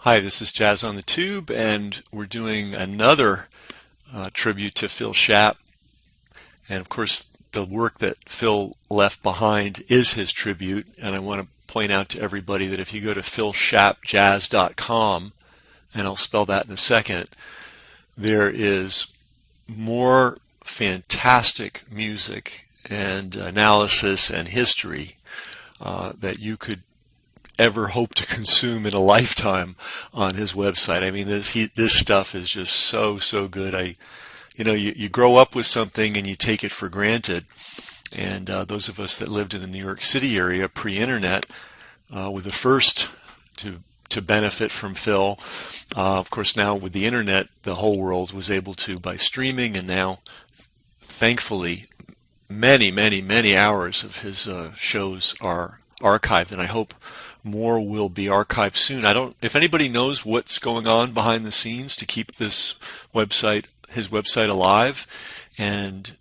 Hi, this is Jazz on the Tube, and we're doing another tribute to Phil Schaap. And of course, the work that Phil left behind is his tribute. And I want to point out to everybody that if you go to philschaapjazz.com, and I'll spell that in a second, there is more fantastic music and analysis and history that you could ever hope to consume in a lifetime on his website. I mean, this stuff is just so good. You grow up with something and you take it for granted. And those of us that lived in the New York City area pre-internet were the first to benefit from Phil. Of course, now with the internet, the whole world was able to by streaming, and now, thankfully, many hours of his shows are archived, and I hope more will be archived soon. If anybody knows what's going on behind the scenes to keep his website alive and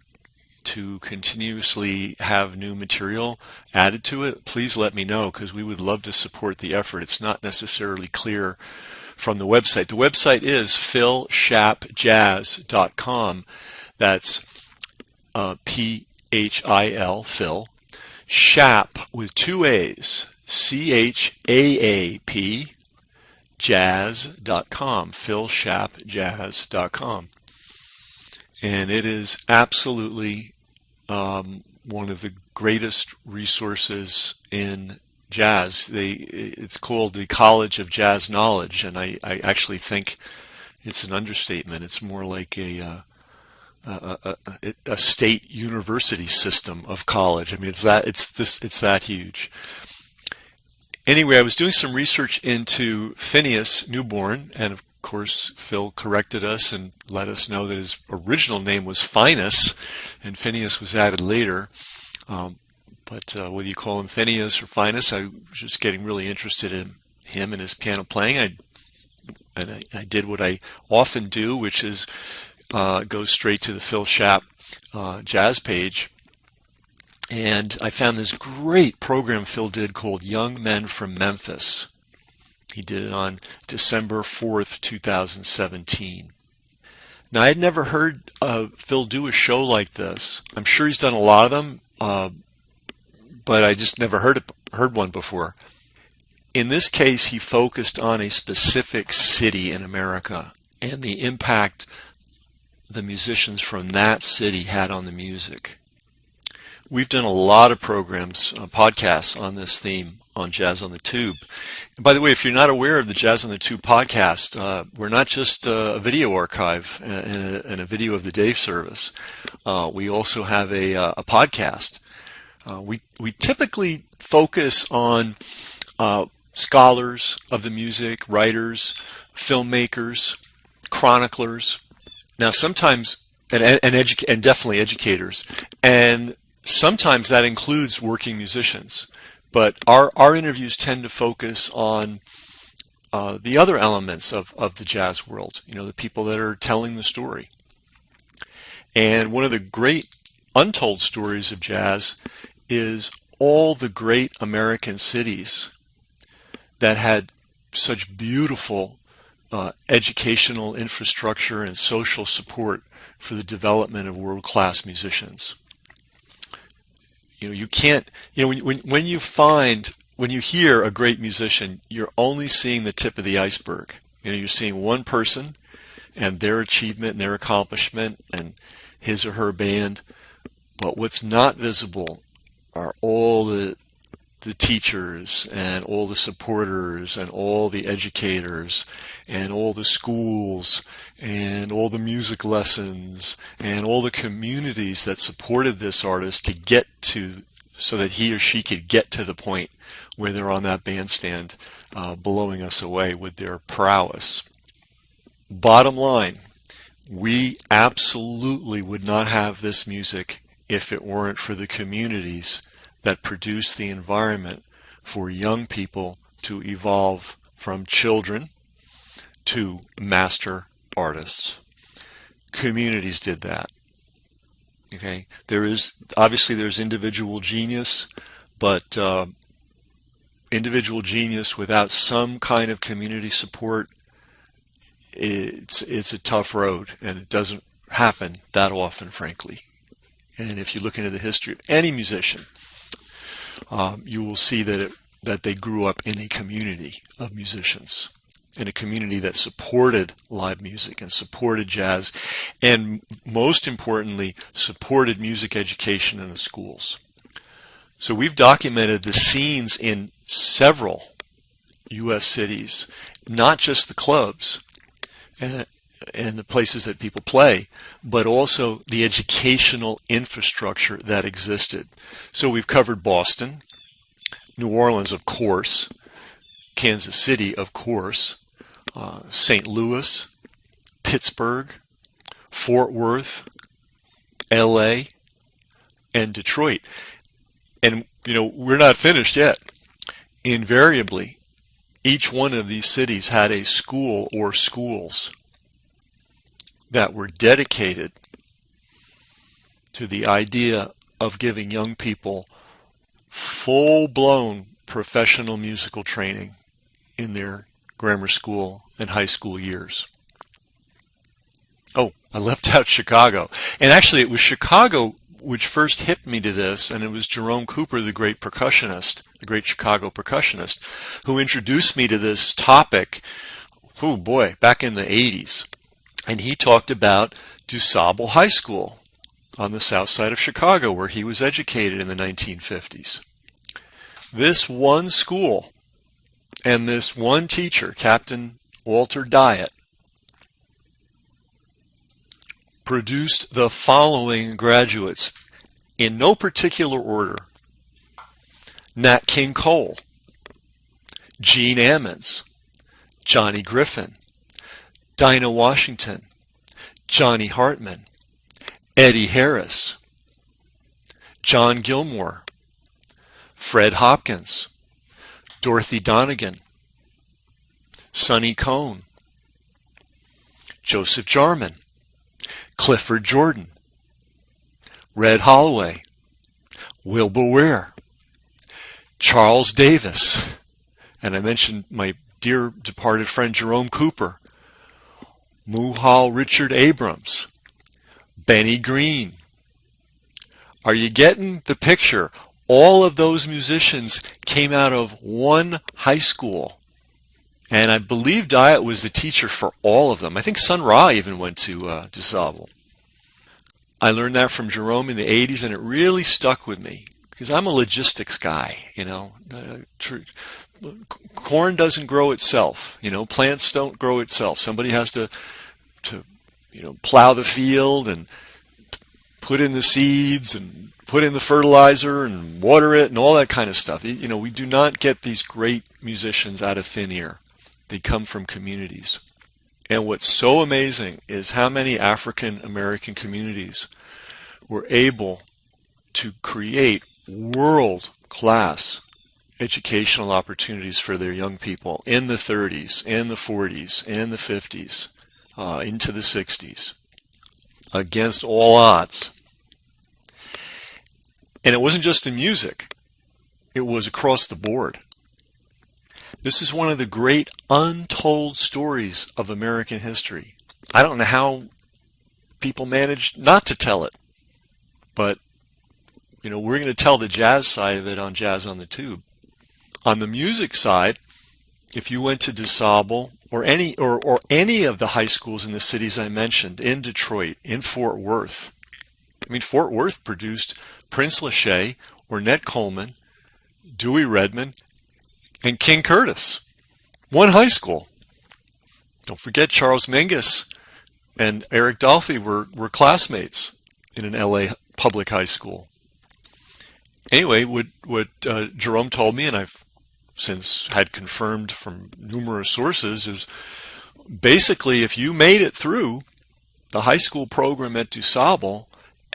to continuously have new material added to it, please let me know, because we would love to support the effort. It's not necessarily clear from the website. The website is philschaapjazz.com. That's P-H-I-L, Phil, Schaap with two A's, C-H-A-A-P, jazz.com, philschaapjazz.com. And it is absolutely one of the greatest resources in jazz. It's called the College of Jazz Knowledge, and I actually think it's an understatement. It's more like a state university system of college. I mean, it's that huge. Anyway, I was doing some research into Phineas Newborn, and of course, Phil corrected us and let us know that his original name was Finus, and Phineas was added later. But whether you call him Phineas or Finus, I was just getting really interested in him and his piano playing. I did what I often do, which is go straight to the Phil Schaap jazz page. And I found this great program Phil did called Young Men from Memphis. He did it on December 4th, 2017. Now, I had never heard Phil do a show like this. I'm sure he's done a lot of them, but I just never heard one before. In this case, he focused on a specific city in America and the impact the musicians from that city had on the music. We've done a lot of programs, podcasts on this theme on Jazz on the Tube. And by the way, if you're not aware of the Jazz on the Tube podcast, we're not just a video archive and a video of the day service. We also have a podcast. We typically focus on scholars of the music, writers, filmmakers, chroniclers. Now, sometimes, and definitely educators, and sometimes that includes working musicians, but our interviews tend to focus on the other elements of the jazz world, the people that are telling the story. And one of the great untold stories of jazz is all the great American cities that had such beautiful educational infrastructure and social support for the development of world-class musicians. You can't, when you hear a great musician, you're only seeing the tip of the iceberg. You're seeing one person and their achievement and their accomplishment and his or her band. But what's not visible are all the teachers and all the supporters and all the educators and all the schools and all the music lessons and all the communities that supported this artist to get to, so that he or she could get to the point where they're on that bandstand blowing us away with their prowess. Bottom line, we absolutely would not have this music if it weren't for the communities that produce the environment for young people to evolve from children to master artists. Communities did that. Okay, there's individual genius, but individual genius without some kind of community support, it's a tough road, and it doesn't happen that often, frankly. And if you look into the history of any musician, you will see that they grew up in a community of musicians, in a community that supported live music and supported jazz, and most importantly, supported music education in the schools. So we've documented the scenes in several U.S. cities, not just the clubs and the places that people play, but also the educational infrastructure that existed. So we've covered Boston, New Orleans, of course, Kansas City, of course, St. Louis, Pittsburgh, Fort Worth, LA, and Detroit. And, we're not finished yet. Invariably, each one of these cities had a school or schools that were dedicated to the idea of giving young people full-blown professional musical training in their grammar school and high school years. Oh, I left out Chicago. And actually, it was Chicago which first hit me to this, and it was Jerome Cooper, the great percussionist, the great Chicago percussionist, who introduced me to this topic, oh boy, back in the 80s. And he talked about DuSable High School on the south side of Chicago, where he was educated in the 1950s. This one school and this one teacher, Captain Walter Diet, produced the following graduates in no particular order: Nat King Cole, Gene Ammons, Johnny Griffin, Dinah Washington, Johnny Hartman, Eddie Harris, John Gilmore, Fred Hopkins, Dorothy Donegan, Sonny Cohn, Joseph Jarman, Clifford Jordan, Red Holloway, Wilbur Ware, Charles Davis, and I mentioned my dear departed friend Jerome Cooper, Muhal Richard Abrams, Benny Green. Are you getting the picture? All of those musicians came out of one high school. And I believe Diet was the teacher for all of them. I think Sun Ra even went to DuSable. I learned that from Jerome in the 80s, and it really stuck with me because I'm a logistics guy, Corn doesn't grow itself, plants don't grow itself. Somebody has to plow the field and put in the seeds and put in the fertilizer and water it and all that kind of stuff. We do not get these great musicians out of thin air. They come from communities. And what's so amazing is how many African American communities were able to create world-class educational opportunities for their young people in the 30s, in the 40s, in the 50s, into the 60s, against all odds. And it wasn't just in music. It was across the board. This is one of the great untold stories of American history. I don't know how people managed not to tell it, but we're going to tell the jazz side of it on Jazz on the Tube. On the music side, if you went to DuSable or any of the high schools in the cities I mentioned, in Detroit, in Fort Worth, Fort Worth produced Prince Lachey, Ornette Coleman, Dewey Redman, and King Curtis. One high school. Don't forget Charles Mingus and Eric Dolphy were classmates in an LA public high school. Anyway, what Jerome told me, and I've since had confirmed from numerous sources, is basically if you made it through the high school program at DuSable,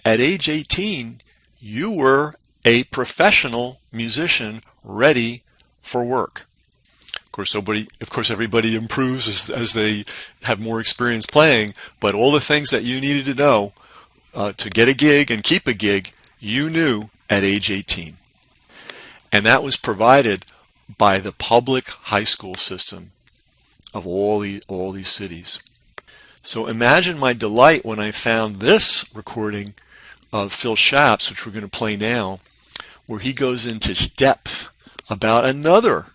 at age 18, you were a professional musician ready for work. Of course, everybody improves as they have more experience playing, but all the things that you needed to know to get a gig and keep a gig, you knew at age 18. And that was provided by the public high school system of all these cities. So imagine my delight when I found this recording of Phil Schaap's, which we're going to play now, where he goes into depth about another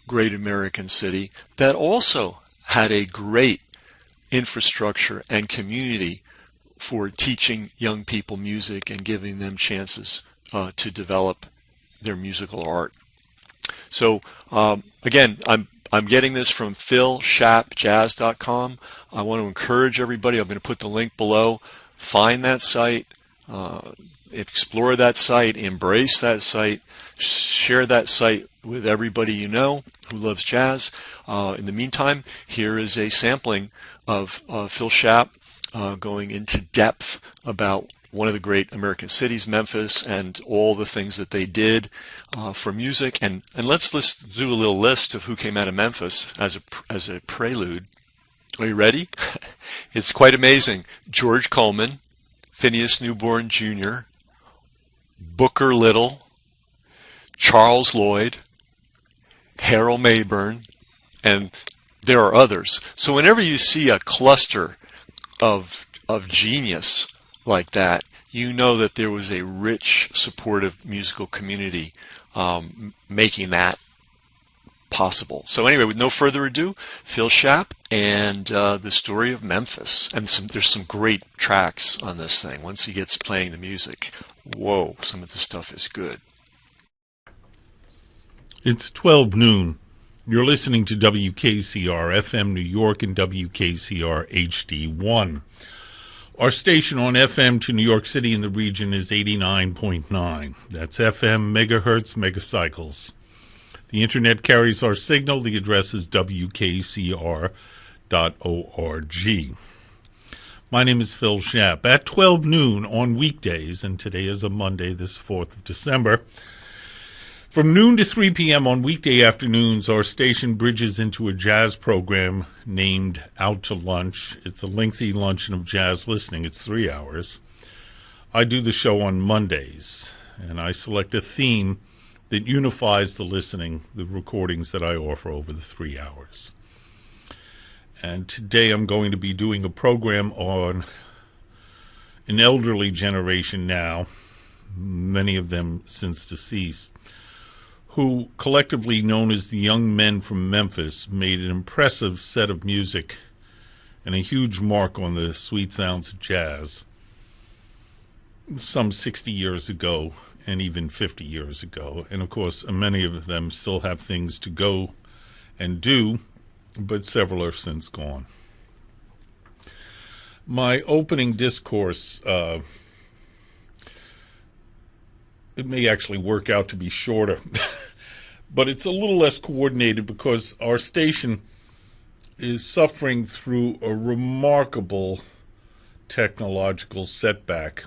great American city that also had a great infrastructure and community for teaching young people music and giving them chances to develop their musical art. So again, I'm getting this from philschaapjazz.com. I want to encourage everybody. I'm going to put the link below. Find that site, explore that site, embrace that site, share that site with everybody you know who loves jazz. In the meantime, here is a sampling of Phil Schaap going into depth about one of the great American cities, Memphis, and all the things that they did for music. And let's do a little list of who came out of Memphis as a prelude. Are you ready? It's quite amazing. George Coleman, Phineas Newborn Jr., Booker Little, Charles Lloyd, Harold Mayburn, and there are others. So whenever you see a cluster of genius like that, you know that there was a rich, supportive musical community making that possible. So anyway, with no further ado, Phil Schaap and the story of Memphis. And there's some great tracks on this thing. Once he gets playing the music, whoa, some of the stuff is good. It's 12 noon. You're listening to WKCR FM New York and WKCR HD1. Our station on FM to New York City and the region is 89.9. That's FM megahertz megacycles. The internet carries our signal. The address is wkcr.org. My name is Phil Schaap. At 12 noon on weekdays, and today is a Monday, this 4th of December, from noon to 3 p.m. on weekday afternoons, our station bridges into a jazz program named Out to Lunch. It's a lengthy luncheon of jazz listening. It's 3 hours. I do the show on Mondays, and I select a theme that unifies the listening, the recordings that I offer over the 3 hours. And today I'm going to be doing a program on an elderly generation now, many of them since deceased, who, collectively known as the Young Men from Memphis, made an impressive set of music and a huge mark on the sweet sounds of jazz some 60 years ago and even 50 years ago. And of course, many of them still have things to go and do, but several are since gone. My opening discourse, it may actually work out to be shorter, but it's a little less coordinated because our station is suffering through a remarkable technological setback,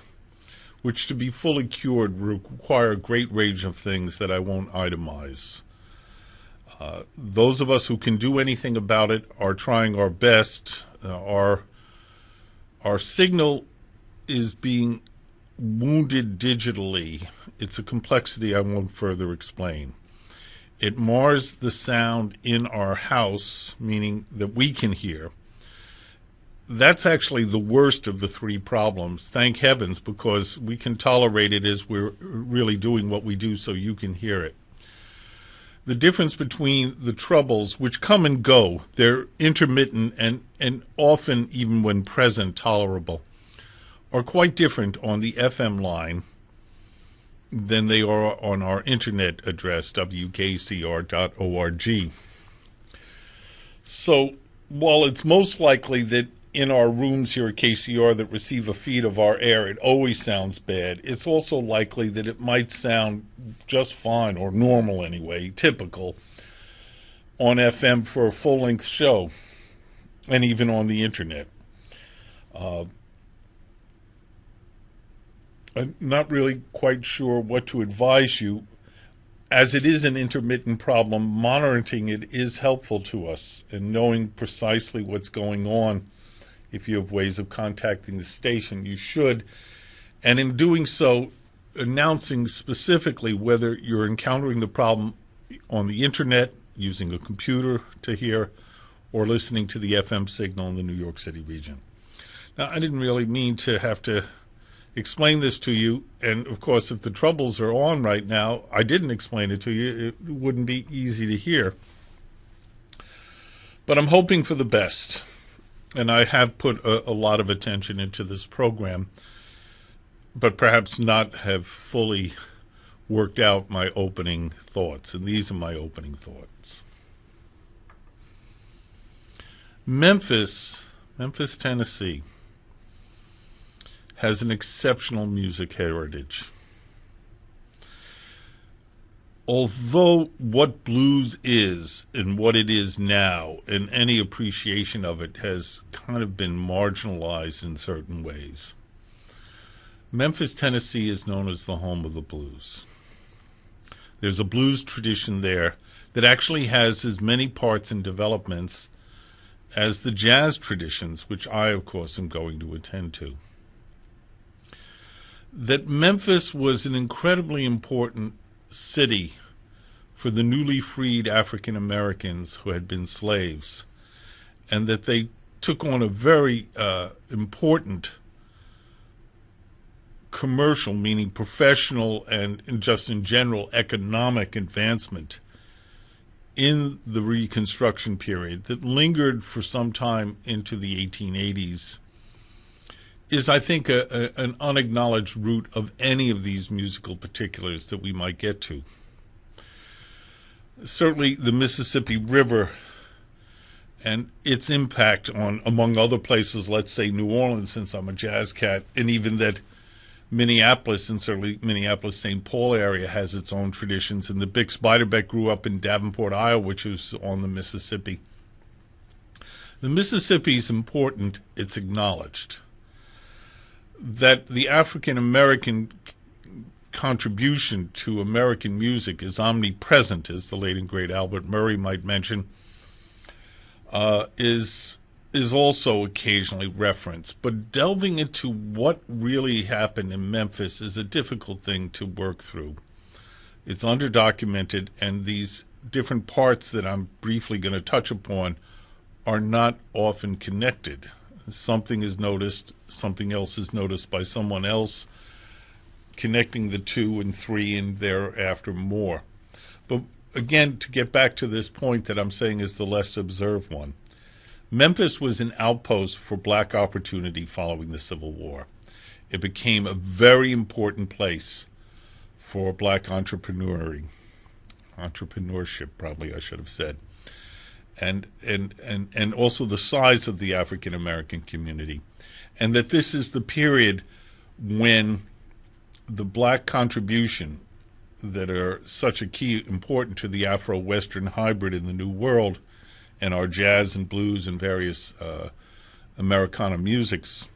which to be fully cured require a great range of things that I won't itemize. Those of us who can do anything about it are trying our best. Our signal is being wounded digitally. It's a complexity I won't further explain. It mars the sound in our house, meaning that we can hear. That's actually the worst of the three problems, thank heavens, because we can tolerate it as we're really doing what we do so you can hear it. The difference between the troubles, which come and go, they're intermittent and often, even when present, tolerable, are quite different on the FM line than they are on our internet address, wkcr.org. So while it's most likely that in our rooms here at KCR that receive a feed of our air, it always sounds bad, it's also likely that it might sound just fine, or normal anyway, typical, on FM for a full-length show, and even on the internet. I'm not really quite sure what to advise you. As it is an intermittent problem, monitoring it is helpful to us, and knowing precisely what's going on. If you have ways of contacting the station, you should. And in doing so, announcing specifically whether you're encountering the problem on the internet, using a computer to hear, or listening to the FM signal in the New York City region. Now, I didn't really mean to have to explain this to you, and of course, if the troubles are on right now, I didn't explain it to you, it wouldn't be easy to hear. But I'm hoping for the best, and I have put a lot of attention into this program, but perhaps not have fully worked out my opening thoughts, and these are my opening thoughts. Memphis, Tennessee, has an exceptional music heritage. Although what blues is and what it is now, and any appreciation of it, has kind of been marginalized in certain ways, Memphis, Tennessee is known as the home of the blues. There's a blues tradition there that actually has as many parts and developments as the jazz traditions, which I, of course, am going to attend to. That Memphis was an incredibly important city for the newly freed African Americans who had been slaves, and that they took on a very important commercial, meaning professional and just in general economic advancement in the Reconstruction period that lingered for some time into the 1880s is, I think, an unacknowledged root of any of these musical particulars that we might get to. Certainly the Mississippi River and its impact on, among other places, let's say New Orleans, since I'm a jazz cat, and even that Minneapolis, and certainly Minneapolis-St. Paul area, has its own traditions, and the Bix Beiderbecke grew up in Davenport, Iowa, which is on the Mississippi. The Mississippi is important, it's acknowledged. That the African-American contribution to American music is omnipresent, as the late and great Albert Murray might mention, is also occasionally referenced. But delving into what really happened in Memphis is a difficult thing to work through. It's underdocumented, and these different parts that I'm briefly going to touch upon are not often connected. Something is noticed, something else is noticed by someone else, connecting the two and three and thereafter more. But again, to get back to this point that I'm saying is the less observed one, Memphis was an outpost for black opportunity following the Civil War. It became a very important place for black entrepreneurship, probably I should have said, and also the size of the African American community, and that this is the period when the black contribution that are such a key important to the Afro-Western hybrid in the New World and our jazz and blues and various Americana musics.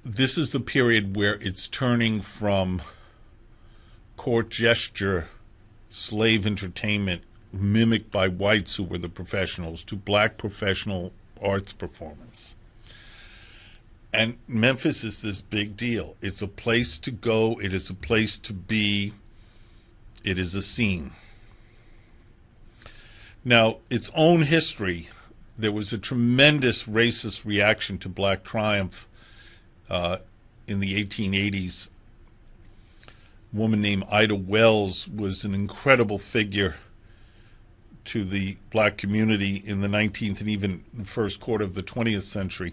This is the period where it's turning from court gesture, slave entertainment mimicked by whites who were the professionals to black professional arts performance. And Memphis is this big deal. It's a place to go. It is a place to be. It is a scene. Now, its own history, there was a tremendous racist reaction to black triumph in the 1880s. A woman named Ida Wells was an incredible figure to the black community in the 19th and even the first quarter of the 20th century.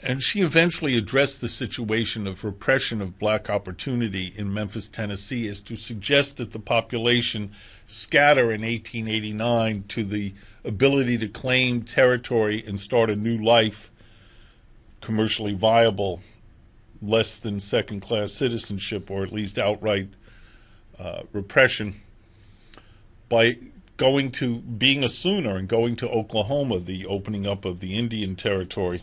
And she eventually addressed the situation of repression of black opportunity in Memphis, Tennessee, as to suggest that the population scatter in 1889 to the ability to claim territory and start a new life, commercially viable, less than second-class citizenship, or at least outright repression, by going to being a Sooner and going to Oklahoma, the opening up of the Indian territory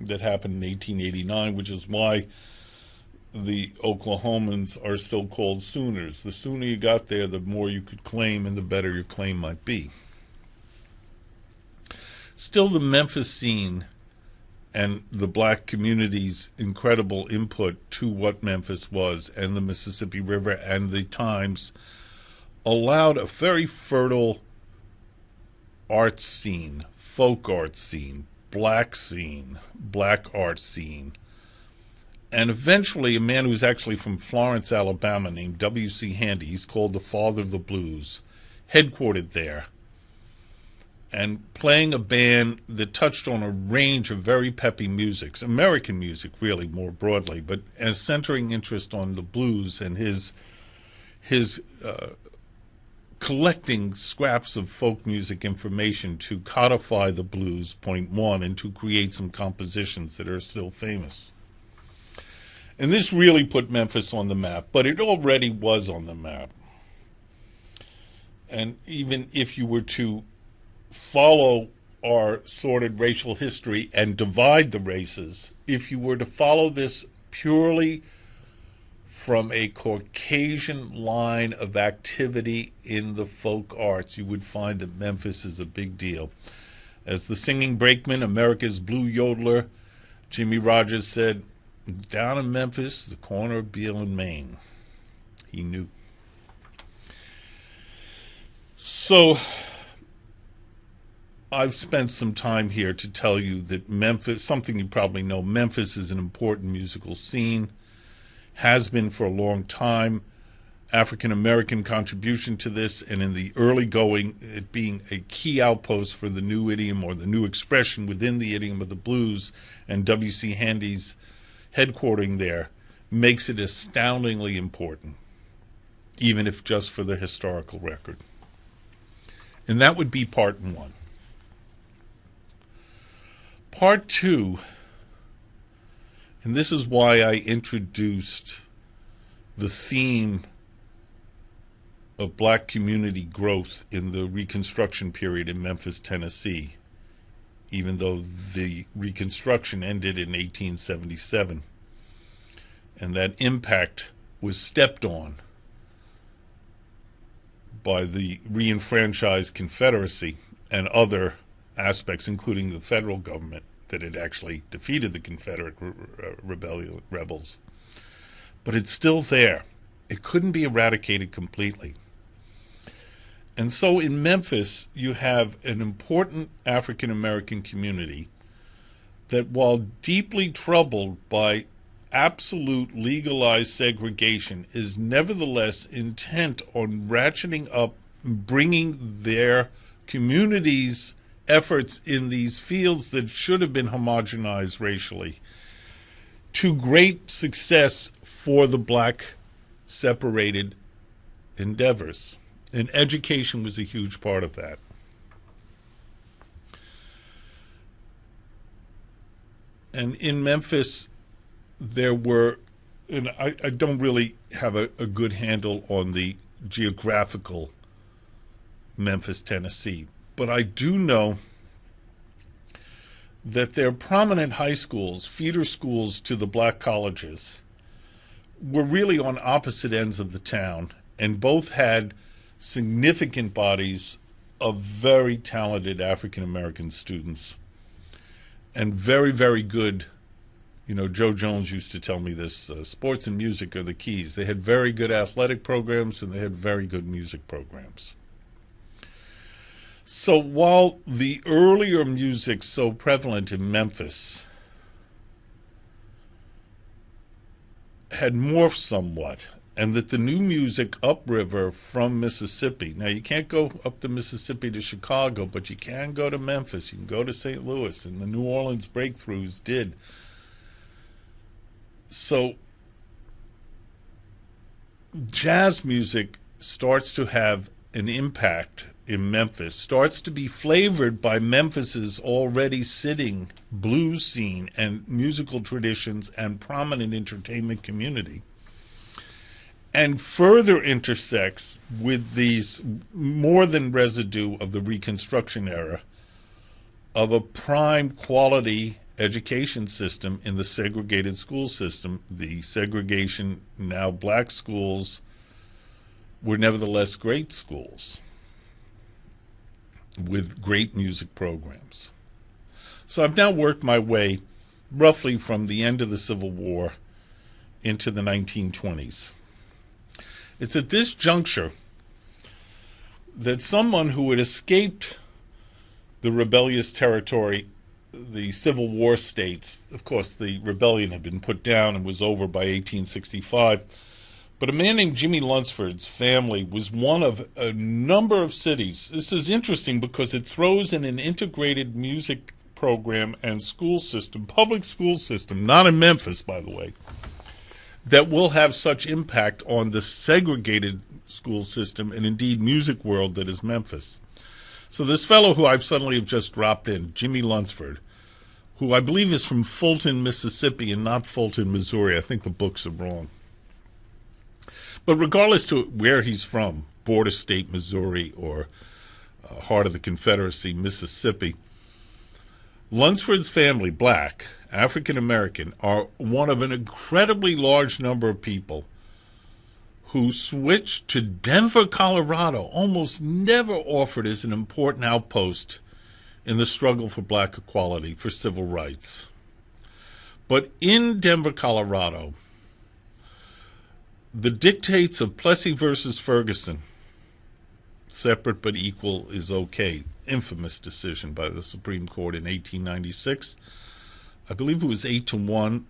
that happened in 1889, which is why the Oklahomans are still called Sooners. The sooner you got there, the more you could claim and the better your claim might be. Still, the Memphis scene and the black community's incredible input to what Memphis was, and the Mississippi River and the times allowed a very fertile art scene, folk art scene, black art scene. And eventually a man who's actually from Florence, Alabama, named W.C. Handy, he's called the father of the blues, headquartered there, and playing a band that touched on a range of very peppy musics, American music really more broadly, but as centering interest on the blues and his collecting scraps of folk music information to codify the blues, point one, and to create some compositions that are still famous. And this really put Memphis on the map, but it already was on the map. And even if you were to follow our sordid racial history and divide the races, if you were to follow this purely from a Caucasian line of activity in the folk arts, you would find that Memphis is a big deal. As the singing brakeman, America's blue yodeler, Jimmy Rogers said, down in Memphis, the corner of Beale and Maine. He knew. So I've spent some time here to tell you that Memphis, something you probably know, Memphis is an important musical scene, has been for a long time. African-American contribution to this, and in the early going, it being a key outpost for the new idiom or the new expression within the idiom of the blues, and W.C. Handy's headquartering there makes it astoundingly important, even if just for the historical record. And that would be part one. Part two, and this is why I introduced the theme of black community growth in the Reconstruction period in Memphis, Tennessee, even though the Reconstruction ended in 1877. And that impact was stepped on by the re-enfranchised Confederacy and other aspects, including the federal government, that had actually defeated the Confederate rebels. But it's still there. It couldn't be eradicated completely. And so in Memphis, you have an important African-American community that, while deeply troubled by absolute legalized segregation, is nevertheless intent on ratcheting up, bringing their community's efforts in these fields that should have been homogenized racially to great success for the black separated endeavors. And education was a huge part of that. And in Memphis, there were, and I don't really have a good handle on the geographical Memphis, Tennessee, but I do know that their prominent high schools, feeder schools to the black colleges, were really on opposite ends of the town, and both had significant bodies of very talented African-American students and very, very good, Joe Jones used to tell me this, sports and music are the keys. They had very good athletic programs and they had very good music programs. So while the earlier music so prevalent in Memphis had morphed somewhat, and that the new music upriver from Mississippi, now you can't go up the Mississippi to Chicago, but you can go to Memphis, you can go to St. Louis, and the New Orleans breakthroughs did. So jazz music starts to have an impact in Memphis, starts to be flavored by Memphis's already sitting blues scene and musical traditions and prominent entertainment community, and further intersects with these more than residue of the Reconstruction era of a prime quality education system in the segregated school system. The segregation, now black schools, were nevertheless great schools with great music programs. So I've now worked my way roughly from the end of the Civil War into the 1920s. It's at this juncture that someone who had escaped the rebellious territory, the Civil War states, of course the rebellion had been put down and was over by 1865, but a man named Jimmy Lunsford's family was one of a number of cities. This is interesting because it throws in an integrated music program and school system, public school system, not in Memphis, by the way, that will have such impact on the segregated school system and indeed music world that is Memphis. So this fellow who I've suddenly have just dropped in, Jimmy Lunsford, who I believe is from Fulton, Mississippi and not Fulton, Missouri. I think the books are wrong. But regardless to where he's from, border state Missouri or heart of the Confederacy, Mississippi, Lunsford's family, black, African American, are one of an incredibly large number of people who switched to Denver, Colorado, almost never offered as an important outpost in the struggle for black equality, for civil rights. But in Denver, Colorado, the dictates of Plessy versus Ferguson, separate but equal is okay, infamous decision by the Supreme Court in 1896. I believe it was 8-1.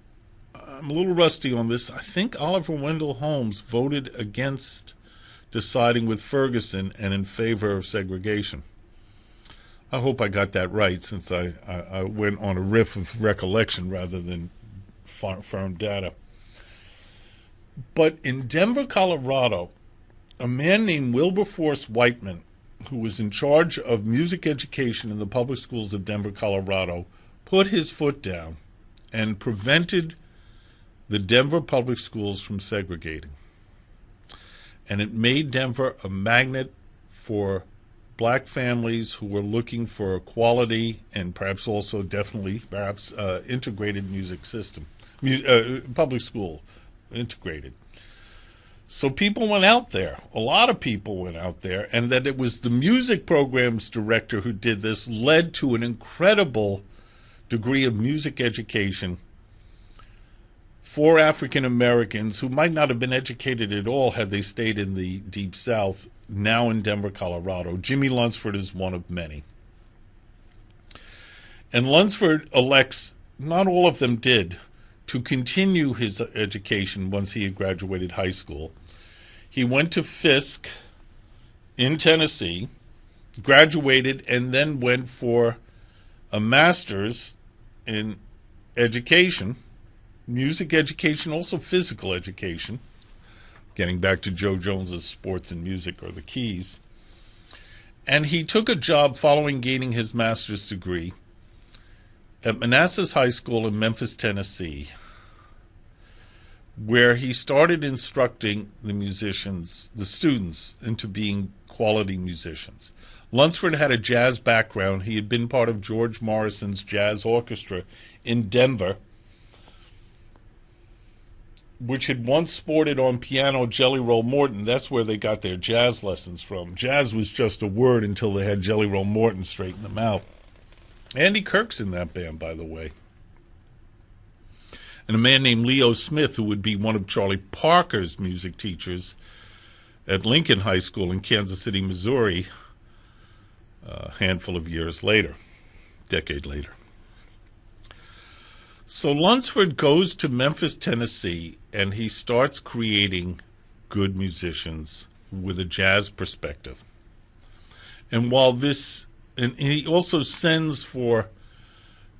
I'm a little rusty on this. I think Oliver Wendell Holmes voted against deciding with Ferguson and in favor of segregation. I hope I got that right, since I went on a riff of recollection rather than firm data. But in Denver, Colorado, a man named Wilberforce Whiteman, who was in charge of music education in the public schools of Denver, Colorado, put his foot down and prevented the Denver public schools from segregating. And it made Denver a magnet for black families who were looking for a quality and perhaps also integrated music system, public school, integrated. So people went out there, a lot of people went out there, and that it was the music programs director who did this led to an incredible degree of music education for African Americans who might not have been educated at all had they stayed in the Deep South, now in Denver, Colorado. Jimmy Lunsford is one of many. And Lunsford elects, not all of them did, to continue his education once he had graduated high school. He went to Fisk in Tennessee, graduated, and then went for a master's in education, music education, also physical education. Getting back to Joe Jones's sports and music are the keys. And he took a job following gaining his master's degree at Manassas High School in Memphis, Tennessee, where he started instructing the students, into being quality musicians. Lunsford had a jazz background. He had been part of George Morrison's jazz orchestra in Denver, which had once sported on piano Jelly Roll Morton. That's where they got their jazz lessons from. Jazz was just a word until they had Jelly Roll Morton straighten them out. Andy Kirk's in that band, by the way. And a man named Leo Smith, who would be one of Charlie Parker's music teachers at Lincoln High School in Kansas City, Missouri, a handful of years later, decade later. So Lunsford goes to Memphis, Tennessee, and he starts creating good musicians with a jazz perspective. And while and he also sends for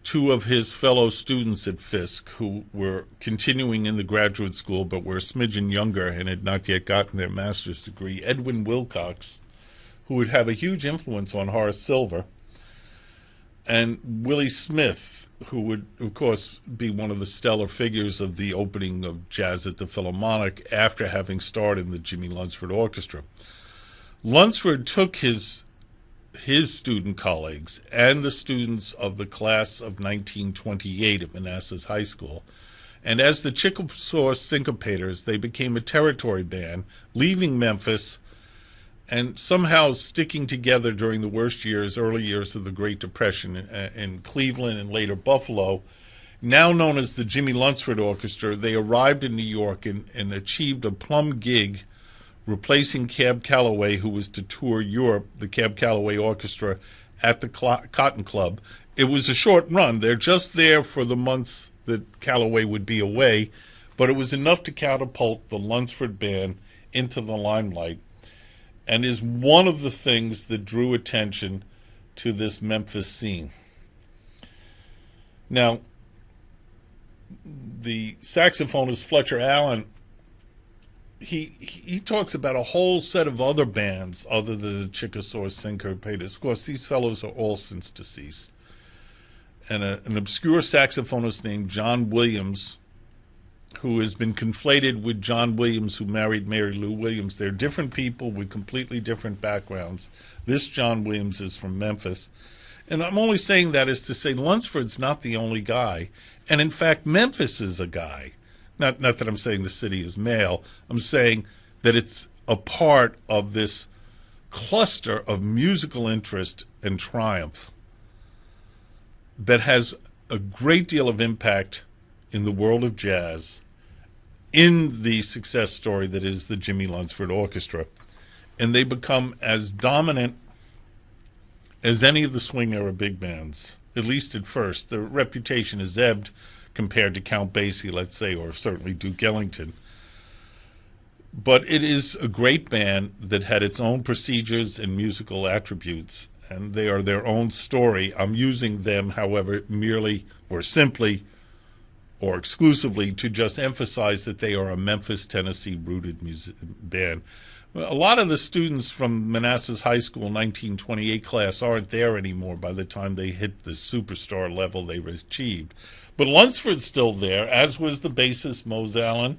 two of his fellow students at Fisk who were continuing in the graduate school but were a smidgen younger and had not yet gotten their master's degree, Edwin Wilcox, who would have a huge influence on Horace Silver, and Willie Smith, who would, of course, be one of the stellar figures of the opening of jazz at the Philharmonic after having starred in the Jimmy Lunsford Orchestra. Lunsford took his student colleagues and the students of the class of 1928 at Manassas High School, and as the Chickasaw Syncopators, they became a territory band, leaving Memphis and somehow sticking together during the worst years, early years of the Great Depression in Cleveland and later Buffalo, now known as the Jimmy Lunsford Orchestra. They arrived in New York and achieved a plum gig, replacing Cab Calloway, who was to tour Europe, the Cab Calloway Orchestra, at the Cotton Club. It was a short run. They're just there for the months that Calloway would be away, but it was enough to catapult the Lunsford Band into the limelight, and is one of the things that drew attention to this Memphis scene. Now, the saxophonist Fletcher Allen, he talks about a whole set of other bands other than the Chickasaw Syncopated. Of course, these fellows are all since deceased. And an obscure saxophonist named John Williams, who has been conflated with John Williams, who married Mary Lou Williams. They're different people with completely different backgrounds. This John Williams is from Memphis. And I'm only saying that is to say Lunsford's not the only guy. And in fact, Memphis is a guy. Not that I'm saying the city is male. I'm saying that it's a part of this cluster of musical interest and triumph that has a great deal of impact in the world of jazz, in the success story that is the Jimmy Lunsford Orchestra. And they become as dominant as any of the swing era big bands, at least at first. Their reputation has ebbed compared to Count Basie, let's say, or certainly Duke Ellington. But it is a great band that had its own procedures and musical attributes, and they are their own story. I'm using them, however, merely or simply or exclusively to just emphasize that they are a Memphis, Tennessee-rooted band. A lot of the students from Manassas High School 1928 class aren't there anymore by the time they hit the superstar level they've achieved. But Lunsford's still there, as was the bassist Mose Allen,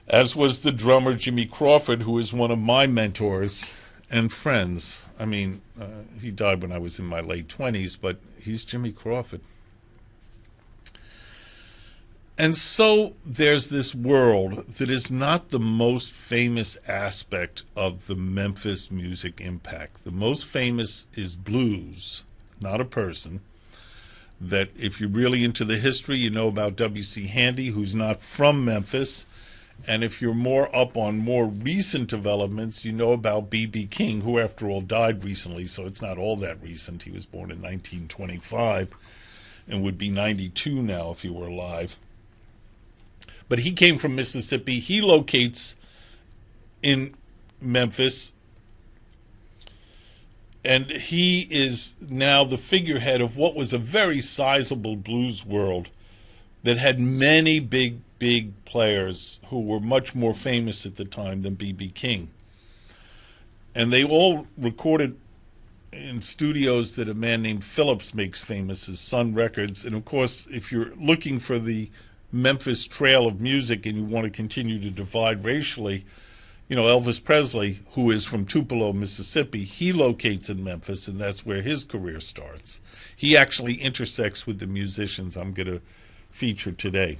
as was the drummer Jimmy Crawford, who is one of my mentors and friends. I mean, he died when I was in my late 20s, but he's Jimmy Crawford. And so there's this world that is not the most famous aspect of the Memphis music impact. The most famous is blues, not a person. That if you're really into the history, you know about W.C. Handy, who's not from Memphis. And if you're more up on more recent developments, you know about B.B. King, who after all died recently, so it's not all that recent. He was born in 1925 and would be 92 now if he were alive. But he came from Mississippi. He locates in Memphis, and he is now the figurehead of what was a very sizable blues world that had many big players who were much more famous at the time than B.B. King. And they all recorded in studios that a man named Phillips makes famous as Sun Records. And of course, if you're looking for the Memphis trail of music and you want to continue to divide racially, you know, Elvis Presley, who is from Tupelo, Mississippi, he locates in Memphis, and that's where his career starts. He actually intersects with the musicians I'm going to feature today.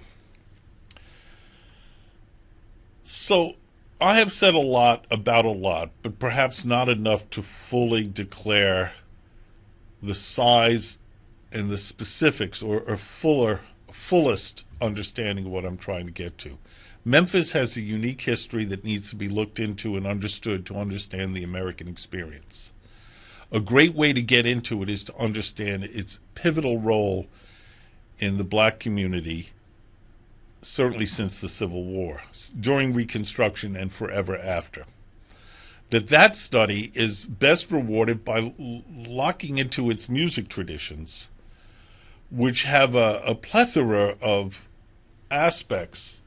So I have said a lot about a lot, but perhaps not enough to fully declare the size and the specifics or fullest understanding of what I'm trying to get to. Memphis has a unique history that needs to be looked into and understood to understand the American experience. A great way to get into it is to understand its pivotal role in the black community, certainly since the Civil War, during Reconstruction and forever after. That study is best rewarded by locking into its music traditions, which have a plethora of aspects,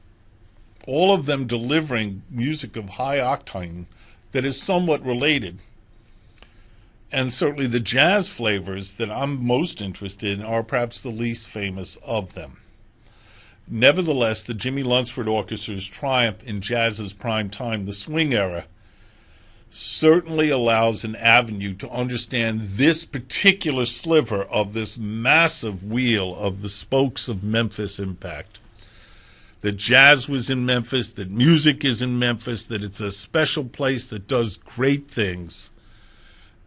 all of them delivering music of high octane that is somewhat related. And certainly the jazz flavors that I'm most interested in are perhaps the least famous of them. Nevertheless, the Jimmy Lunsford Orchestra's triumph in jazz's prime time, the swing era, certainly allows an avenue to understand this particular sliver of this massive wheel of the spokes of Memphis impact. That jazz was in Memphis, that music is in Memphis, that it's a special place that does great things,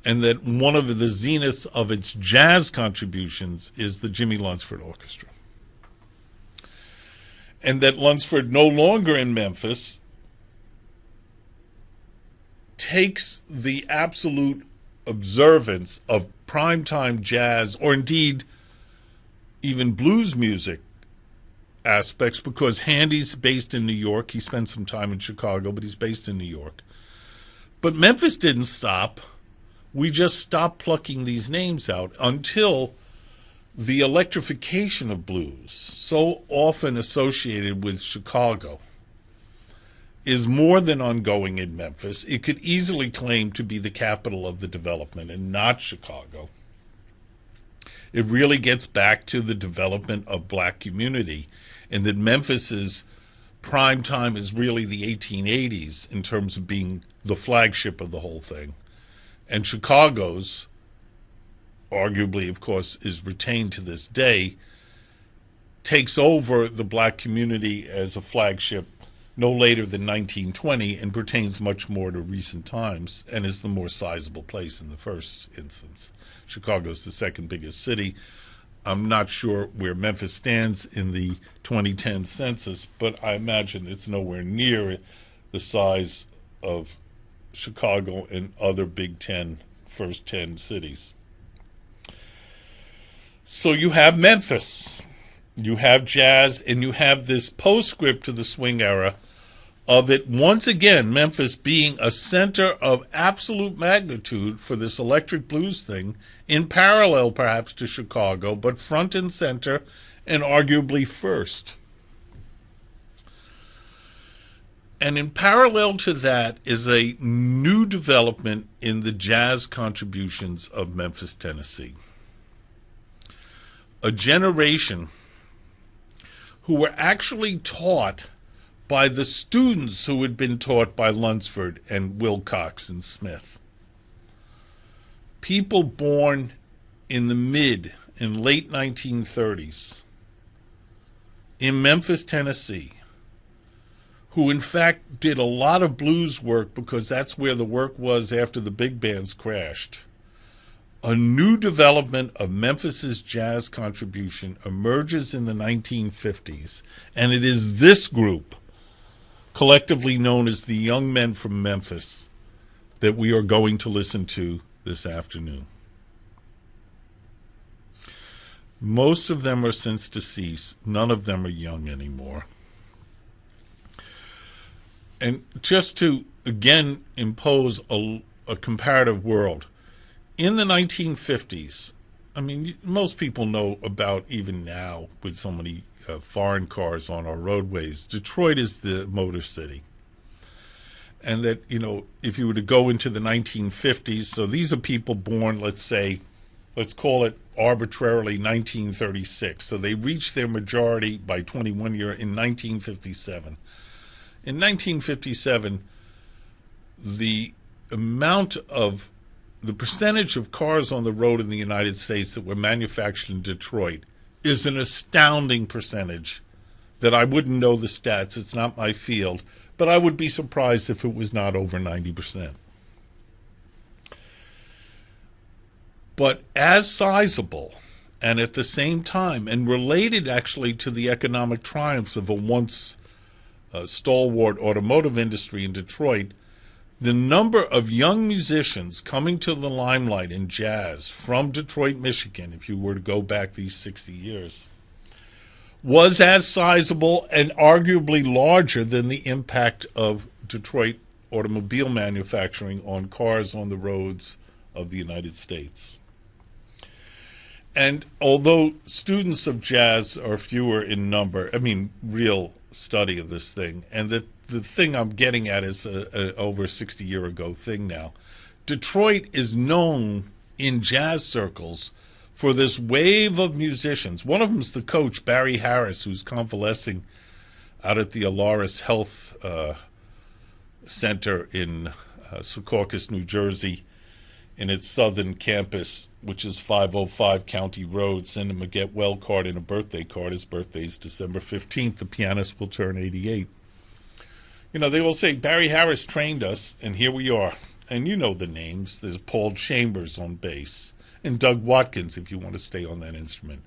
and that one of the zeniths of its jazz contributions is the Jimmy Lunsford Orchestra. And that Lunsford, no longer in Memphis, takes the absolute observance of primetime jazz, or indeed even blues music aspects, because Handy's based in New York. He spent some time in Chicago, but he's based in New York. But Memphis didn't stop. We just stopped plucking these names out until the electrification of blues, so often associated with Chicago, is more than ongoing in Memphis. It could easily claim to be the capital of the development and not Chicago. It really gets back to the development of black community, and that Memphis's prime time is really the 1880s in terms of being the flagship of the whole thing. And Chicago's, arguably, of course, is retained to this day, takes over the black community as a flagship no later than 1920 and pertains much more to recent times and is the more sizable place in the first instance. Chicago's the second biggest city. I'm not sure where Memphis stands in the 2010 census, but I imagine it's nowhere near the size of Chicago and other Big Ten, first 10 cities. So you have Memphis, you have jazz, and you have this postscript to the swing era of it once again, Memphis being a center of absolute magnitude for this electric blues thing, in parallel perhaps to Chicago, but front and center and arguably first. And in parallel to that is a new development in the jazz contributions of Memphis, Tennessee. A generation who were actually taught by the students who had been taught by Lunsford and Wilcox and Smith. People born in the mid and late 1930s in Memphis, Tennessee, who in fact did a lot of blues work because that's where the work was after the big bands crashed. A new development of Memphis's jazz contribution emerges in the 1950s, and it is this group, collectively known as the Young Men from Memphis, that we are going to listen to this afternoon. Most of them are since deceased. None of them are young anymore. And just to, again, impose a comparative world, in the 1950s, I mean, most people know about, even now, with so many foreign cars on our roadways, Detroit is the motor city. And that, you know, if you were to go into the 1950s, so these are people born, let's call it arbitrarily 1936. So they reached their majority by 21 year in 1957. In 1957, the percentage of cars on the road in the United States that were manufactured in Detroit is an astounding percentage that I wouldn't know the stats. It's not my field, but I would be surprised if it was not over 90%. But as sizable, and at the same time, and related actually to the economic triumphs of a once stalwart automotive industry in Detroit, the number of young musicians coming to the limelight in jazz from Detroit, Michigan, if you were to go back these 60 years, was as sizable and arguably larger than the impact of Detroit automobile manufacturing on cars on the roads of the United States. And although students of jazz are fewer in number, I mean, real study of this thing, and that the thing I'm getting at is a over 60-year-ago thing now. Detroit is known in jazz circles for this wave of musicians. One of them's the coach, Barry Harris, who's convalescing out at the Alaris Health Center in Secaucus, New Jersey, in its southern campus, which is 505 County Road. Send him a get well card and a birthday card. His birthday is December 15th. The pianist will turn 88. You know, they will say, Barry Harris trained us, and here we are. And you know the names. There's Paul Chambers on bass, and Doug Watkins, if you want to stay on that instrument.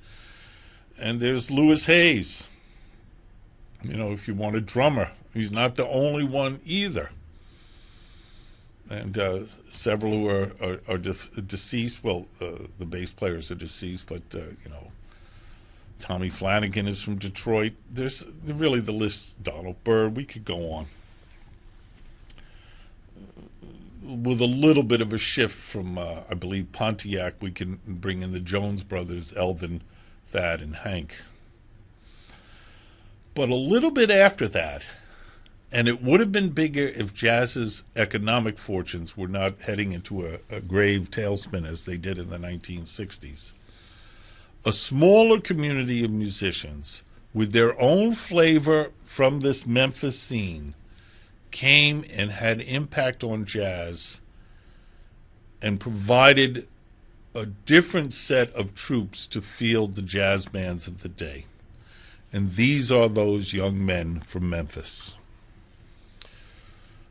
And there's Louis Hayes, if you want a drummer. He's not the only one either. And several who are deceased. Well, the bass players are deceased, but, Tommy Flanagan is from Detroit. There's really the list, Donald Byrd, we could go on. With a little bit of a shift from, I believe, Pontiac, we can bring in the Jones brothers, Elvin, Thad, and Hank. But a little bit after that, and it would have been bigger if jazz's economic fortunes were not heading into a grave tailspin as they did in the 1960s. A smaller community of musicians with their own flavor from this Memphis scene came and had impact on jazz and provided a different set of troops to field the jazz bands of the day. And these are those young men from Memphis.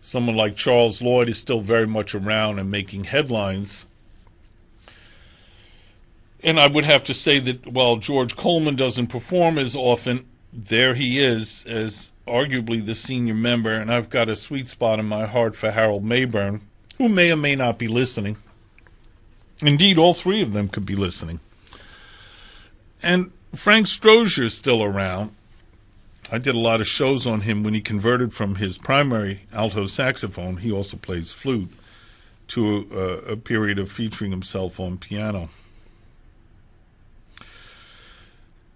Someone like Charles Lloyd is still very much around and making headlines. And I would have to say that while George Coleman doesn't perform as often, there he is as arguably the senior member, and I've got a sweet spot in my heart for Harold Mayburn, who may or may not be listening. Indeed, all three of them could be listening. And Frank Strozier is still around. I did a lot of shows on him when he converted from his primary alto saxophone, he also plays flute, to a period of featuring himself on piano.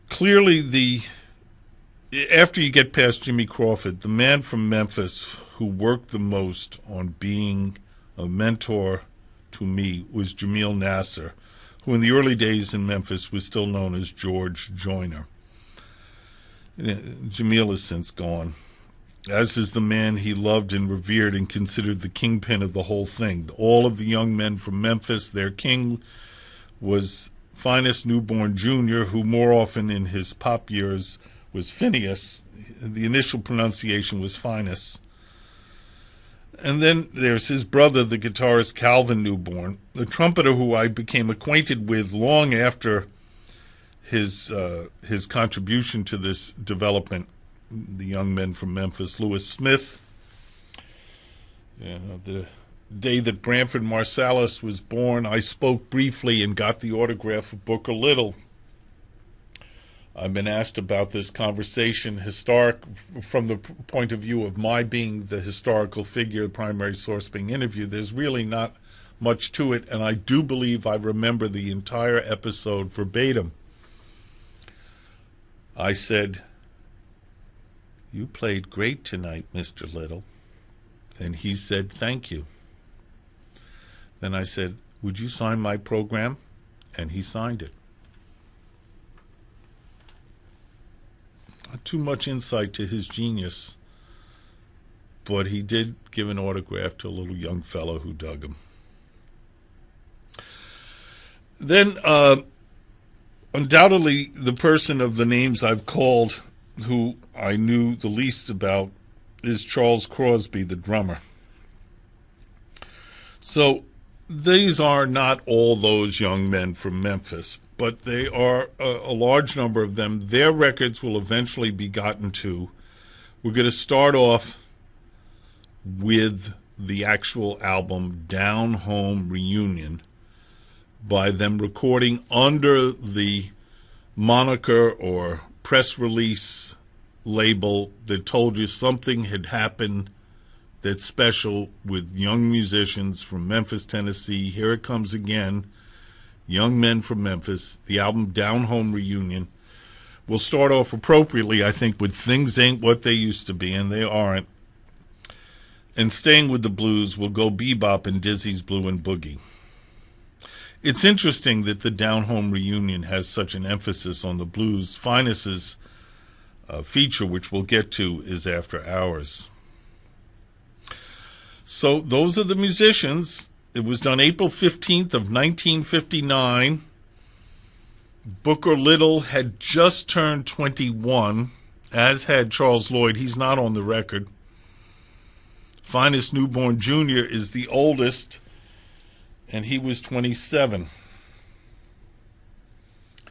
Clearly, after you get past Jimmy Crawford, the man from Memphis who worked the most on being a mentor to me was Jamil Nasser, who in the early days in Memphis was still known as George Joyner. Jamil is since gone, as is the man he loved and revered and considered the kingpin of the whole thing. All of the young men from Memphis, their king was Finest Newborn Jr., who more often in his pop years was Phineas. The initial pronunciation was Finest. And then there's his brother, the guitarist Calvin Newborn, the trumpeter who I became acquainted with long after his contribution to this development, the young men from Memphis, Louis Smith. The day that Branford Marsalis was born, I spoke briefly and got the autograph of Booker Little. I've been asked about this conversation, historic from the point of view of my being the historical figure, the primary source being interviewed. There's really not much to it, and I do believe I remember the entire episode verbatim. I said, "You played great tonight, Mr. Little." And he said, "Thank you." Then I said, "Would you sign my program?" And he signed it. Not too much insight to his genius, but he did give an autograph to a little young fellow who dug him. Then, undoubtedly, the person of the names I've called who I knew the least about is Charles Crosby, the drummer. So these are not all those young men from Memphis, but they are a large number of them. Their records will eventually be gotten to. We're going to start off with the actual album Down Home Reunion by them recording under the moniker or press release label that told you something had happened that's special with young musicians from Memphis, Tennessee. Here it comes again, young men from Memphis, the album Down Home Reunion. We'll start off appropriately, I think, with Things Ain't What They Used to Be, and they aren't. And staying with the blues, we'll go bebop and Dizzy's Blue and Boogie. It's interesting that the Down Home Reunion has such an emphasis on the blues. Finest's feature, which we'll get to, is After Hours. So those are the musicians. It was done April 15th of 1959. Booker Little had just turned 21, as had Charles Lloyd. He's not on the record. Finest Newborn Jr. is the oldest, and he was 27.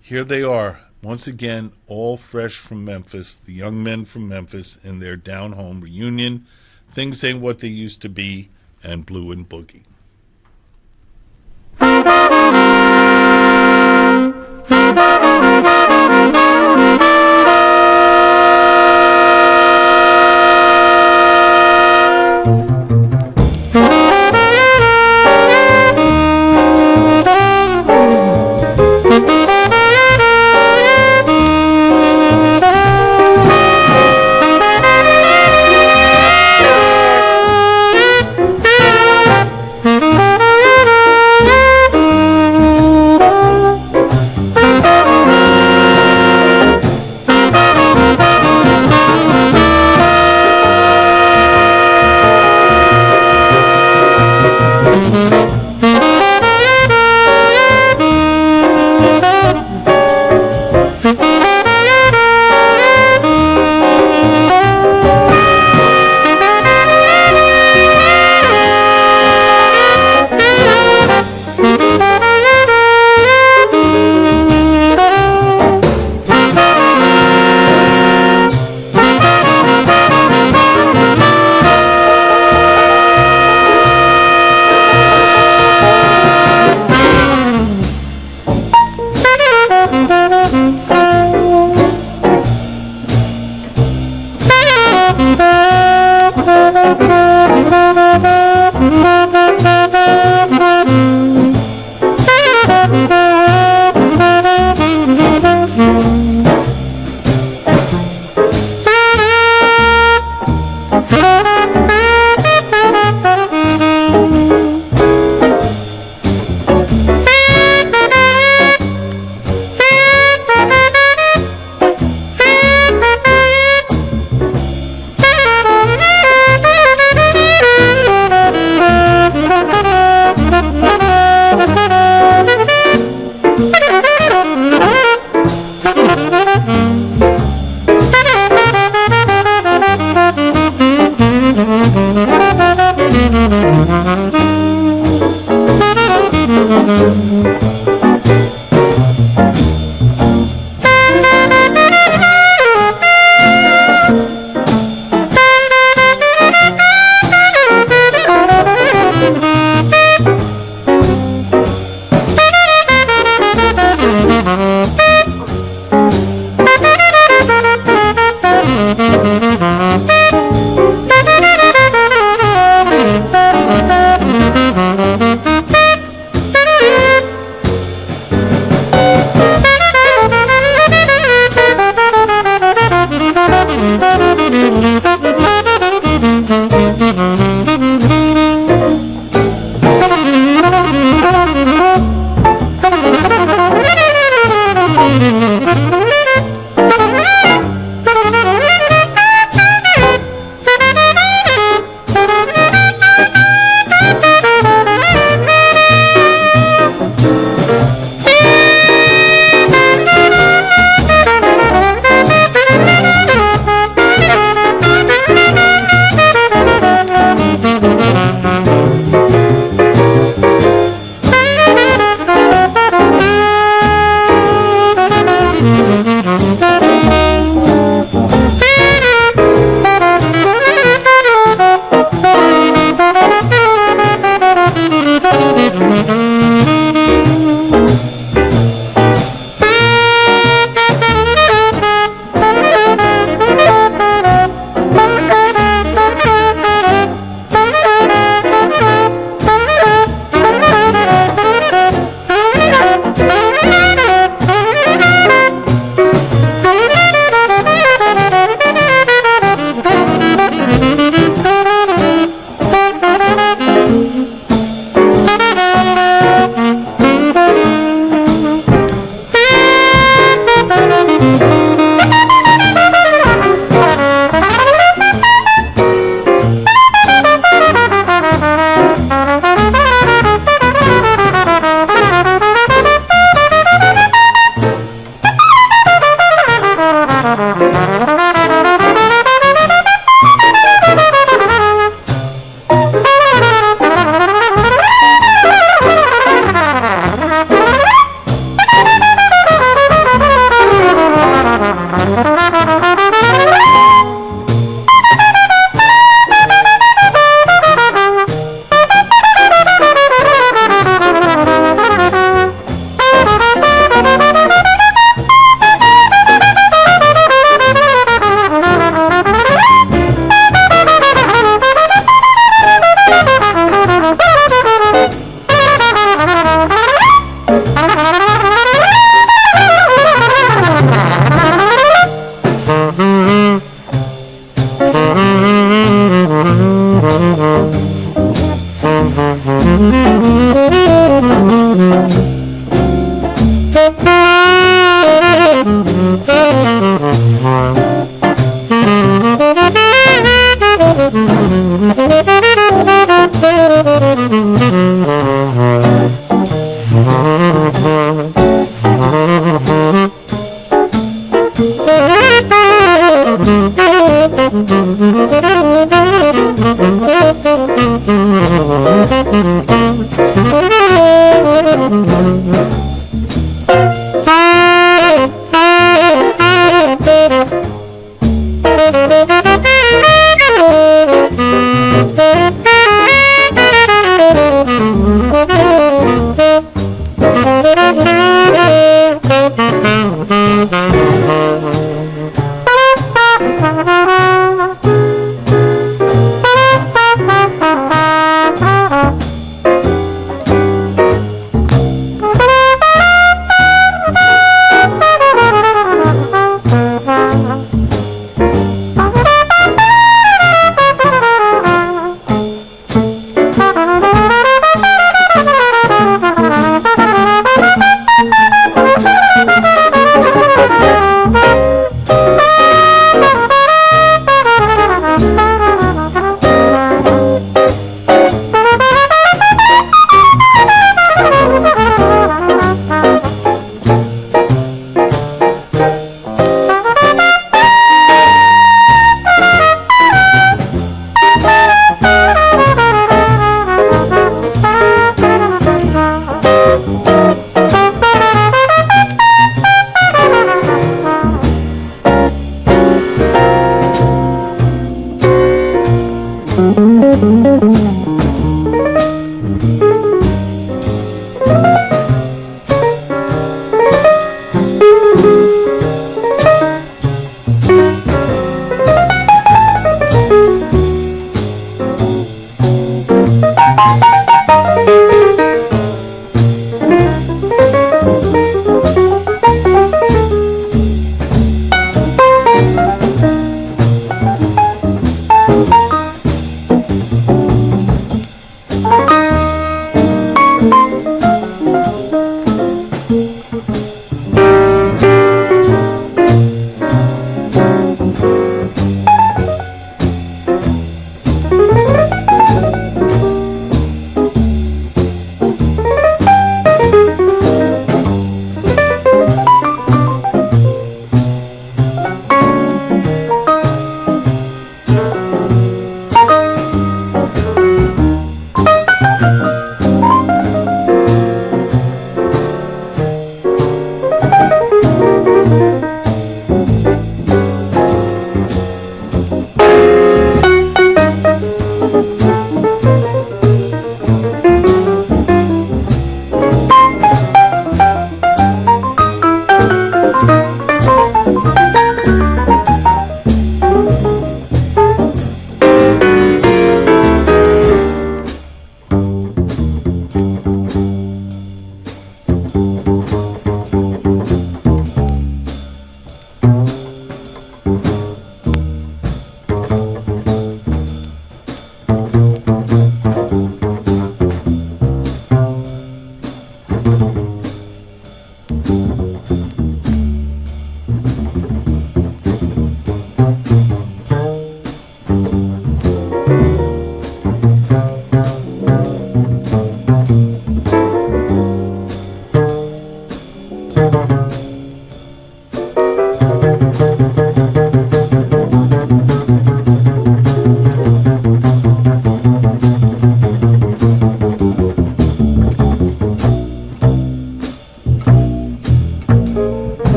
Here they are, once again, all fresh from Memphis, the young men from Memphis in their down-home reunion. Things ain't what they used to be, and Blue and Boogie.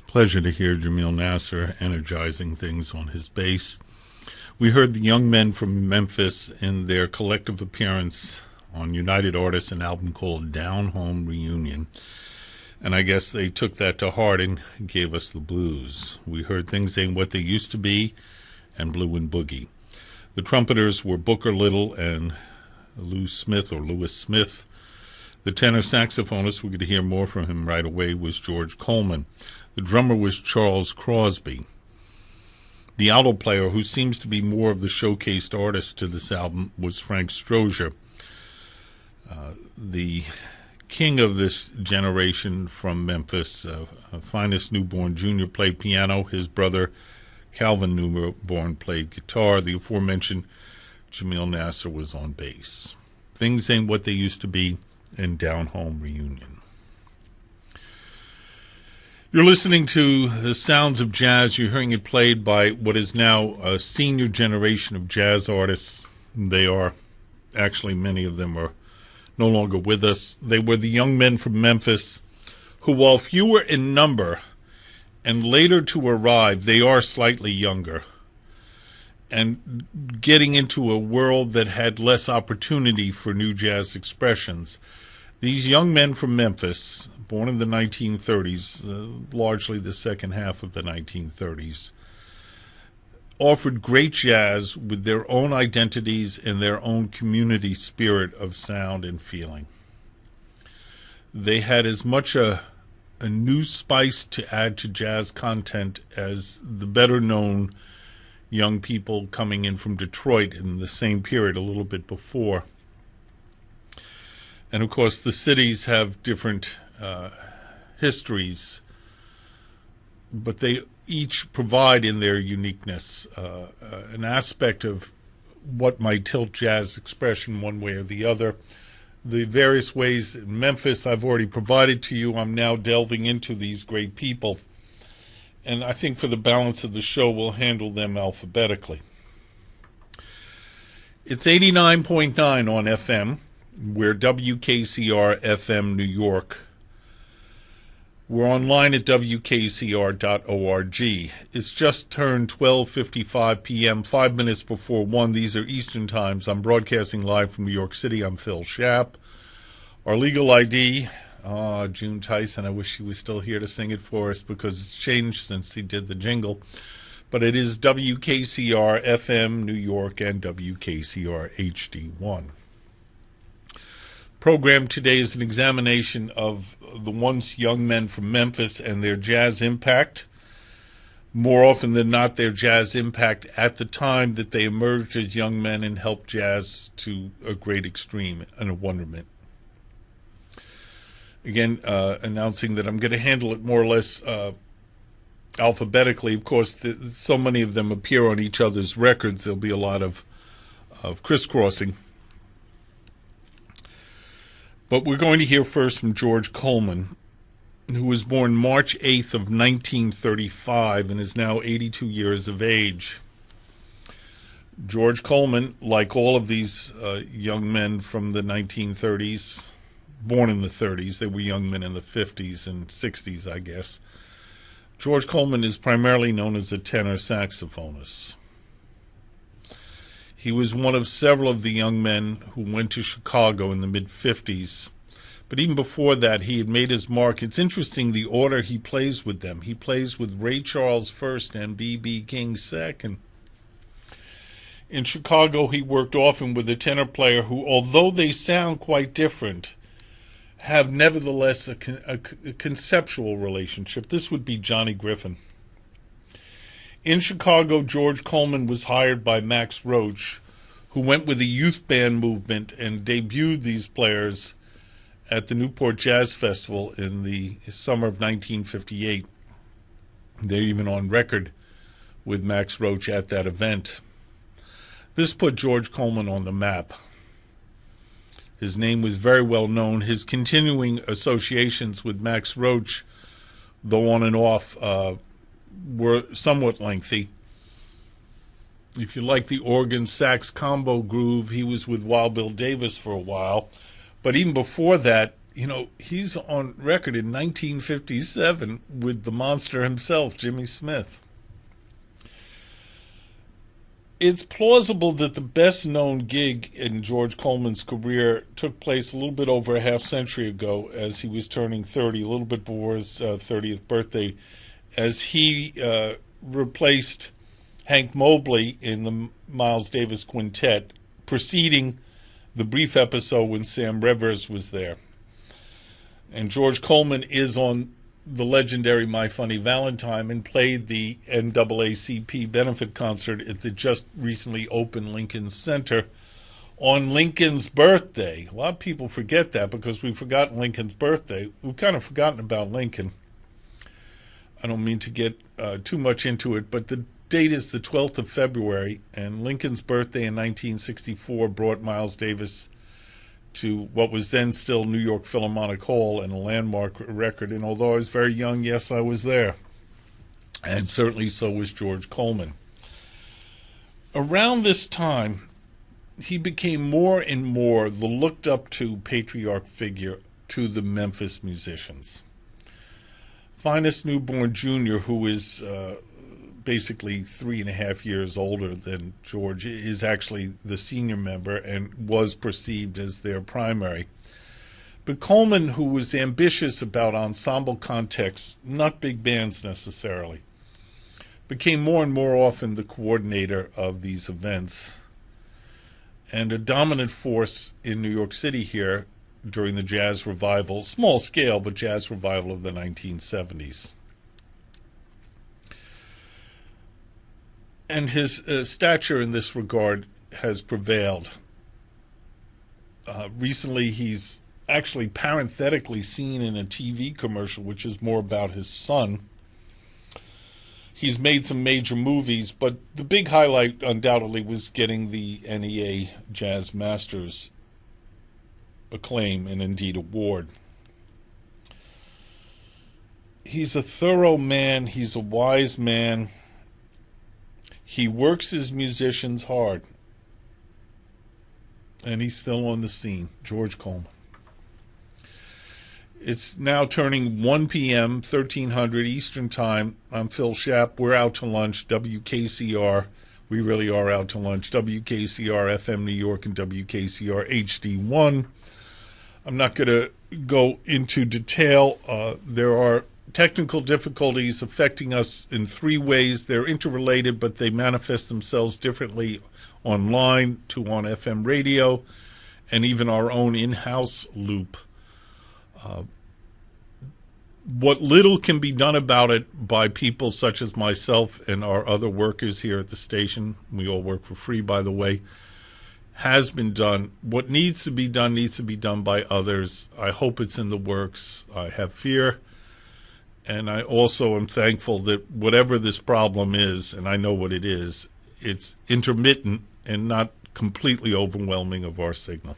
Pleasure to hear Jamil Nasser energizing things on his bass. We heard the Young Men from Memphis in their collective appearance on United Artists, an album called Down Home Reunion. And I guess they took that to heart and gave us the blues. We heard Things Ain't What They Used to Be and Blue and Boogie. The trumpeters were Booker Little and Lewis Smith. The tenor saxophonist, we're going to hear more from him right away, was George Coleman. The drummer was Charles Crosby. The alto player, who seems to be more of the showcased artist to this album, was Frank Strozier. The king of this generation from Memphis, Finest Newborn Jr., played piano. His brother, Calvin Newborn, played guitar. The aforementioned Jamil Nasser was on bass. Things Ain't What They Used to Be and Down Home Reunion. You're listening to the sounds of jazz. You're hearing it played by what is now a senior generation of jazz artists. They are, actually many of them are no longer with us. They were the Young Men from Memphis, who, while fewer in number and later to arrive, they are slightly younger and getting into a world that had less opportunity for new jazz expressions. These young men from Memphis, born in the 1930s, largely the second half of the 1930s, offered great jazz with their own identities and their own community spirit of sound and feeling. They had as much a new spice to add to jazz content as the better-known young people coming in from Detroit in the same period, a little bit before. And, of course, the cities have different histories, but they each provide in their uniqueness an aspect of what might tilt jazz expression one way or the other. The various ways in Memphis I've already provided to you. I'm now delving into these great people, and I think for the balance of the show we'll handle them alphabetically. It's 89.9 on FM. We're WKCR FM New York. We're online at wkcr.org. It's just turned 12:55 p.m., 5 minutes before 1. These are Eastern times. I'm broadcasting live from New York City. I'm Phil Schapp. Our legal ID, June Tyson, I wish she was still here to sing it for us because it's changed since he did the jingle. But it is WKCR FM New York and WKCR HD1. Program today is an examination of the once young men from Memphis and their jazz impact. More often than not, their jazz impact at the time that they emerged as young men and helped jazz to a great extreme and a wonderment. Again, announcing that I'm going to handle it more or less alphabetically. Of course, so many of them appear on each other's records, there'll be a lot of crisscrossing. But we're going to hear first from George Coleman. who was born March 8th of 1935 and is now 82 years of age. George Coleman, like all of these young men from the 1930s, born in the 30s, they were young men in the 50s and 60s, I guess. George Coleman is primarily known as a tenor saxophonist. He was one of several of the young men who went to Chicago in the mid-50s. But even before that, he had made his mark. It's interesting the order he plays with them. He plays with Ray Charles first and B.B. King second. In Chicago, he worked often with a tenor player who, although they sound quite different, have nevertheless a conceptual relationship. This would be Johnny Griffin. In Chicago, George Coleman was hired by Max Roach, who went with the youth band movement and debuted these players at the Newport Jazz Festival in the summer of 1958. They're even on record with Max Roach at that event. This put George Coleman on the map. His name was very well known. His continuing associations with Max Roach, though on and off, were somewhat lengthy. If you like the organ sax combo groove, he was with Wild Bill Davis for a while. But even before that, he's on record in 1957 with the monster himself, Jimmy Smith. It's plausible that the best-known gig in George Coleman's career took place a little bit over a half-century ago as he was turning 30, a little bit before his 30th birthday, as he replaced Hank Mobley in the Miles Davis Quintet, preceding the brief episode when Sam Rivers was there. And George Coleman is on the legendary My Funny Valentine and played the NAACP benefit concert at the just recently opened Lincoln Center on Lincoln's birthday. A lot of people forget that because we've forgotten Lincoln's birthday. We've kind of forgotten about Lincoln. I don't mean to get too much into it, but the date is the 12th of February, and Lincoln's birthday in 1964 brought Miles Davis to what was then still New York Philharmonic Hall and a landmark record. And although I was very young, yes, I was there. And certainly so was George Coleman. Around this time, he became more and more the looked-up-to patriarch figure to the Memphis musicians. Finest Newborn Jr., who is basically 3.5 years older than George, is actually the senior member and was perceived as their primary. But Coleman, who was ambitious about ensemble contexts, not big bands necessarily, became more and more often the coordinator of these events and a dominant force in New York City here during the jazz revival, small scale, but jazz revival of the 1970s. And his stature in this regard has prevailed. Recently, he's actually parenthetically seen in a TV commercial, which is more about his son. He's made some major movies, but the big highlight undoubtedly was getting the NEA Jazz Masters acclaim and indeed award. He's a thorough man. He's a wise man. He works his musicians hard. And he's still on the scene, George Coleman. It's now turning 1 p.m., 1300 Eastern Time. I'm Phil Schapp. We're out to lunch, WKCR. We really are out to lunch. WKCR FM New York and WKCR HD1. I'm not going to go into detail. There are technical difficulties affecting us in 3 ways. They're interrelated, but they manifest themselves differently online to on FM radio and even our own in-house loop. What little can be done about it by people such as myself and our other workers here at the station, we all work for free, by the way, has been done. What needs to be done by others. I hope it's in the works. I have fear. And I also am thankful that whatever this problem is, and I know what it is, it's intermittent and not completely overwhelming of our signal.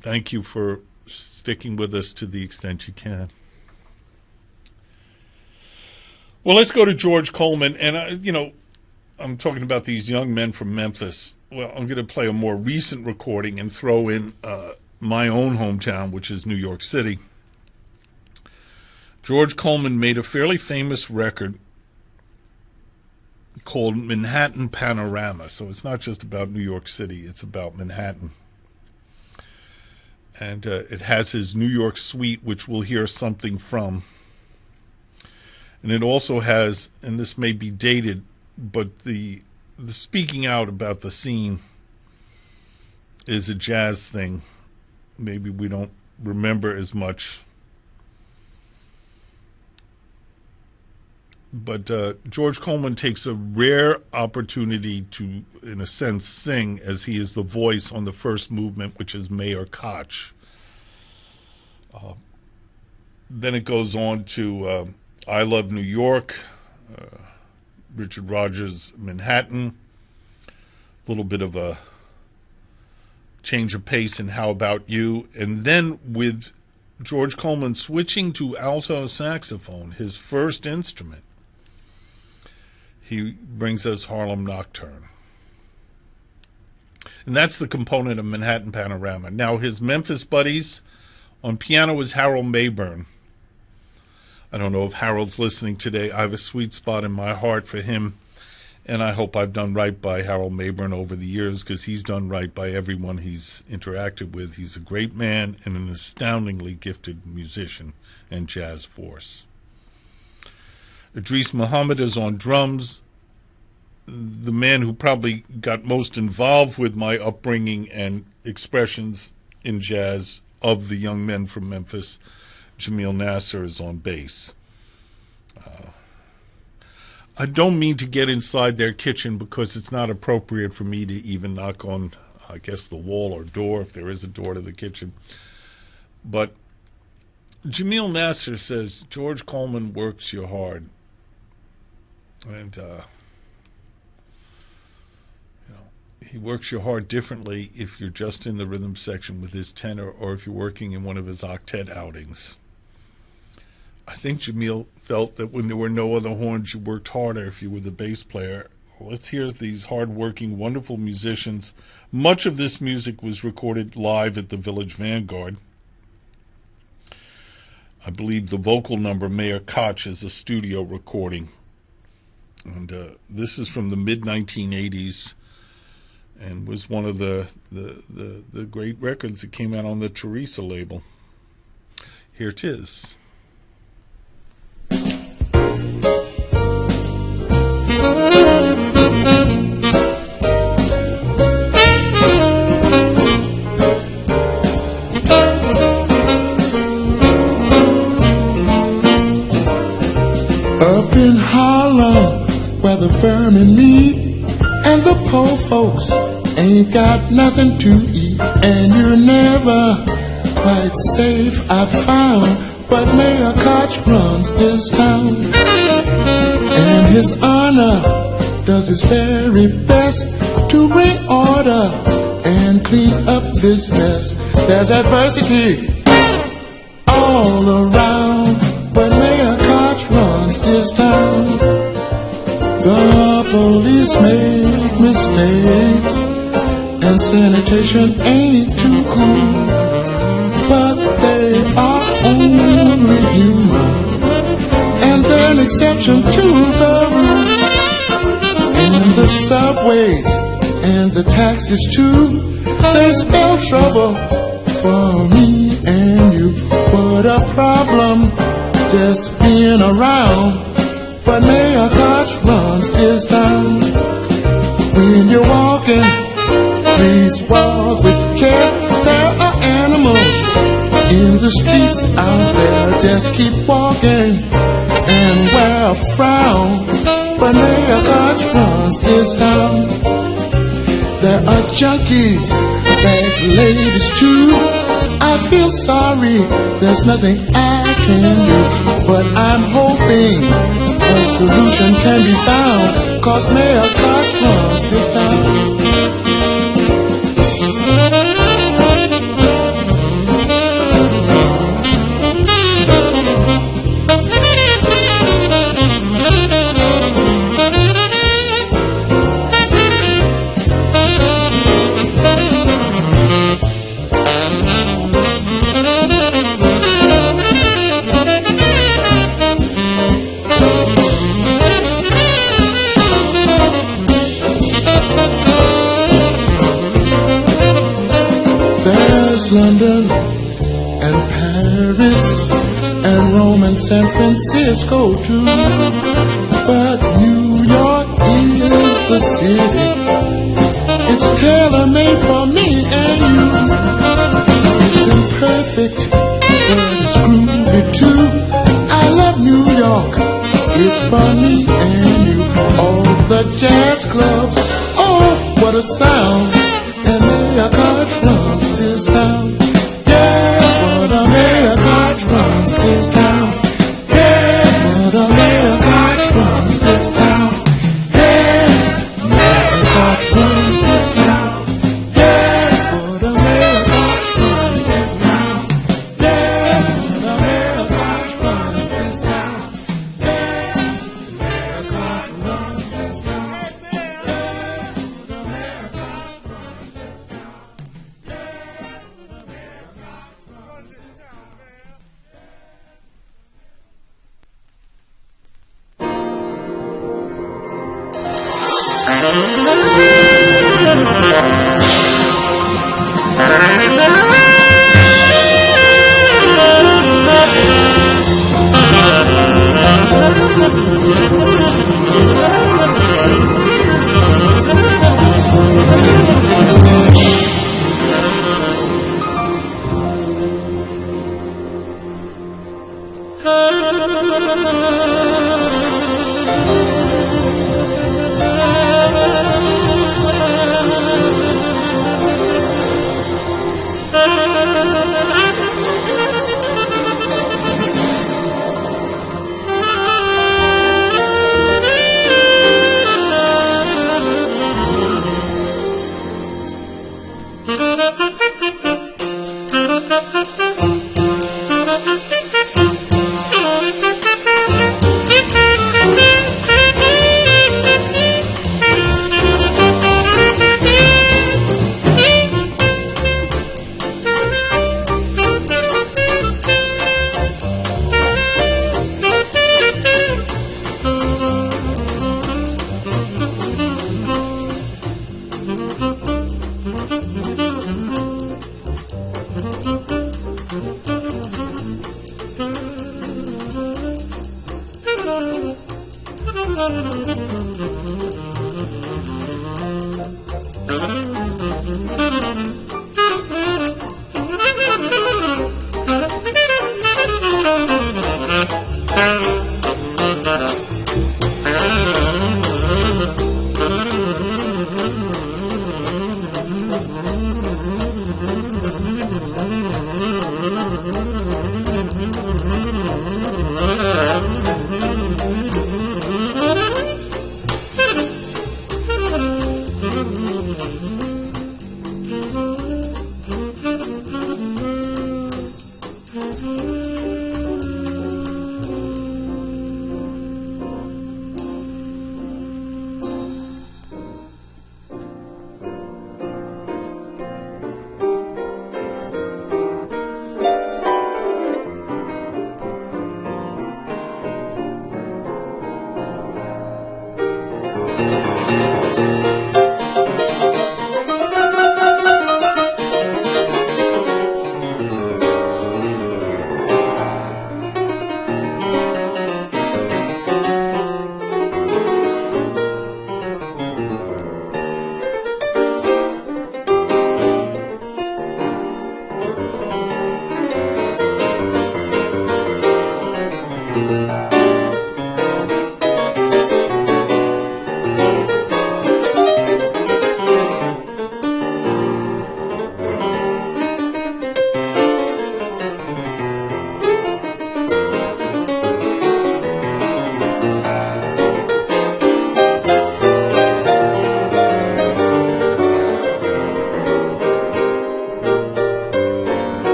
Thank you for sticking with us to the extent you can. Well, let's go to George Coleman. And, I'm talking about these young men from Memphis. Well, I'm going to play a more recent recording and throw in my own hometown, which is New York City. George Coleman made a fairly famous record called Manhattan Panorama. So it's not just about New York City, it's about Manhattan. And it has his New York suite, which we'll hear something from. And it also has, and this may be dated, but the speaking out about the scene is a jazz thing. Maybe we don't remember as much. But George Coleman takes a rare opportunity to, in a sense, sing, as he is the voice on the first movement, which is Mayor Koch. Then it goes on to I Love New York, Richard Rodgers' Manhattan, a little bit of a change of pace in How About You, and then with George Coleman switching to alto saxophone, his first instrument, he brings us Harlem Nocturne. And that's the component of Manhattan Panorama. Now, his Memphis buddies, on piano is Harold Mayburn. I don't know if Harold's listening today. I have a sweet spot in my heart for him, and I hope I've done right by Harold Mayburn over the years, because he's done right by everyone he's interacted with. He's a great man and an astoundingly gifted musician and jazz force. Idris Muhammad is on drums, the man who probably got most involved with my upbringing and expressions in jazz of the young men from Memphis. Jamil Nasser is on bass. I don't mean to get inside their kitchen, because it's not appropriate for me to even knock on, I guess, the wall or door, if there is a door to the kitchen. But Jamil Nasser says, George Coleman works you hard. And, he works you hard differently if you're just in the rhythm section with his tenor, or if you're working in one of his octet outings. I think Jamil felt that when there were no other horns, you worked harder if you were the bass player. Let's hear these hard-working, wonderful musicians. Much of this music was recorded live at the Village Vanguard. I believe the vocal number, Mayor Koch, is a studio recording. And this is from the mid-1980s and was one of the great records that came out on the Teresa label. Here it is. Up in Harlem, where the vermin meet, and the poor folks ain't got nothing to eat, and you're never quite safe, I found. But Mayor Koch runs this town, and his honor does his very best to bring order and clean up this mess. There's adversity all around, but Mayor Koch runs this town. The police make mistakes, and sanitation ain't too cool, but they are only human, and they're an exception to the rule. And the subways and the taxis too, they spell trouble for me and you. What a problem just being around, but Mayor Koch runs this town. When you're walking, please walk with care. There are animals in the streets out there. Just keep walking and wear a frown, but Mayor Koch runs this town. There are junkies, bad ladies too. I feel sorry, there's nothing I can do, but I'm hoping a solution can be found, 'cause Mayor Koch runs this town. Francisco too. But New York is the city. It's tailor-made for me and you. It's imperfect, but it's groovy too. I love New York. It's for me and you. All the jazz clubs, oh, what a sound. And America runs this town. Yeah, but America runs this town. Yeah, but America runs this town. Yeah, America runs this town. Yeah, but America runs this town. Yeah, but America runs this town. Yeah, America runs this town.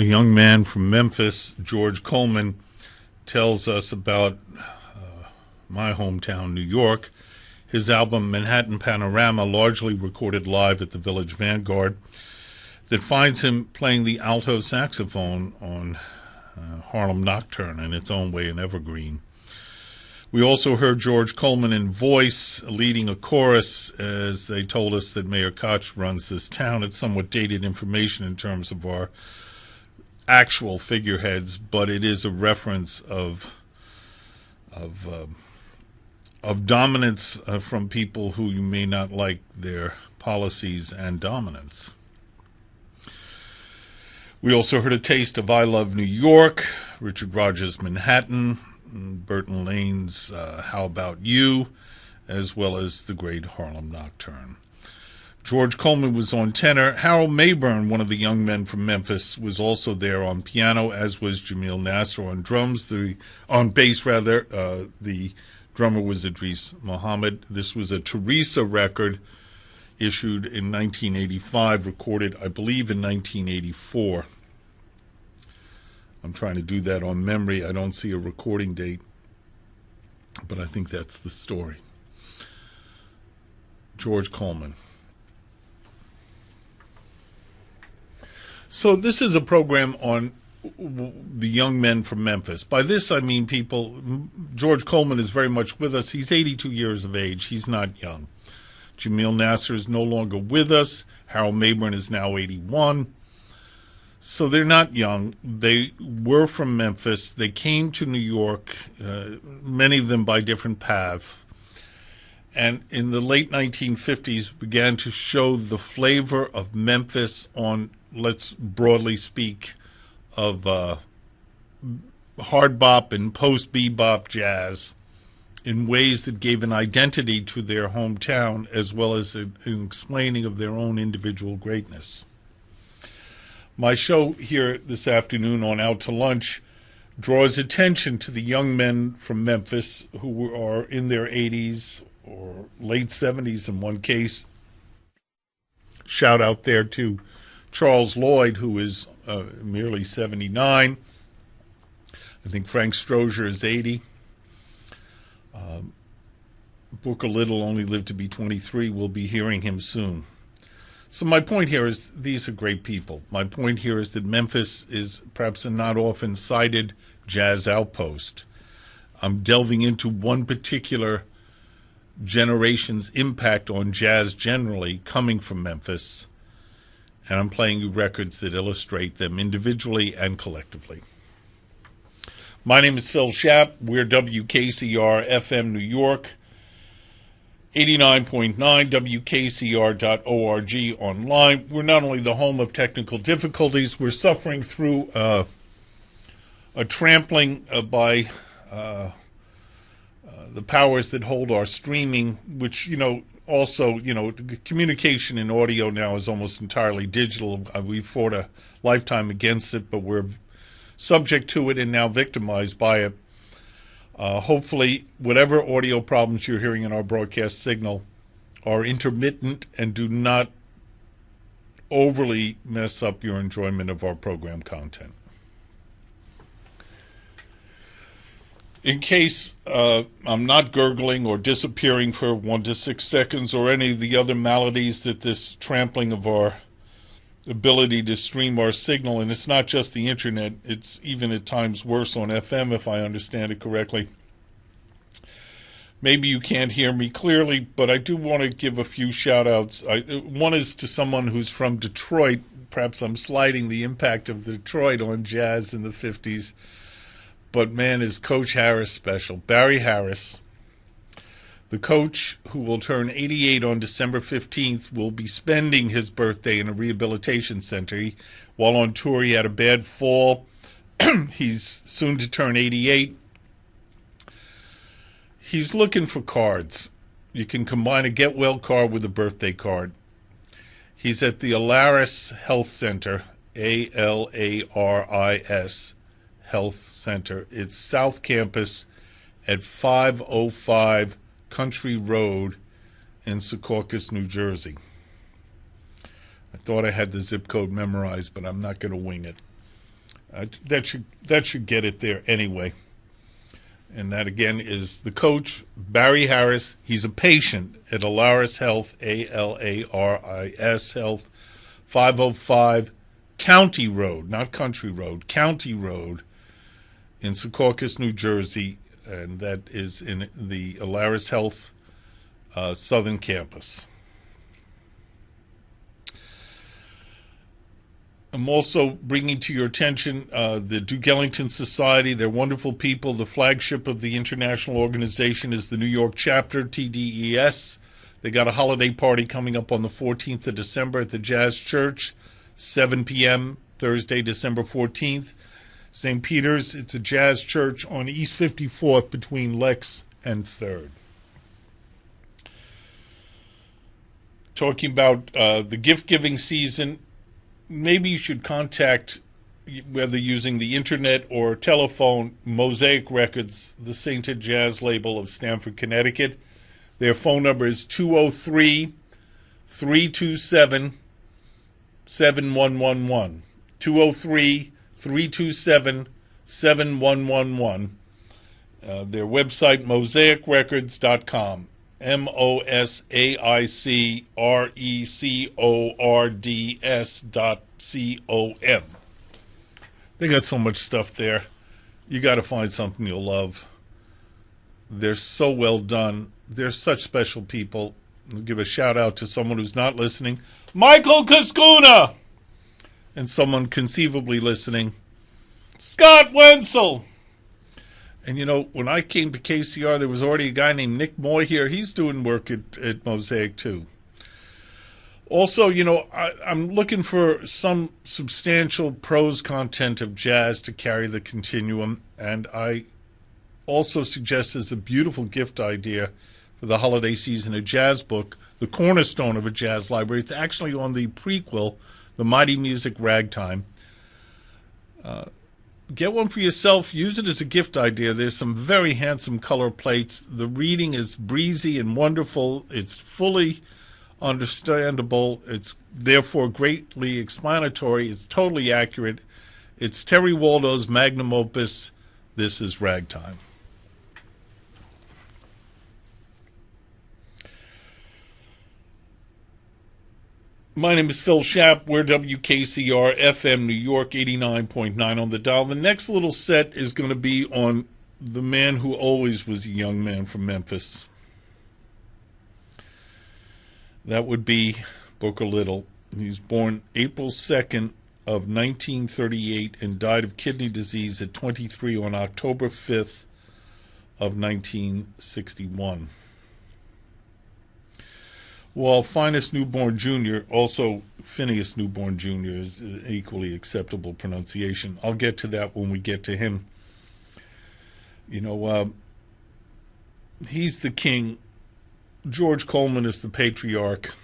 A young man from Memphis, George Coleman, tells us about my hometown, New York. His album Manhattan Panorama, largely recorded live at the Village Vanguard, that finds him playing the alto saxophone on Harlem Nocturne, in its own way an evergreen. We also heard George Coleman in voice leading a chorus as they told us that Mayor Koch runs this town. It's somewhat dated information in terms of our actual figureheads, but it is a reference of dominance from people who you may not like their policies and dominance. We also heard a taste of I Love New York, Richard Rogers' Manhattan, Burton Lane's How About You, as well as the great Harlem Nocturne. George Coleman was on tenor. Harold Mayburn, one of the young men from Memphis, was also there on piano, as was Jamil Nasser on drums. On bass, rather. The drummer was Idris Muhammad. This was a Teresa record issued in 1985, recorded, I believe, in 1984. I'm trying to do that on memory. I don't see a recording date, but I think that's the story. George Coleman. So this is a program on the young men from Memphis. By this I mean George Coleman is very much with us. He's 82 years of age. He's not young. Jamil Nasser is no longer with us. Harold Mayburn is now 81. So they're not young. They were from Memphis. They came to New York, many of them by different paths. And in the late 1950s began to show the flavor of Memphis on, let's broadly speak, of hard bop and post-bebop jazz in ways that gave an identity to their hometown as well as an explaining of their own individual greatness. My show here this afternoon on Out to Lunch draws attention to the young men from Memphis who are in their 80s or late 70s in one case. Shout out there to Charles Lloyd, who is merely 79. I think Frank Strozier is 80. Booker Little only lived to be 23. We'll be hearing him soon. So my point here is these are great people. My point here is that Memphis is perhaps a not often cited jazz outpost. I'm delving into one particular generation's impact on jazz generally coming from Memphis, and I'm playing you records that illustrate them individually and collectively. My name is Phil Schapp. We're WKCR FM New York, 89.9 WKCR.org online. We're not only the home of technical difficulties, we're suffering through a trampling by the powers that hold our streaming, which, also, communication in audio now is almost entirely digital. We fought a lifetime against it, but we're subject to it and now victimized by it. Hopefully, whatever audio problems you're hearing in our broadcast signal are intermittent and do not overly mess up your enjoyment of our program content. In case I'm not gurgling or disappearing for 1 to 6 seconds or any of the other maladies that this trampling of our ability to stream our signal, and it's not just the internet, it's even at times worse on FM if I understand it correctly. Maybe you can't hear me clearly, but I do want to give a few shout-outs. One is to someone who's from Detroit. Perhaps I'm slighting the impact of Detroit on jazz in the 50s. But man, is Coach Harris special. Barry Harris, the coach who will turn 88 on December 15th, will be spending his birthday in a rehabilitation center. While on tour, he had a bad fall. He's soon to turn 88. He's looking for cards. You can combine a get well card with a birthday card. He's at the Alaris Health Center, ALARIS Health Center. It's South Campus at 505 Country Road in Secaucus, New Jersey. I thought I had the zip code memorized, but I'm not going to wing it. That should get it there anyway. And that again is the coach, Barry Harris. He's a patient at Alaris Health, Alaris Health, 505 County Road, not Country Road, County Road in Secaucus, New Jersey. And that is in the Alaris Health Southern Campus. I'm also bringing to your attention the Duke Ellington Society. They're wonderful people. The flagship of the international organization is the New York chapter, TDES. They got a holiday party coming up on the 14th of December at the Jazz Church, 7 p.m., Thursday, December 14th. St. Peter's, it's a jazz church on East 54th between Lex and 3rd. Talking about the gift-giving season, maybe you should contact, whether using the internet or telephone, Mosaic Records, the Sainted Jazz label of Stamford, Connecticut. Their phone number is 203-327-7111. 203-327-7111. Their website, mosaicrecords.com. MOSAICRECORDS.COM. They got so much stuff there. You got to find something you'll love. They're so well done. They're such special people. I'll give a shout out to someone who's not listening, Michael Cascuna, and someone conceivably listening, Scott Wenzel. And, you know, when I came to KCR, there was already a guy named Nick Moy here. He's doing work at Mosaic, too. Also, you know, I'm looking for some substantial prose content of jazz to carry the continuum. And I also suggest as a beautiful gift idea for the holiday season a jazz book, the cornerstone of a jazz library. It's actually on the prequel, The Mighty Music Ragtime. Get one for yourself. Use it as a gift idea. There's some very handsome color plates. The reading is breezy and wonderful. It's fully understandable. It's therefore greatly explanatory. It's totally accurate. It's Terry Waldo's magnum opus. This is Ragtime. My name is Phil Schapp. We're WKCR FM New York 89.9 on the dial. The next little set is going to be on the man who always was a young man from Memphis. That would be Booker Little. He was born April 2nd of 1938 and died of kidney disease at 23 on October 5th of 1961. While Finest Newborn Jr., also Phineas Newborn Jr. is an equally acceptable pronunciation. I'll get to that when we get to him. You know, he's the king. George Coleman is the patriarch.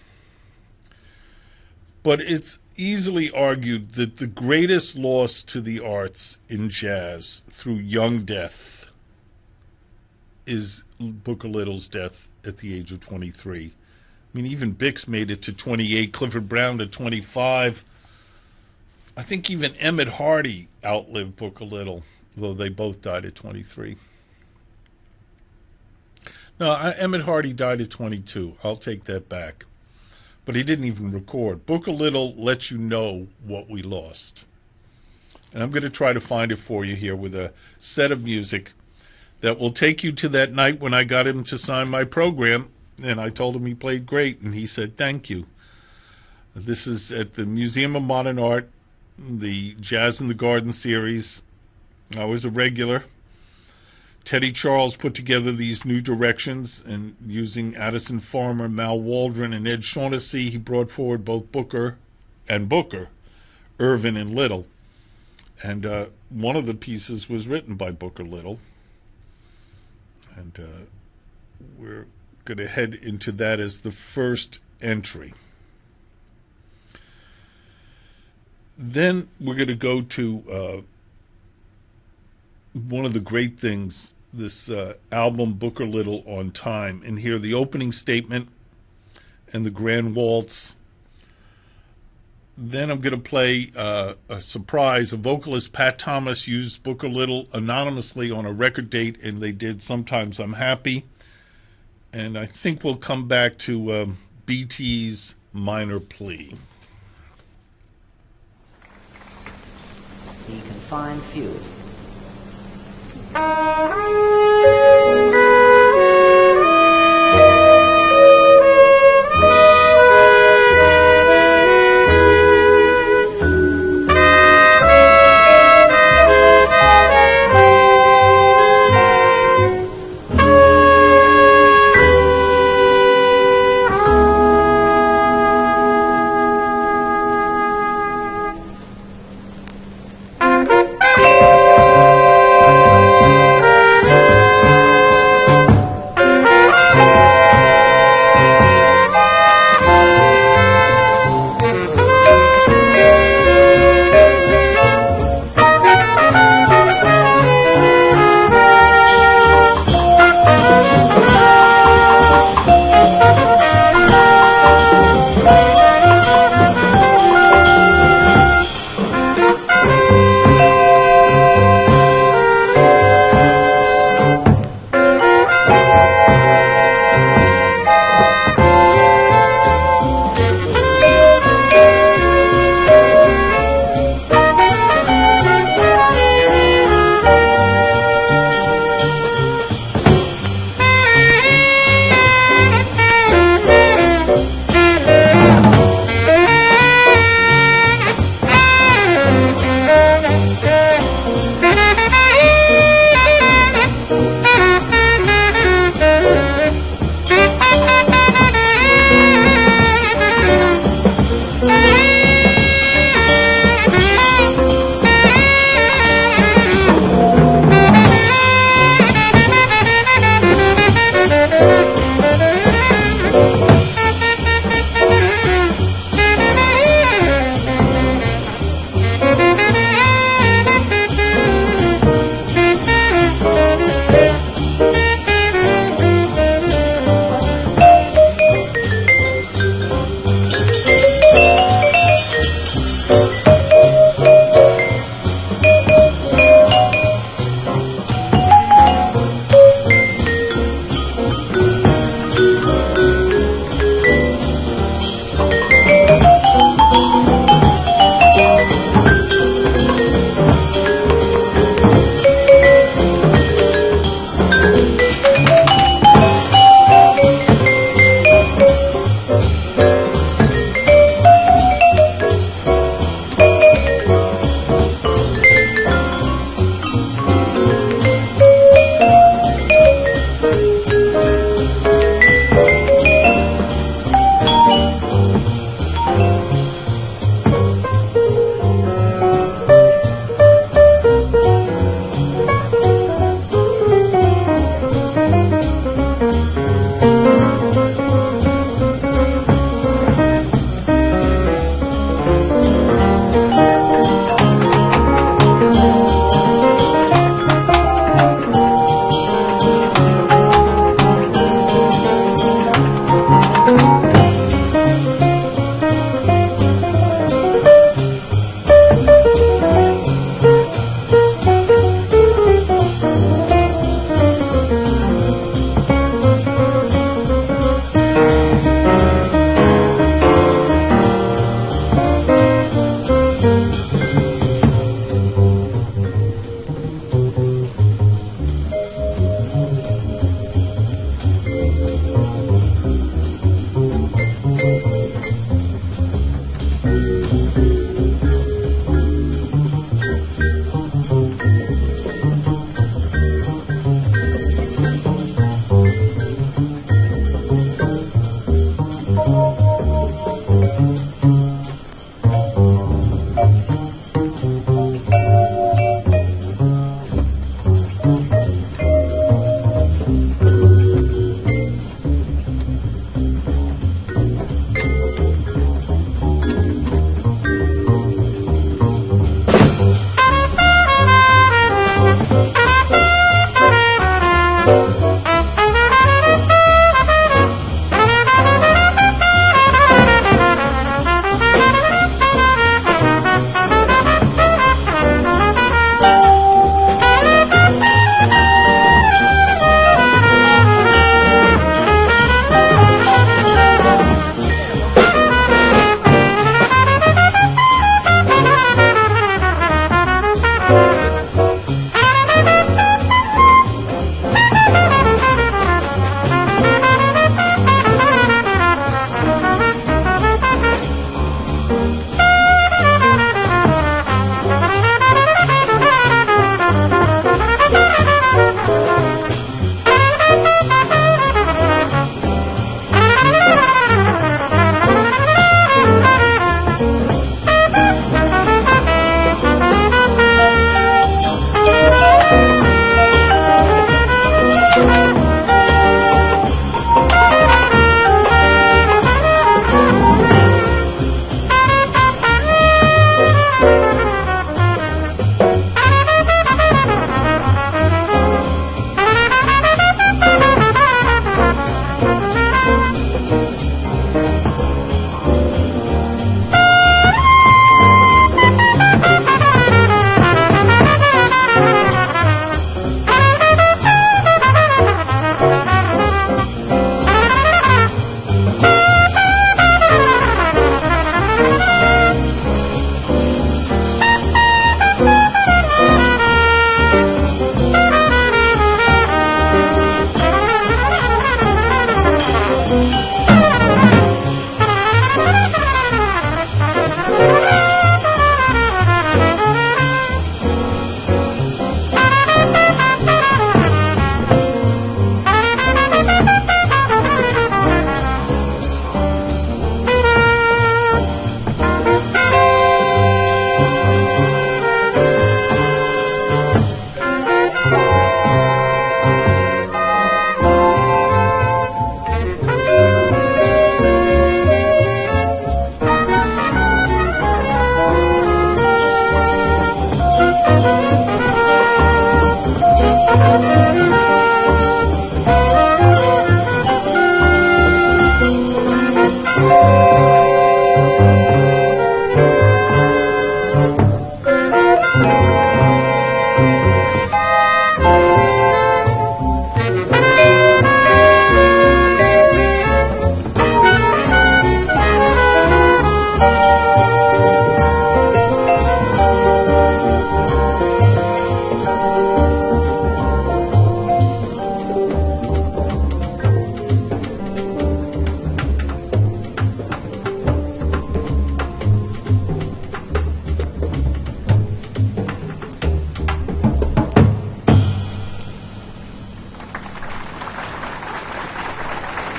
But it's easily argued that the greatest loss to the arts in jazz through young death is Booker Little's death at the age of 23. I mean, even Bix made it to 28, Clifford Brown to 25. I think even Emmett Hardy outlived Booker Little, though they both died at 23. No, Emmett Hardy died at 22. I'll take that back. But he didn't even record. Booker Little lets you know what we lost. And I'm going to try to find it for you here with a set of music that will take you to that night when I got him to sign my program. And I told him he played great, and he said, thank you. This is at the Museum of Modern Art, the Jazz in the Garden series. I was a regular. Teddy Charles put together these new directions, and using Addison Farmer, Mal Waldron, and Ed Shaughnessy, he brought forward both Booker, Irvin, and Little. And one of the pieces was written by Booker Little. And we're going to head into that as the first entry. Then we're going to go to one of the great things, this album Booker Little on Time, and hear the opening statement and the grand waltz Then I'm going to play a surprise. A vocalist, Pat Thomas, used Booker Little anonymously on a record date, and they did Sometimes I'm Happy. And I think we'll come back to BT's Minor Plea. The Confined Few.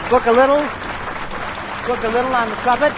Book a little on the trumpet.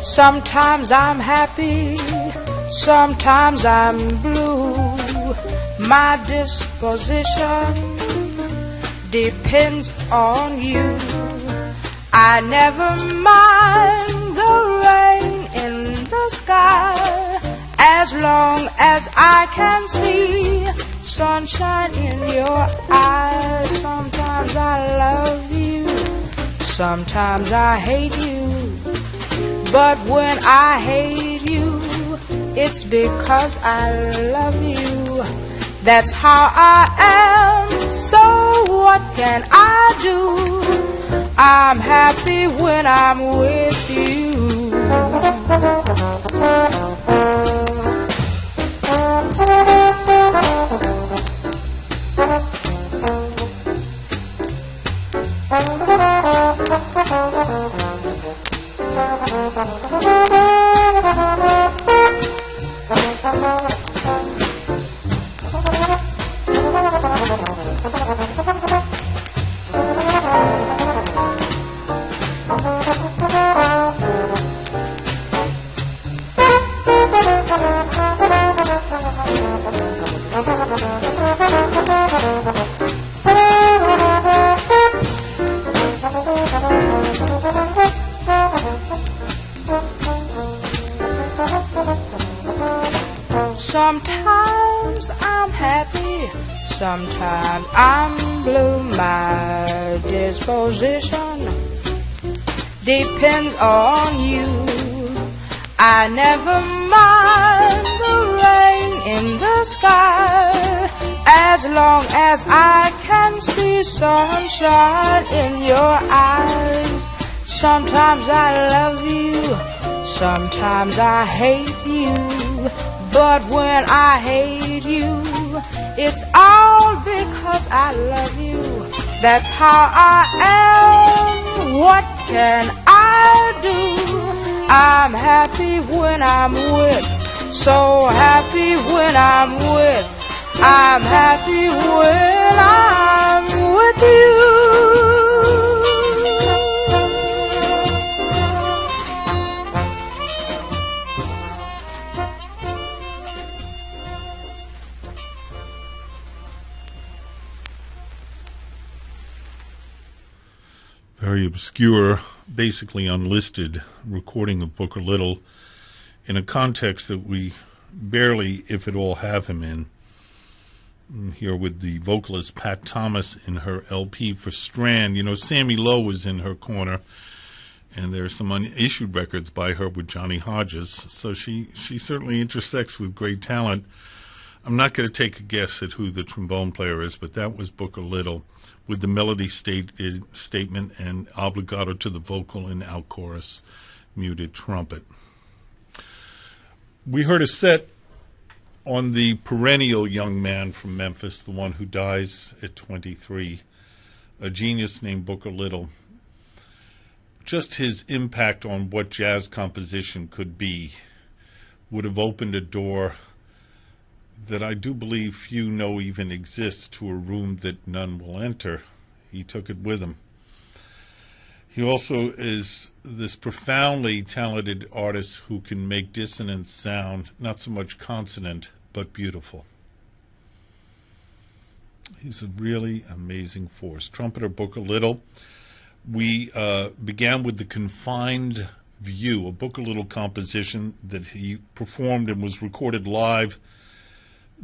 Sometimes I'm happy, sometimes I'm blue. My disposition depends on you. I never mind the rain in the sky, as long as I can see sunshine in your eyes. Sometimes I love you, sometimes I hate you. But when I hate you, it's because I love you. That's how I am, so what can I do? I'm happy when I'm with you. Sometimes I'm happy, sometimes I'm blue. My disposition depends on you. I never mind the rain in the sky, as long as I can see sunshine in your eyes. Sometimes I love you, sometimes I hate you. But when I hate you, it's all because I love you. That's how I am. What can I do? I'm happy when I'm with, so happy when I'm with. I'm happy when I'm with you. Very obscure, basically unlisted recording of Booker Little in a context that we barely, if at all, have him in. Here with the vocalist Pat Thomas in her LP for Strand. You know, Sammy Lowe was in her corner, and there's some unissued records by her with Johnny Hodges, so she certainly intersects with great talent. I'm not going to take a guess at who the trombone player is, but that was Booker Little with the melody statement and obligato to the vocal and out chorus muted trumpet. We heard a set on the perennial young man from Memphis, the one who dies at 23, a genius named Booker Little. Just his impact on what jazz composition could be would have opened a door that I do believe few know even exists, to a room that none will enter. He took it with him. He also is this profoundly talented artist who can make dissonance sound not so much consonant, but beautiful. He's a really amazing force. Trumpeter Booker Little. We began with the Confined View, a Booker Little composition that he performed and was recorded live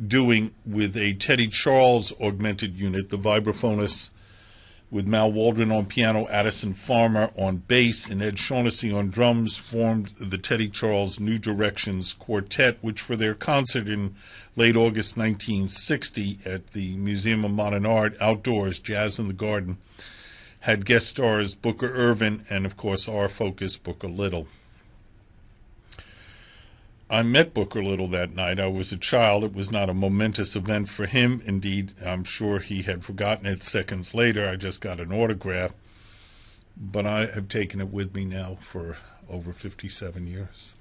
doing with a Teddy Charles augmented unit, the vibraphonist, with Mal Waldron on piano, Addison Farmer on bass, and Ed Shaughnessy on drums, formed the Teddy Charles New Directions Quartet, which for their concert in late August 1960 at the Museum of Modern Art, outdoors, Jazz in the Garden, had guest stars Booker Ervin and, of course, our focus, Booker Little. I met Booker Little that night. I was a child. It was not a momentous event for him. Indeed, I'm sure he had forgotten it seconds later. I just got an autograph. But I have taken it with me now for over 57 years.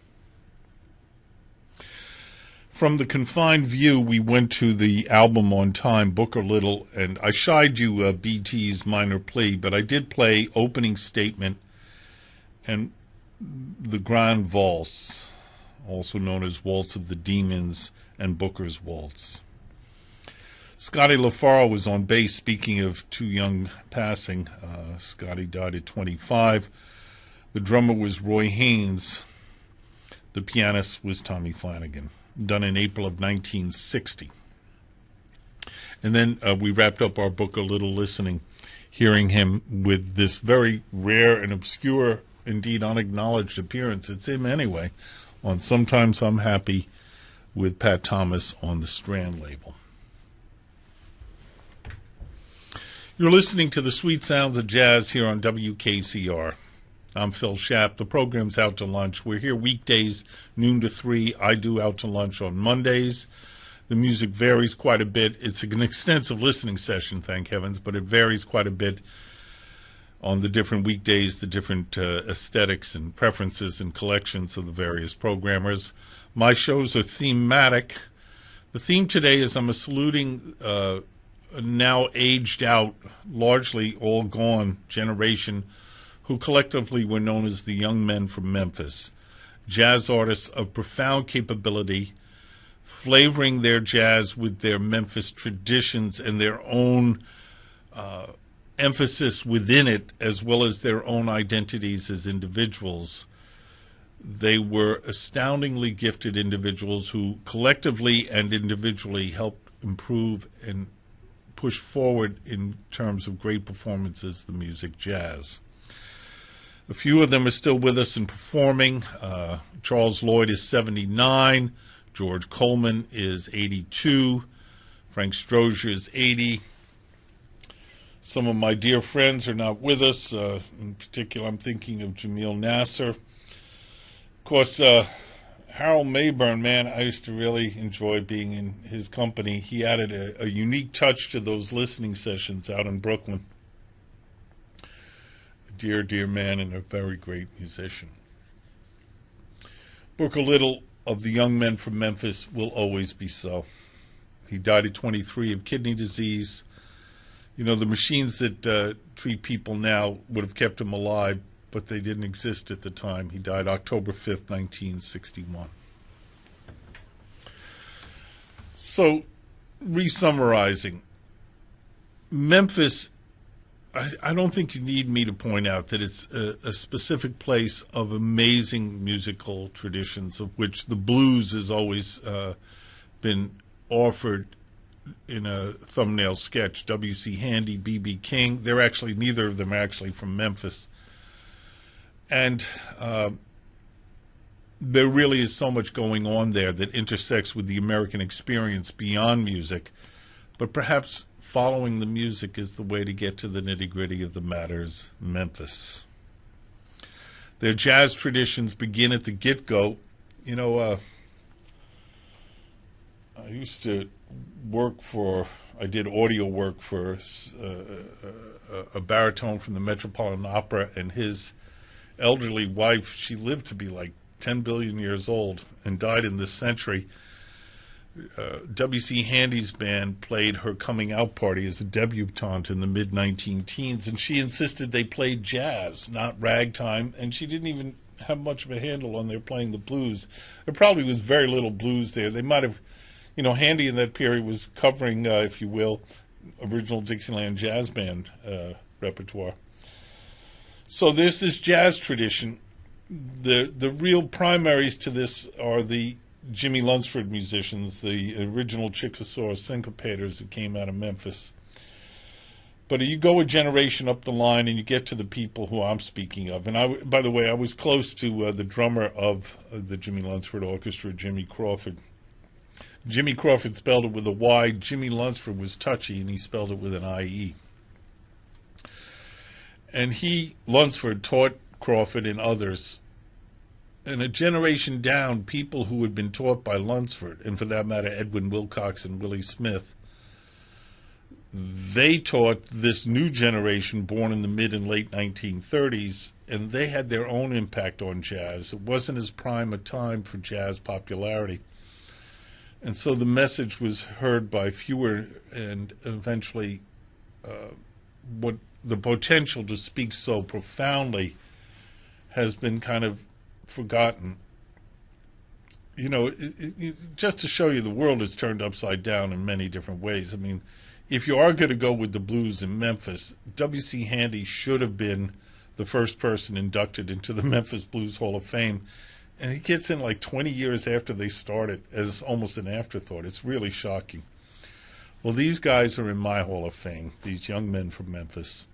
From the Confined View, we went to the album On Time, Booker Little, and I shied you BT's Minor Plea, but I did play Opening Statement and the Grand Valse, also known as Waltz of the Demons and Booker's Waltz. Scotty LaFaro was on bass. Speaking of too young passing, Scotty died at 25. The drummer was Roy Haynes. The pianist was Tommy Flanagan, done in April of 1960. And then we wrapped up our Booker Little listening, hearing him with this very rare and obscure, indeed unacknowledged appearance. It's him anyway, on Sometimes I'm Happy with Pat Thomas on the Strand label. You're listening to the sweet sounds of jazz here on WKCR. I'm Phil Schapp. The program's Out to Lunch. We're here weekdays, noon to 3. I do Out to Lunch on Mondays. The music varies quite a bit. It's an extensive listening session, thank heavens, but it varies quite a bit on the different weekdays, the different aesthetics and preferences and collections of the various programmers. My shows are thematic. The theme today is I'm saluting a now aged out, largely all gone generation who collectively were known as the Young Men from Memphis, jazz artists of profound capability, flavoring their jazz with their Memphis traditions and their own emphasis within it, as well as their own identities as individuals. They were astoundingly gifted individuals who collectively and individually helped improve and push forward in terms of great performances the music jazz. A few of them are still with us and performing. Charles Lloyd is 79. George Coleman is 82. Frank Strozier is 80. Some of my dear friends are not with us. In particular, I'm thinking of Jamil Nasser. Of course, Harold Mayburn, man, I used to really enjoy being in his company. He added a unique touch to those listening sessions out in Brooklyn. dear, dear man and a very great musician. Booker Little of the Young Men from Memphis will always be so. He died at 23 of kidney disease. You know, the machines that treat people now would have kept him alive, but they didn't exist at the time. He died October 5th, 1961. So, re-summarizing, Memphis, I don't think you need me to point out that it's a specific place of amazing musical traditions, of which the blues has always been offered in a thumbnail sketch. W.C. Handy, B.B. King, neither of them are actually from Memphis. And there really is so much going on there that intersects with the American experience beyond music. But perhaps following the music is the way to get to the nitty-gritty of the matters. Memphis. Their jazz traditions begin at the get-go. You know, I used to I did audio work for a baritone from the Metropolitan Opera, and his elderly wife, she lived to be like 10 billion years old and died in this century. W.C. Handy's band played her coming out party as a debutante in the mid-19-teens, and she insisted they played jazz, not ragtime, and she didn't even have much of a handle on their playing the blues. There probably was very little blues there. They might have, Handy in that period was covering, if you will, original Dixieland jazz band repertoire. So there's this jazz tradition. The real primaries to this are the Jimmy Lunsford musicians, the original Chickasaw syncopators who came out of Memphis. But you go a generation up the line and you get to the people who I'm speaking of. And by the way, I was close to the drummer of the Jimmy Lunsford Orchestra, Jimmy Crawford. Jimmy Crawford spelled it with a Y. Jimmy Lunsford was touchy, and he spelled it with an I-E. And Lunsford, taught Crawford and others. And a generation down, people who had been taught by Lunsford, and for that matter, Edwin Wilcox and Willie Smith, they taught this new generation born in the mid and late 1930s, and they had their own impact on jazz. It wasn't as prime a time for jazz popularity. And so the message was heard by fewer, and eventually what the potential to speak so profoundly has been kind of forgotten. Just to show you, the world is turned upside down in many different ways. I mean, if you are going to go with the blues in Memphis, W.C. Handy should have been the first person inducted into the Memphis Blues Hall of Fame. And he gets in like 20 years after they started as almost an afterthought. It's really shocking. Well, these guys are in my Hall of Fame, these young men from Memphis.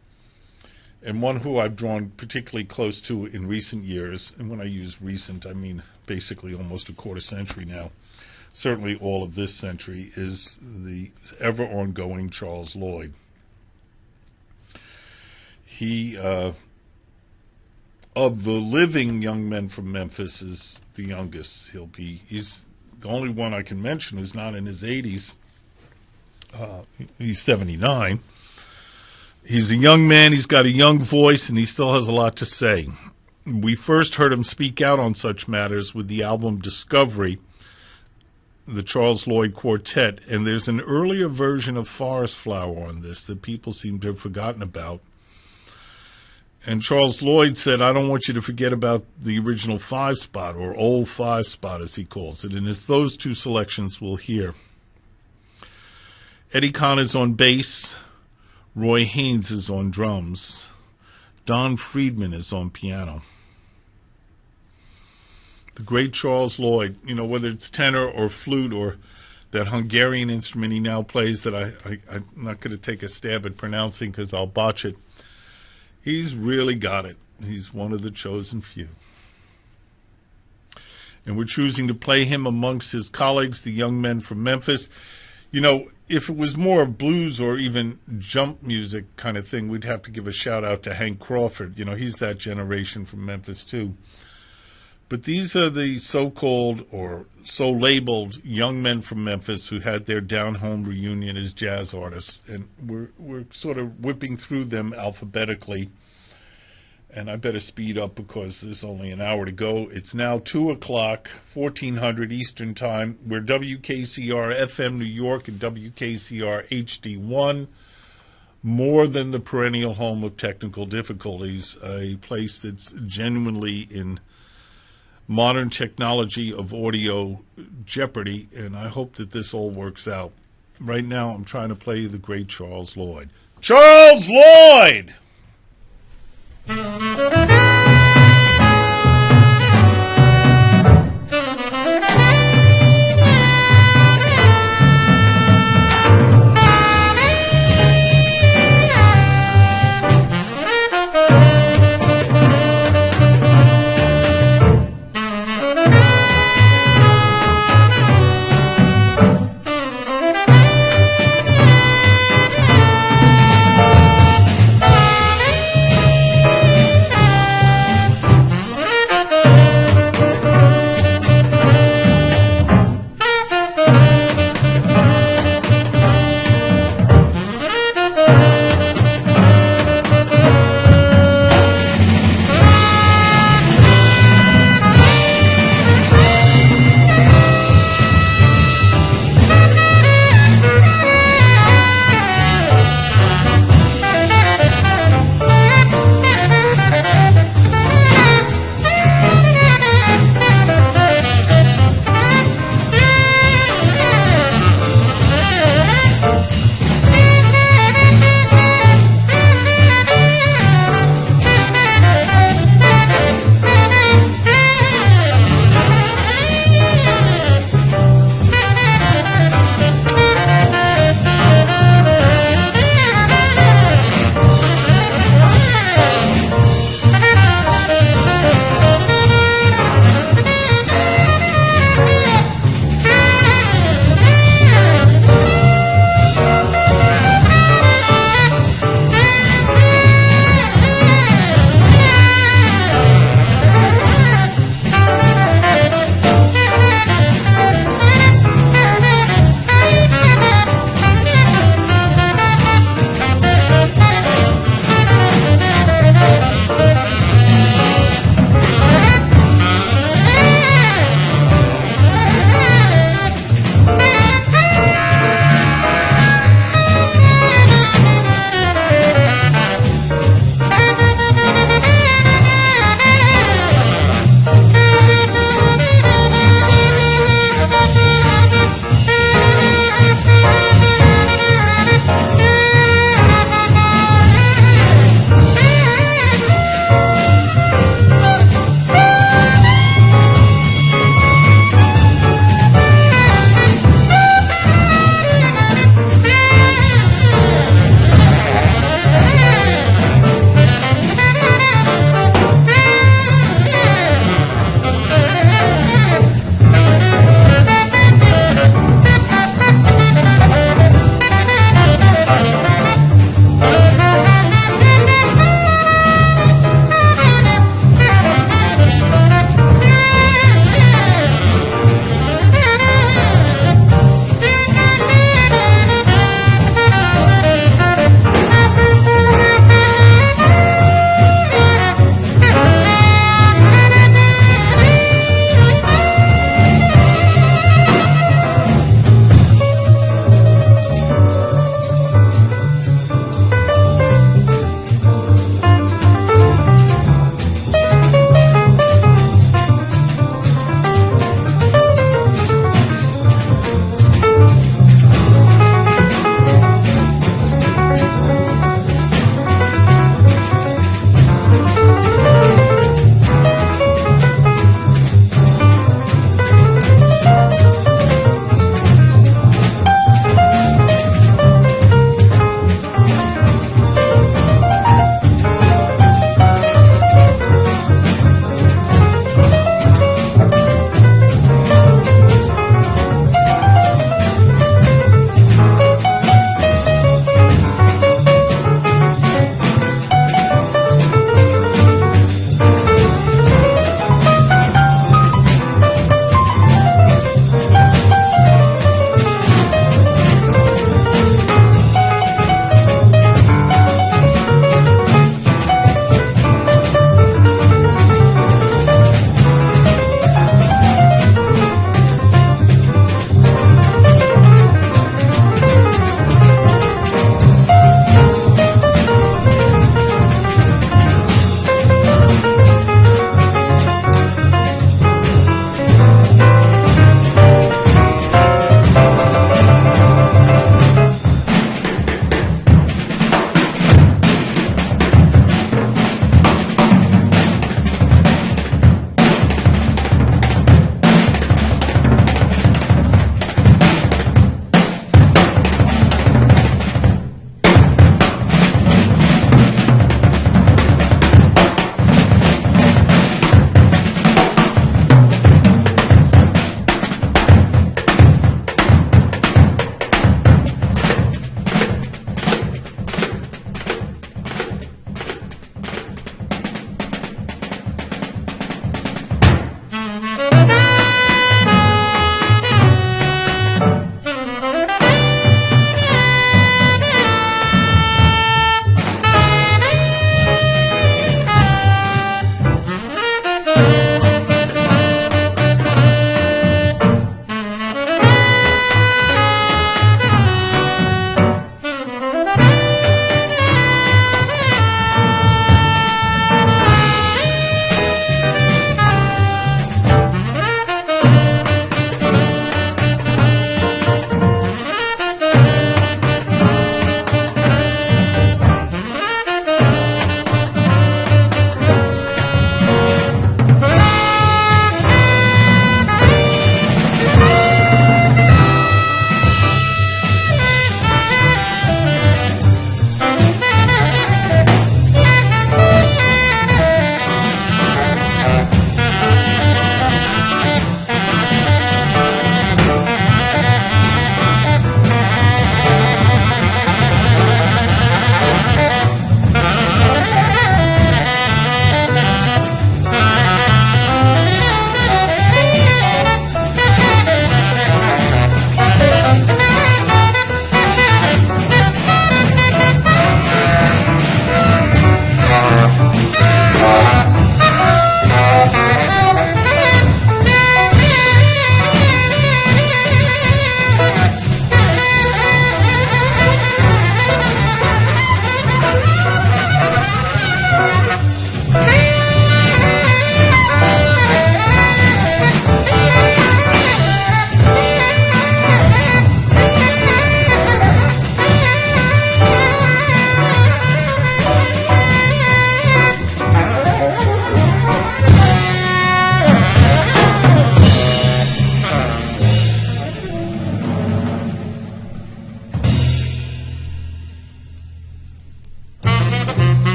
And one who I've drawn particularly close to in recent years, and when I use recent, I mean basically almost a quarter century now, certainly all of this century, is the ever-ongoing Charles Lloyd. He, of the living young men from Memphis, is the youngest. He's the only one I can mention who's not in his 80s. He's 79. He's a young man, he's got a young voice, and he still has a lot to say. We first heard him speak out on such matters with the album Discovery, the Charles Lloyd Quartet, and there's an earlier version of Forest Flower on this that people seem to have forgotten about. And Charles Lloyd said, I don't want you to forget about the original 5-spot, or old 5-spot as he calls it, and it's those two selections we'll hear. Eddie Kahn is on bass, Roy Haynes is on drums, Don Friedman is on piano. The great Charles Lloyd, whether it's tenor or flute or that Hungarian instrument he now plays that I'm not going to take a stab at pronouncing because I'll botch it, he's really got it. He's one of the chosen few. And we're choosing to play him amongst his colleagues, the young men from Memphis. If it was more blues or even jump music kind of thing, we'd have to give a shout out to Hank Crawford. He's that generation from Memphis too. But these are the so-called or so-labeled young men from Memphis who had their down-home reunion as jazz artists. And we're sort of whipping through them alphabetically. And I better speed up because there's only an hour to go. It's now 2 o'clock, 1400 Eastern Time. We're WKCR FM New York and WKCR HD1. More than the perennial home of technical difficulties, a place that's genuinely in modern technology of audio jeopardy, and I hope that this all works out. Right now, I'm trying to play the great Charles Lloyd. Charles Lloyd!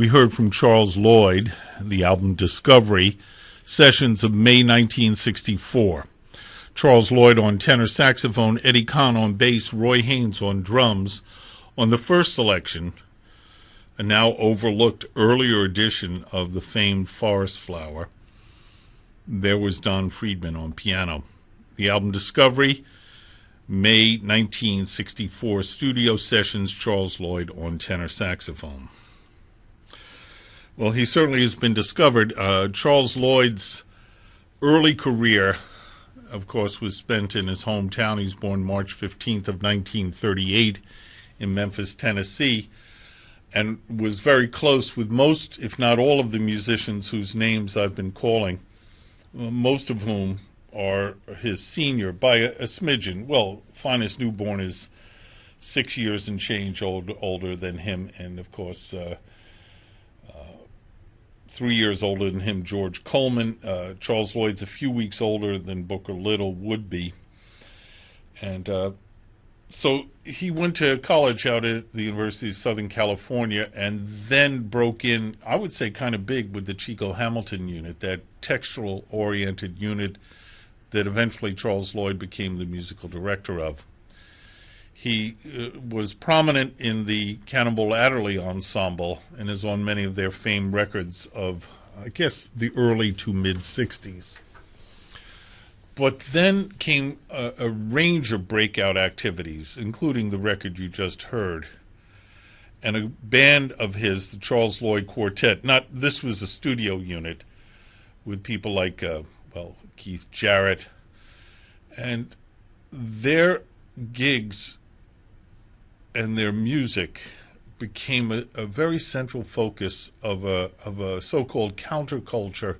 We heard from Charles Lloyd, the album Discovery, sessions of May 1964. Charles Lloyd on tenor saxophone, Eddie Kahn on bass, Roy Haynes on drums. On the first selection, a now overlooked earlier edition of the famed Forest Flower, there was Don Friedman on piano. The album Discovery, May 1964 studio sessions, Charles Lloyd on tenor saxophone. Well, he certainly has been discovered. Charles Lloyd's early career, of course, was spent in his hometown. He was born March 15th of 1938 in Memphis, Tennessee, and was very close with most, if not all, of the musicians whose names I've been calling, most of whom are his senior by a smidgen. Well, Finest Newborn is 6 years and change older than him, and of course 3 years older than him, George Coleman. Charles Lloyd's a few weeks older than Booker Little would be. And so he went to college out at the University of Southern California and then broke in, I would say kind of big, with the Chico Hamilton unit, that textural-oriented unit that eventually Charles Lloyd became the musical director of. He was prominent in the Cannonball Adderley Ensemble and is on many of their famed records of, I guess, the early to mid-'60s. But then came a range of breakout activities, including the record you just heard, and a band of his, the Charles Lloyd Quartet. This was a studio unit with people like, Keith Jarrett, and their gigs and their music became a very central focus of a so-called counterculture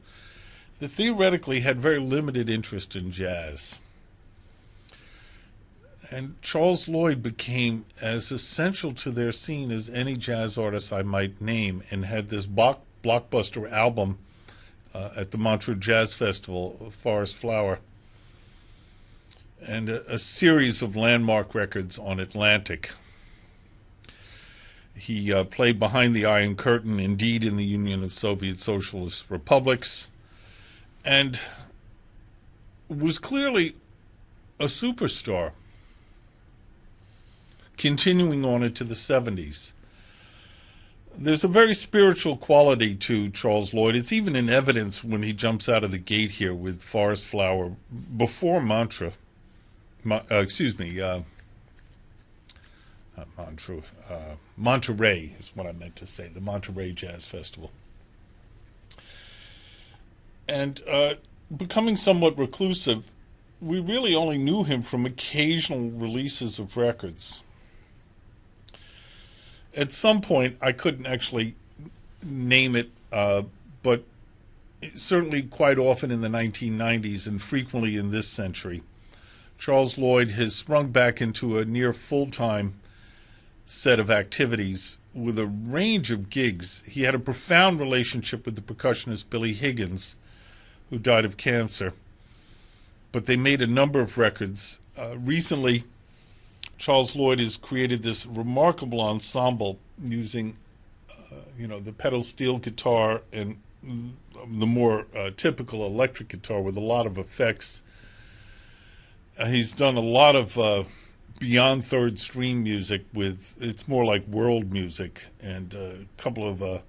that theoretically had very limited interest in jazz. And Charles Lloyd became as essential to their scene as any jazz artist I might name, and had this blockbuster album at the Montreux Jazz Festival, Forest Flower, and a series of landmark records on Atlantic. He played behind the Iron Curtain, indeed in the Union of Soviet Socialist Republics, and was clearly a superstar, continuing on into the 70s. There's a very spiritual quality to Charles Lloyd. It's even in evidence when he jumps out of the gate here with Forest Flower before Montreux. Monterey is what I meant to say, the Monterey Jazz Festival. And becoming somewhat reclusive, we really only knew him from occasional releases of records. At some point, I couldn't actually name it, but certainly quite often in the 1990s and frequently in this century, Charles Lloyd has sprung back into a near full-time set of activities with a range of gigs. He had a profound relationship with the percussionist Billy Higgins, who died of cancer, but they made a number of records. Recently, Charles Lloyd has created this remarkable ensemble using, the pedal steel guitar and the more typical electric guitar with a lot of effects. He's done a lot of beyond third stream music it's more like world music, and a couple of, the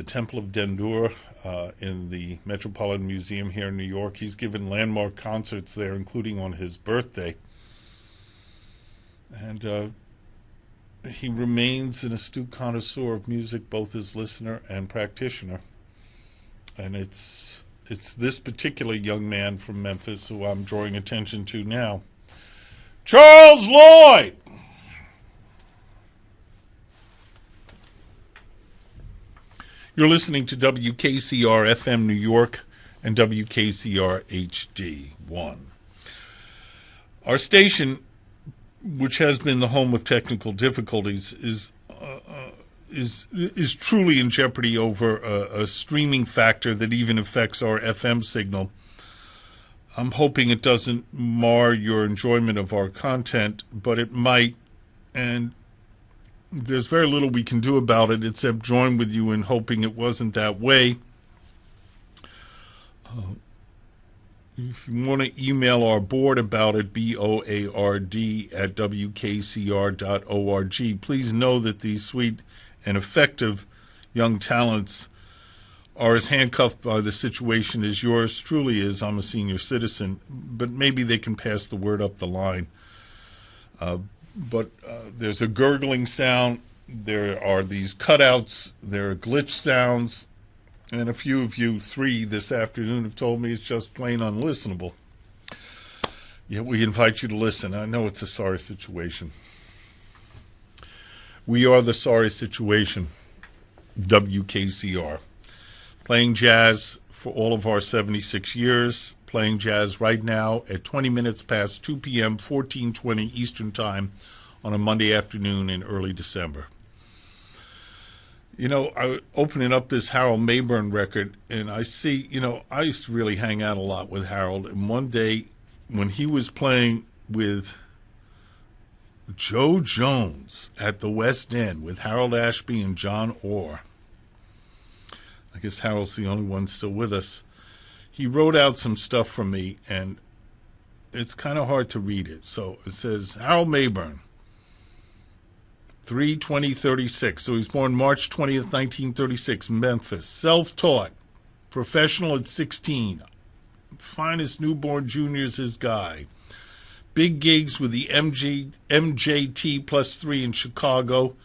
Temple of Dendur in the Metropolitan Museum here in New York. He's given landmark concerts there, including on his birthday. And he remains an astute connoisseur of music, both as listener and practitioner. And it's this particular young man from Memphis who I'm drawing attention to now. Charles Lloyd! You're listening to WKCR FM New York and WKCR HD1. Our station, which has been the home of technical difficulties, is truly in jeopardy over a streaming factor that even affects our FM signal. I'm hoping it doesn't mar your enjoyment of our content, but it might. And there's very little we can do about it except join with you in hoping it wasn't that way. If you want to email our board about it, board@wkcr.org. Please know that these sweet and effective young talents are as handcuffed by the situation as yours truly is. I'm a senior citizen, but maybe they can pass the word up the line. But there's a gurgling sound, there are these cutouts, there are glitch sounds, and a few of you, 3 this afternoon, have told me it's just plain unlistenable. Yet we invite you to listen. I know it's a sorry situation. We are the sorry situation, WKCR. Playing jazz for all of our 76 years, playing jazz right now at 20 minutes past 2 p.m., 1420 Eastern Time on a Monday afternoon in early December. You know, I opening up this Harold Mayburn record, and I see, you know, I used to really hang out a lot with Harold, and one day when he was playing with Joe Jones at the West End with Harold Ashby and John Orr, I guess Harold's the only one still with us, he wrote out some stuff for me, and it's kind of hard to read it. So it says, Harold Mayburn, 3/20/36. So he was born March 20th, 1936, Memphis. Self-taught, professional at 16. Finest newborn junior's his guy. Big gigs with the MJT+3 in Chicago.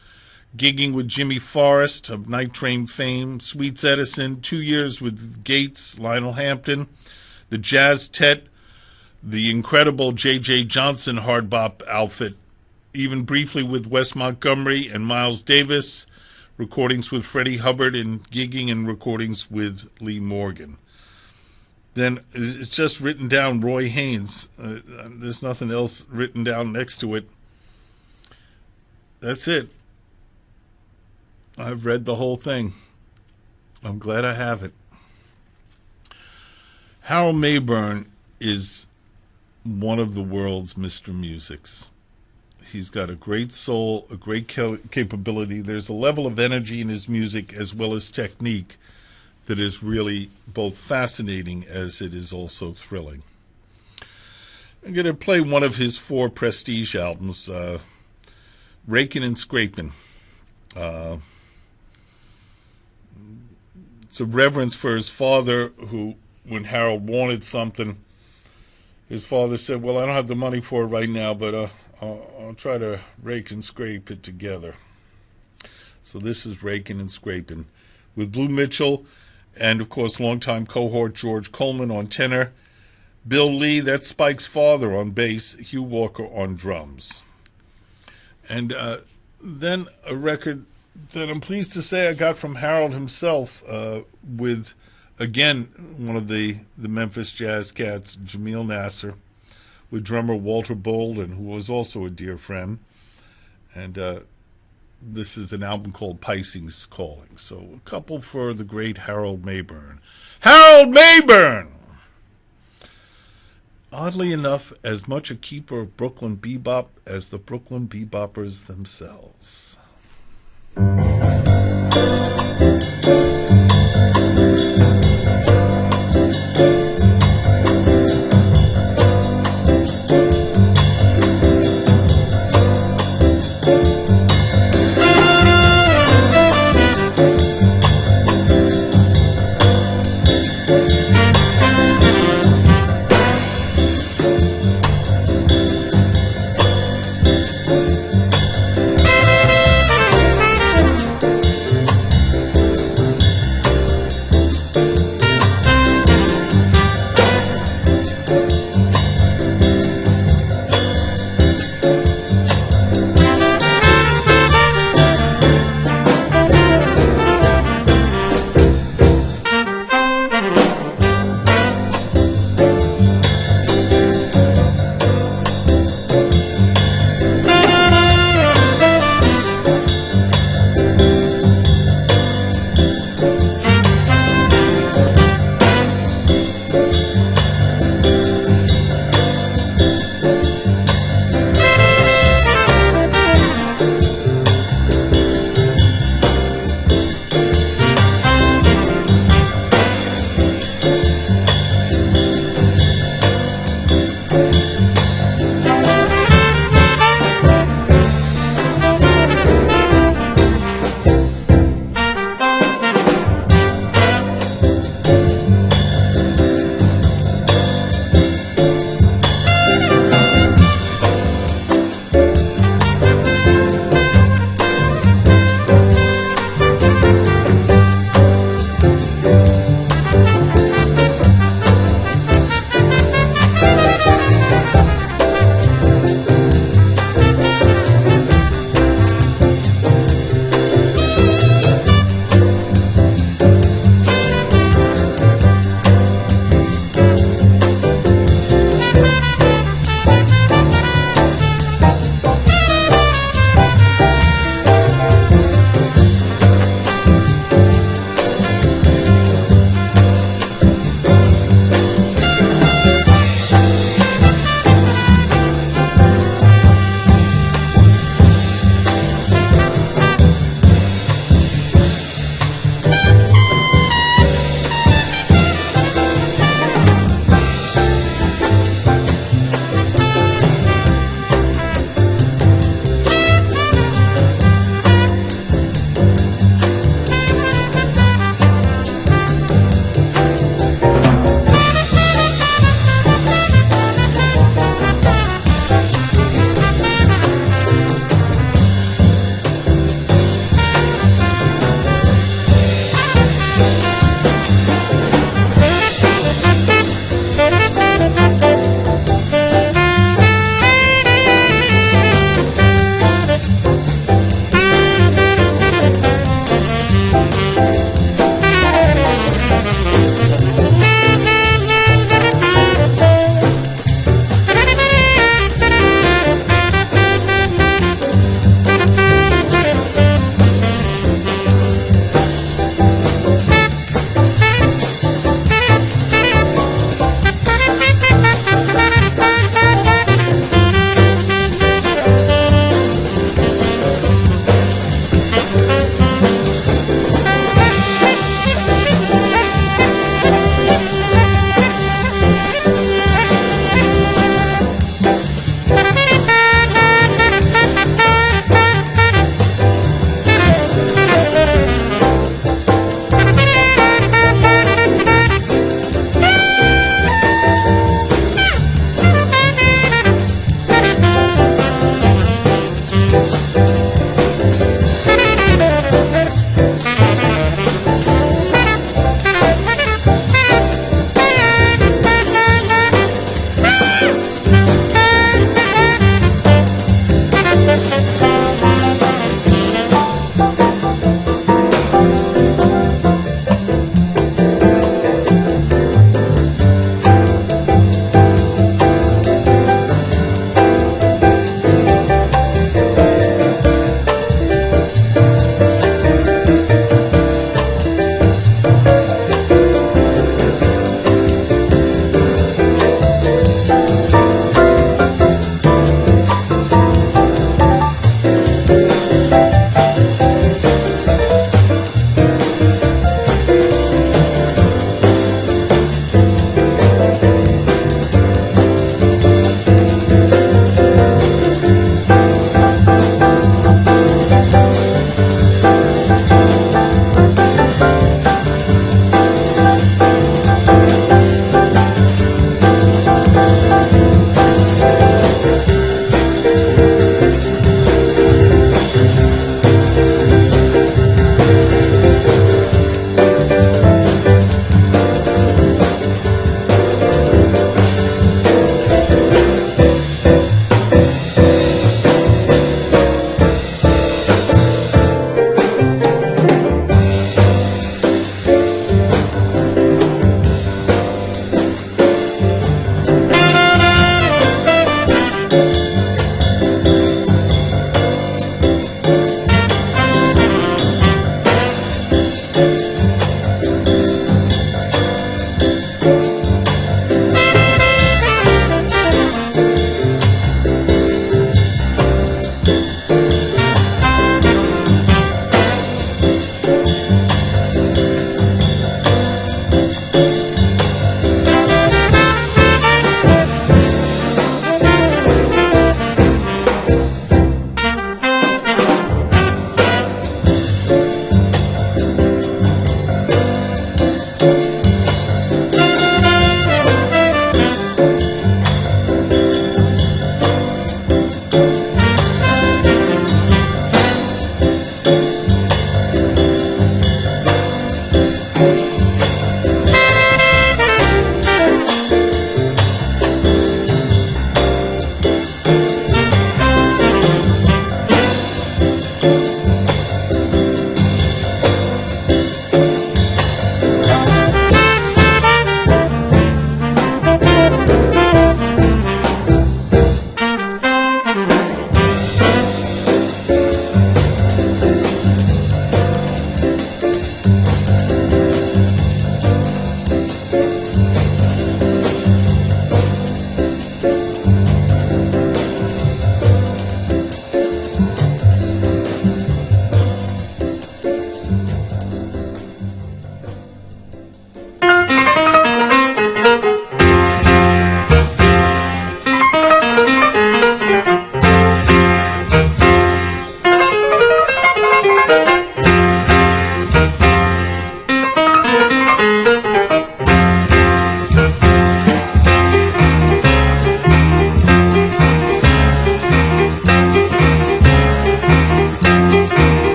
Gigging with Jimmy Forrest of Night Train fame. Sweets Edison, 2 years with Gates, Lionel Hampton. The Jazz Tet, the incredible J.J. Johnson hard bop outfit. Even briefly with Wes Montgomery and Miles Davis, recordings with Freddie Hubbard, and gigging and recordings with Lee Morgan. Then it's just written down Roy Haynes. There's nothing else written down next to it. That's it. I've read the whole thing. I'm glad I have it. Harold Mayburn is one of the world's Mr. Musics. He's got a great soul, a great capability. There's a level of energy in his music as well as technique that is really both fascinating as it is also thrilling. I'm going to play one of his 4 prestige albums, Rakin' and Scrapin'. It's a reverence for his father, who, when Harold wanted something, his father said, well, I don't have the money for it right now, but I'll try to rake and scrape it together. So this is Rakin' and Scrapin' with Blue Mitchell and, of course, longtime cohort George Coleman on tenor, Bill Lee, that's Spike's father, on bass, Hugh Walker on drums. And then a record that I'm pleased to say I got from Harold himself with, again, one of the Memphis Jazz cats, Jamil Nasser, with drummer Walter Bolden, who was also a dear friend. And this is an album called Pisces Calling. So a couple for the great Harold Mayburn. Harold Mayburn! Oddly enough, as much a keeper of Brooklyn bebop as the Brooklyn beboppers themselves.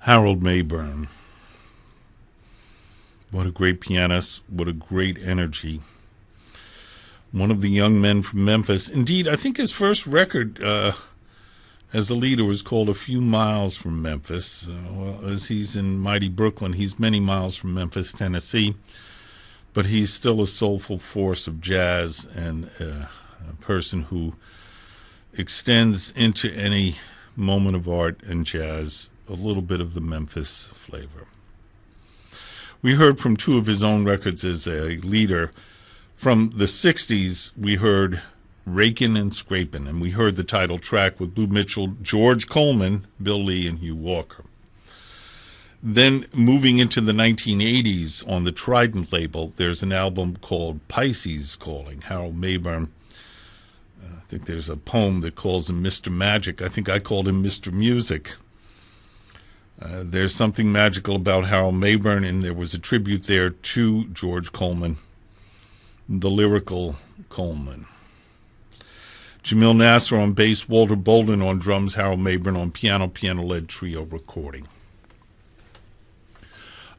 Harold Mayburn. What a great pianist. What a great energy. One of the young men from Memphis. Indeed, I think his first record as a leader was called A Few Miles from Memphis. Well, as he's in mighty Brooklyn, he's many miles from Memphis, Tennessee. But he's still a soulful force of jazz and a person who extends into any moment of art and jazz a little bit of the Memphis flavor. We heard from two of his own records as a leader. From the 60s, we heard Rakin' and Scrapin', and we heard the title track with Blue Mitchell, George Coleman, Bill Lee, and Hugh Walker. Then moving into the 1980s on the Trident label, there's an album called Pisces Calling, Harold Mayburn. I think there's a poem that calls him Mr. Magic. I think I called him Mr. Music. There's something magical about Harold Mayburn, and there was a tribute there to George Coleman, the lyrical Coleman. Jamil Nasser on bass, Walter Bolden on drums, Harold Mayburn on piano, piano-led trio recording.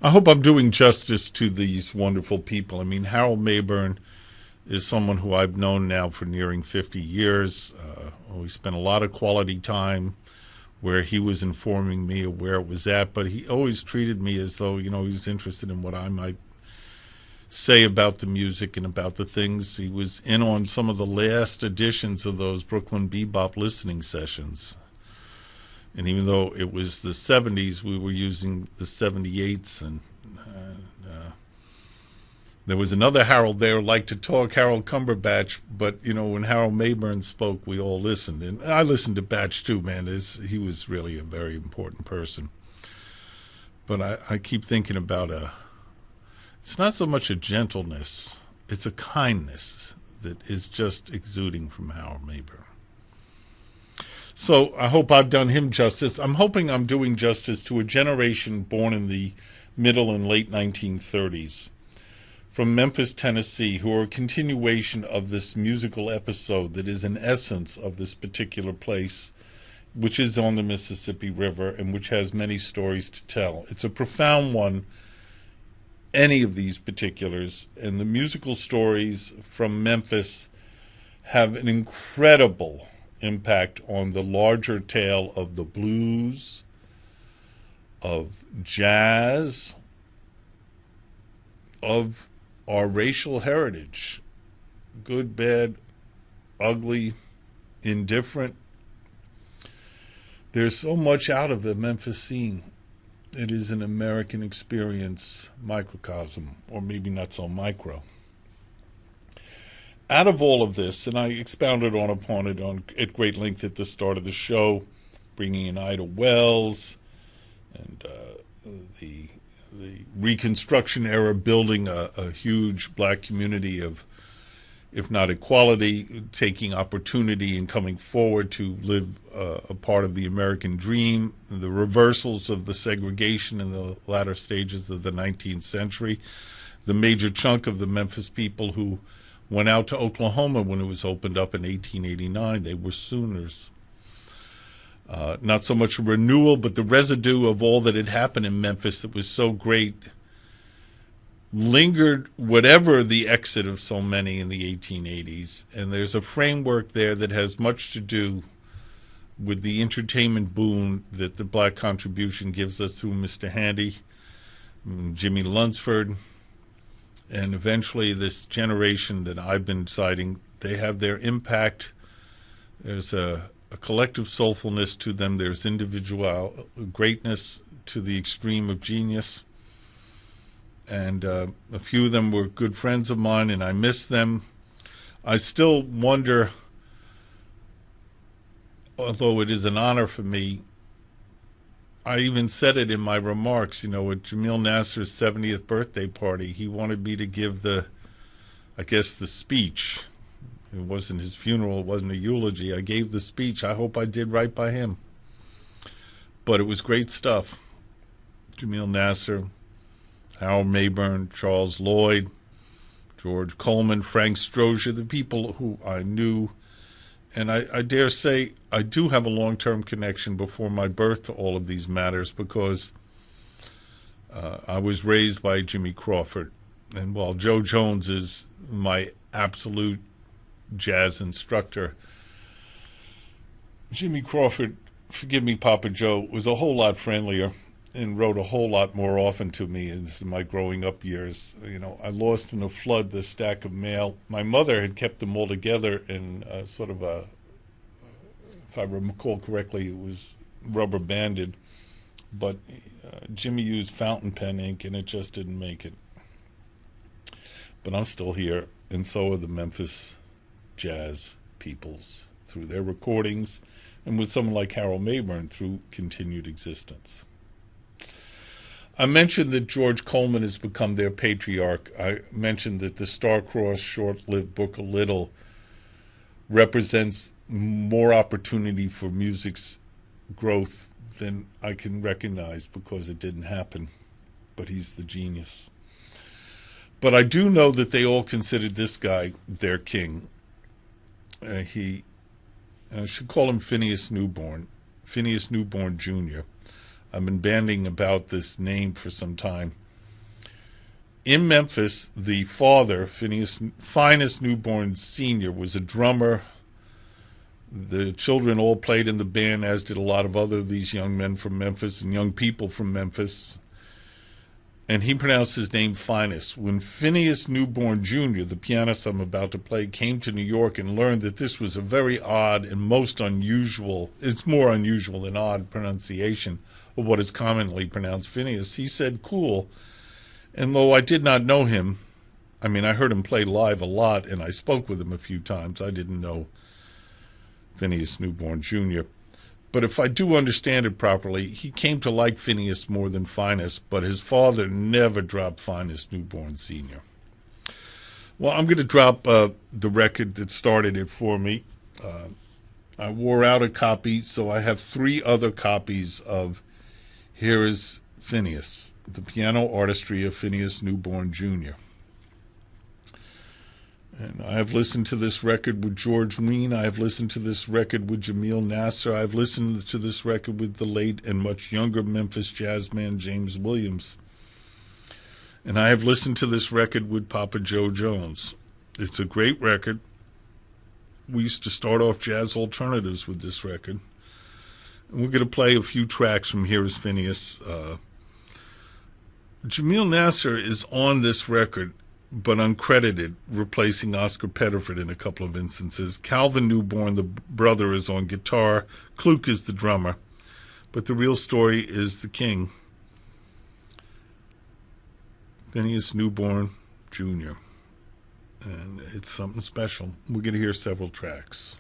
I hope I'm doing justice to these wonderful people. I mean, Harold Mayburn is someone who I've known now for nearing 50 years. We spent a lot of quality time where he was informing me of where it was at, but he always treated me as though, he was interested in what I might say about the music and about the things. He was in on some of the last editions of those Brooklyn Bebop listening sessions. And even though it was the 70s, we were using the 78s, and there was another Harold there who liked to talk, Harold Cumberbatch, but, when Harold Mayburn spoke, we all listened. And I listened to Batch too, man. He was really a very important person. But I keep thinking about it's not so much a gentleness, it's a kindness that is just exuding from Harold Mayburn. So I hope I've done him justice. I'm hoping I'm doing justice to a generation born in the middle and late 1930s. From Memphis, Tennessee, who are a continuation of this musical episode that is an essence of this particular place, which is on the Mississippi River and which has many stories to tell. It's a profound one, any of these particulars, and the musical stories from Memphis have an incredible impact on the larger tale of the blues, of jazz, of our racial heritage, good, bad, ugly, indifferent. There's so much out of the Memphis scene. It is an American experience microcosm, or maybe not so micro. Out of all of this, and I expounded upon it at great length at the start of the show, bringing in Ida Wells and the Reconstruction era, building a huge black community of, if not equality, taking opportunity and coming forward to live a part of the American dream, the reversals of the segregation in the latter stages of the 19th century, the major chunk of the Memphis people who went out to Oklahoma when it was opened up in 1889. They were Sooners. Not so much a renewal, but the residue of all that had happened in Memphis that was so great lingered, whatever the exit of so many in the 1880s. And there's a framework there that has much to do with the entertainment boon that the black contribution gives us through Mr. Handy, Jimmy Lunsford, and eventually this generation that I've been citing. They have their impact. There's a collective soulfulness to them. There's individual greatness to the extreme of genius. And a few of them were good friends of mine, and I miss them. I still wonder, although it is an honor for me, I even said it in my remarks, at Jamil Nasser's 70th birthday party. He wanted me to give the speech. It wasn't his funeral. It wasn't a eulogy. I gave the speech. I hope I did right by him. But it was great stuff. Jamil Nasser, Harold Mayburn, Charles Lloyd, George Coleman, Frank Strozier, the people who I knew And I dare say I do have a long-term connection before my birth to all of these matters because I was raised by Jimmy Crawford. And while Joe Jones is my absolute jazz instructor, Jimmy Crawford, forgive me, Papa Joe, was a whole lot friendlier and wrote a whole lot more often to me in my growing up years. You know, I lost in a flood the stack of mail. My mother had kept them all together in sort of a, if I recall correctly, it was rubber banded, but Jimmy used fountain pen ink and it just didn't make it. But I'm still here, and so are the Memphis jazz peoples through their recordings, and with someone like Harold Mayburn through continued existence. I mentioned that George Coleman has become their patriarch. I mentioned that the star-crossed, short-lived book, A Little, represents more opportunity for music's growth than I can recognize because it didn't happen. But he's the genius. But I do know that they all considered this guy their king. I should call him Phineas Newborn Jr. I've been banding about this name for some time. In Memphis, the father, Phineas Newborn Sr., was a drummer. The children all played in the band, as did a lot of other of these young men from Memphis and young people from Memphis. And he pronounced his name Finus. When Phineas Newborn Jr., the pianist I'm about to play, came to New York and learned that this was a very odd and most unusual, it's more unusual than odd pronunciation of what is commonly pronounced Phineas, he said, cool. And though I did not know him, I mean, I heard him play live a lot and I spoke with him a few times. I didn't know Phineas Newborn Jr., but if I do understand it properly, he came to like Phineas more than Finus, but his father never dropped Phineas Newborn Sr. Well, I'm going to drop the record that started it for me. I wore out a copy, so I have 3 other copies of Here is Phineas, the piano artistry of Phineas Newborn Jr. And I have listened to this record with George Wein. I have listened to this record with Jamil Nasser. I have listened to this record with the late and much younger Memphis jazz man James Williams. And I have listened to this record with Papa Joe Jones. It's a great record. We used to start off Jazz Alternatives with this record. And we're going to play a few tracks from Here is Phineas. Jamil Nasser is on this record, but uncredited, replacing Oscar Pettiford in a couple of instances. Calvin Newborn, the brother, is on guitar. Kluk is the drummer. But the real story is the king, Phineas Newborn Jr. And it's something special. We're going to hear several tracks.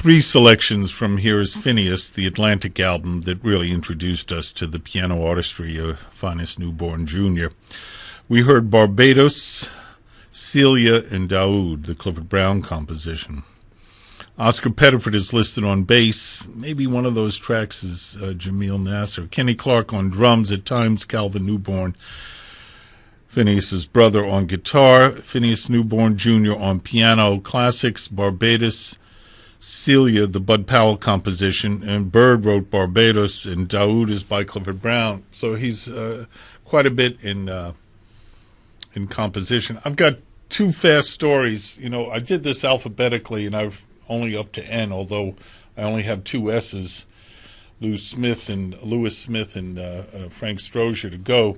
Three selections from Here Is Phineas, the Atlantic album that really introduced us to the piano artistry of Finest Newborn Jr. We heard Barbados, Celia, and Daoud, the Clifford Brown composition. Oscar Pettiford is listed on bass. Maybe one of those tracks is Jamil Nasser. Kenny Clark on drums, at times Calvin Newborn, Phineas's brother, on guitar. Phineas Newborn Jr. on piano. Classics, Barbados, Celia, the Bud Powell composition, and Bird wrote Barbados, and Daoud is by Clifford Brown. So he's quite a bit in composition. I've got two fast stories. You know, I did this alphabetically, and I've only up to N, although I only have two S's, Lewis Smith and Frank Strozier to go.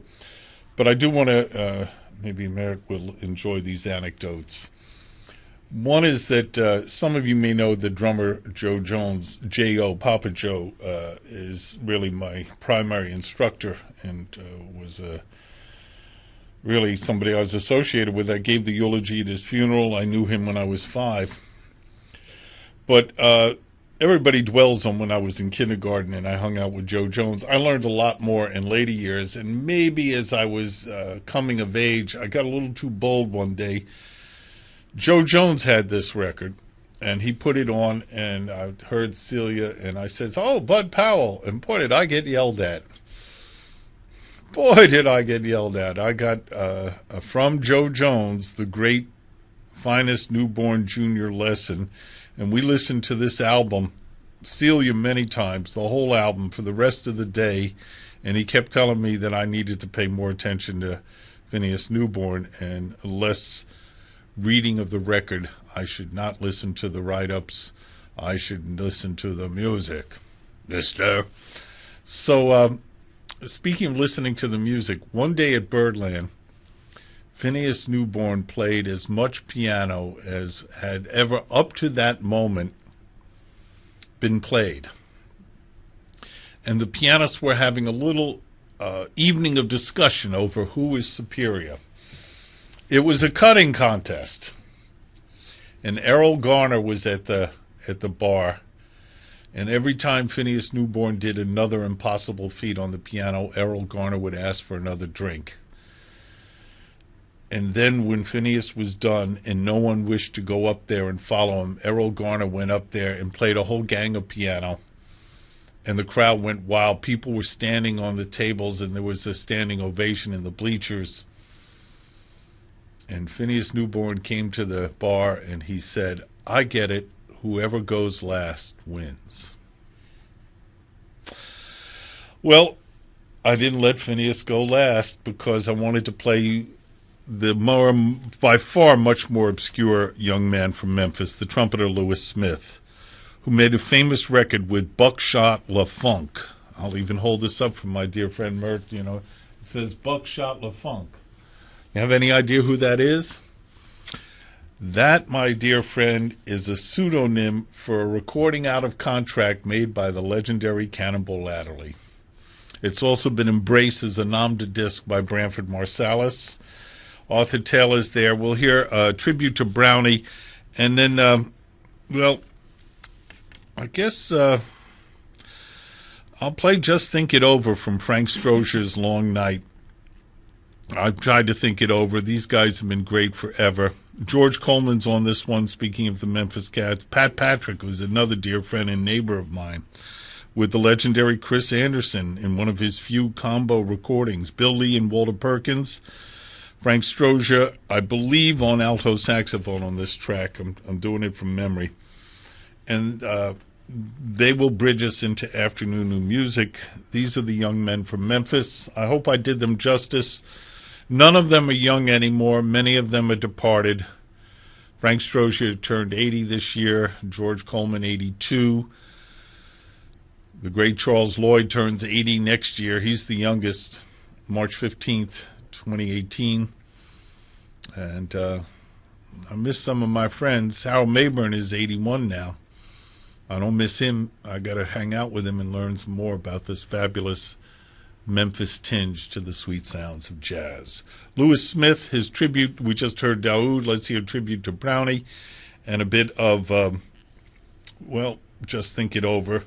But I do want to, maybe Merritt will enjoy these anecdotes. One is that some of you may know the drummer Joe Jones, J.O., Papa Joe, is really my primary instructor and was really somebody I was associated with. I gave the eulogy at his funeral. I knew him when I was 5. But everybody dwells on when I was in kindergarten and I hung out with Joe Jones. I learned a lot more in later years, and maybe as I was coming of age, I got a little too bold one day. Joe Jones had this record, and he put it on, and I heard Celia, and I says, "Oh, Bud Powell," and boy, did I get yelled at. Boy, did I get yelled at. I got, from Joe Jones, the great Finest Newborn Jr. lesson, and we listened to this album, Celia, many times, the whole album, for the rest of the day, and he kept telling me that I needed to pay more attention to Phineas Newborn and less reading of the record. I should not listen to the write-ups. I should listen to the music, mister. So, speaking of listening to the music, one day at Birdland, Phineas Newborn played as much piano as had ever, up to that moment, been played. And the pianists were having a little evening of discussion over who is superior. It was a cutting contest, and Errol Garner was at the bar, and every time Phineas Newborn did another impossible feat on the piano, Errol Garner would ask for another drink. And then when Phineas was done and no one wished to go up there and follow him, Errol Garner went up there and played a whole gang of piano, and the crowd went wild. People were standing on the tables, and there was a standing ovation in the bleachers. And Phineas Newborn came to the bar and he said, "I get it. Whoever goes last wins." Well, I didn't let Phineas go last because I wanted to play the more, by far, much more obscure young man from Memphis, the trumpeter Lewis Smith, who made a famous record with Buckshot LaFunk. I'll even hold this up for my dear friend Mert. It says Buckshot LaFunk. You have any idea who that is? That, my dear friend, is a pseudonym for a recording out of contract made by the legendary Cannonball Adderley. It's also been embraced as a nom de disc by Branford Marsalis. Arthur Taylor's there. We'll hear a tribute to Brownie. And then, I guess I'll play Just Think It Over from Frank Strozier's Long Night. I've tried to think it over. These guys have been great forever. George Coleman's on this one, speaking of the Memphis Cats. Pat Patrick, who's another dear friend and neighbor of mine, with the legendary Chris Anderson in one of his few combo recordings. Bill Lee and Walter Perkins. Frank Strozier, I believe, on alto saxophone on this track. I'm doing it from memory. And they will bridge us into afternoon new music. These are the young men from Memphis. I hope I did them justice. None of them are young anymore. Many of them are departed. Frank Strozier turned 80 this year. George Coleman, 82. The great Charles Lloyd turns 80 next year. He's the youngest, March 15th, 2018. And I miss some of my friends. Harold Mayburn is 81 now. I don't miss him. I got to hang out with him and learn some more about this fabulous Memphis tinge to the sweet sounds of jazz. Lewis Smith, his tribute, we just heard Daoud. Let's hear a tribute to Brownie and a bit of, Just Think It Over,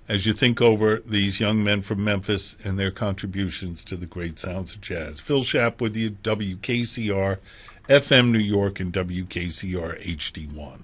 as you think over these young men from Memphis and their contributions to the great sounds of jazz. Phil Schapp with you, WKCR, FM New York, and WKCR HD1.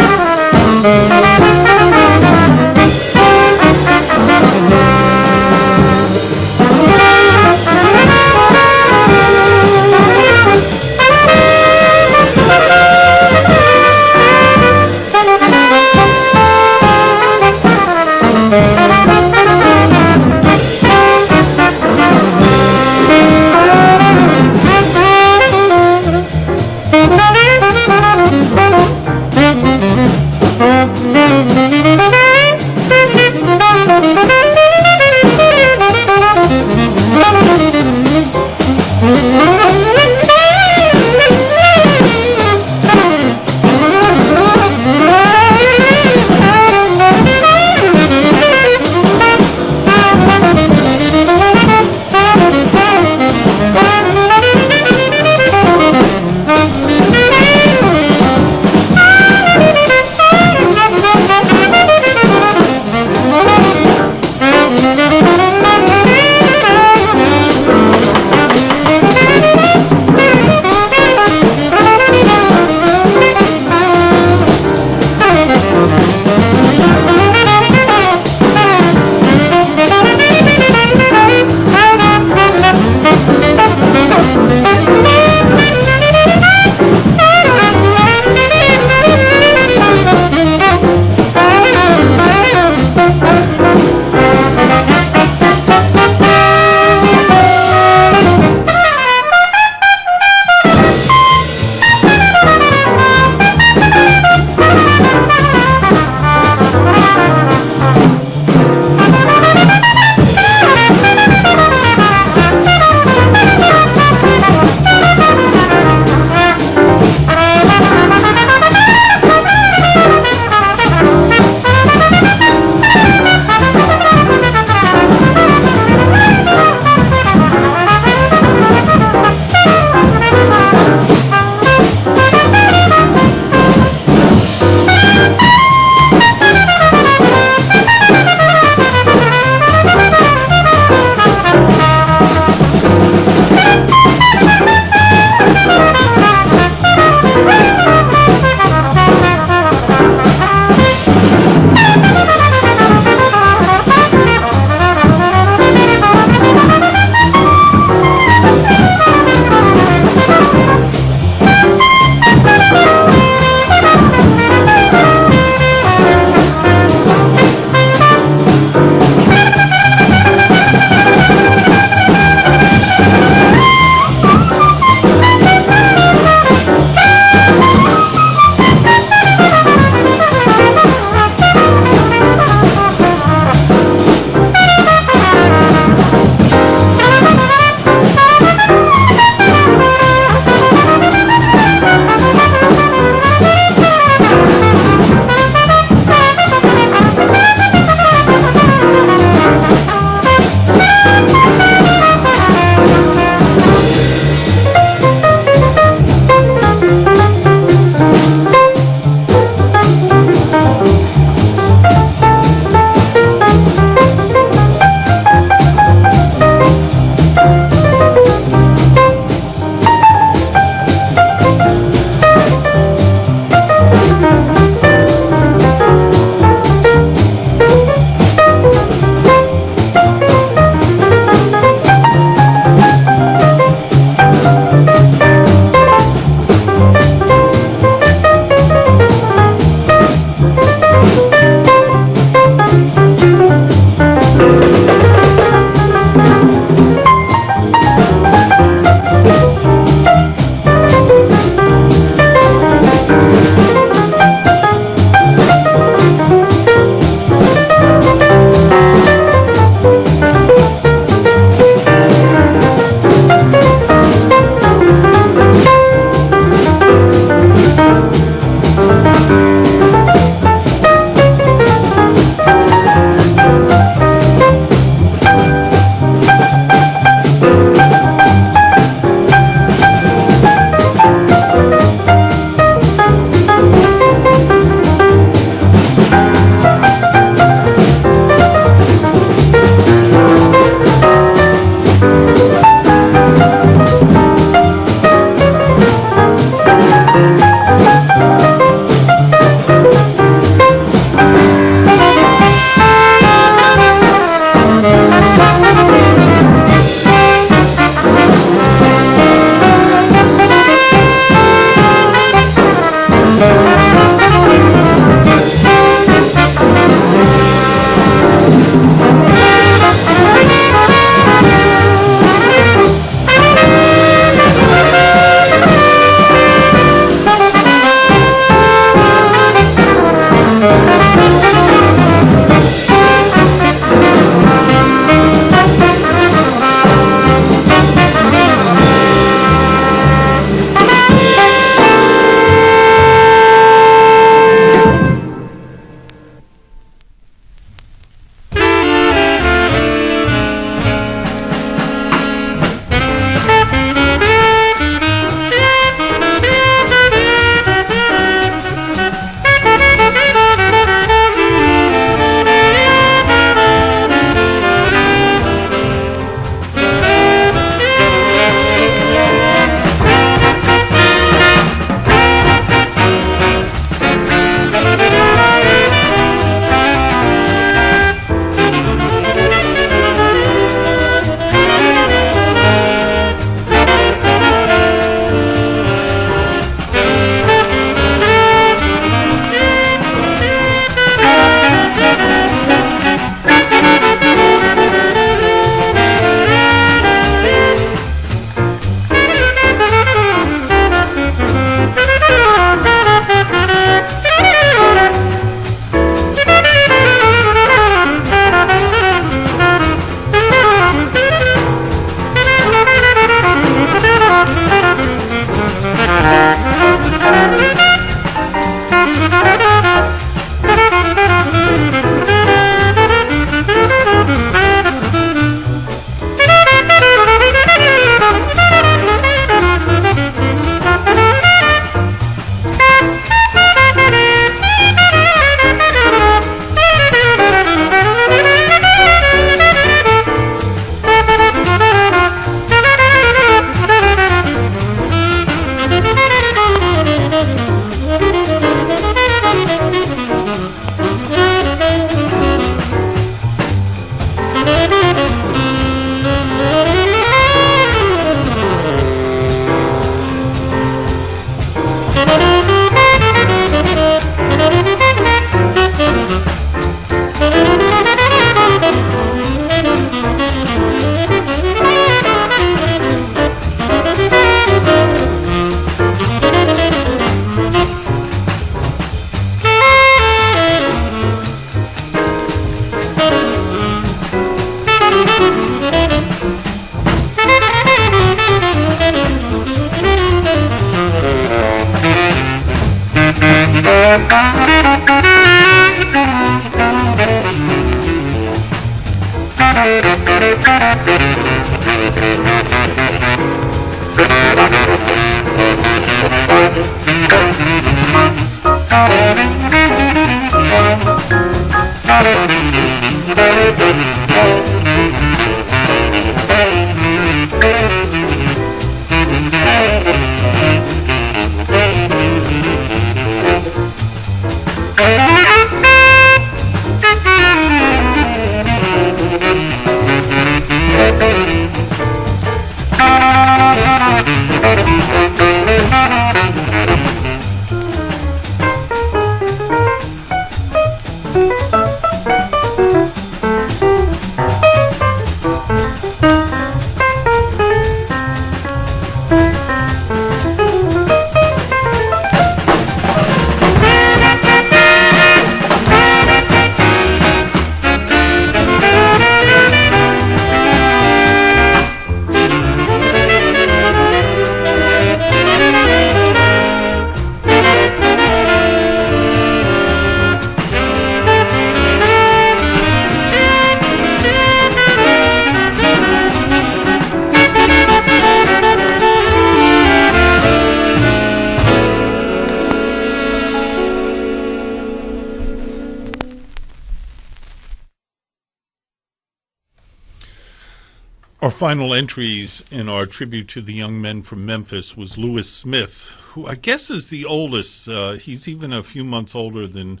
Our final entries in our tribute to the young men from Memphis was Lewis Smith, who I guess is the oldest. He's even a few months older than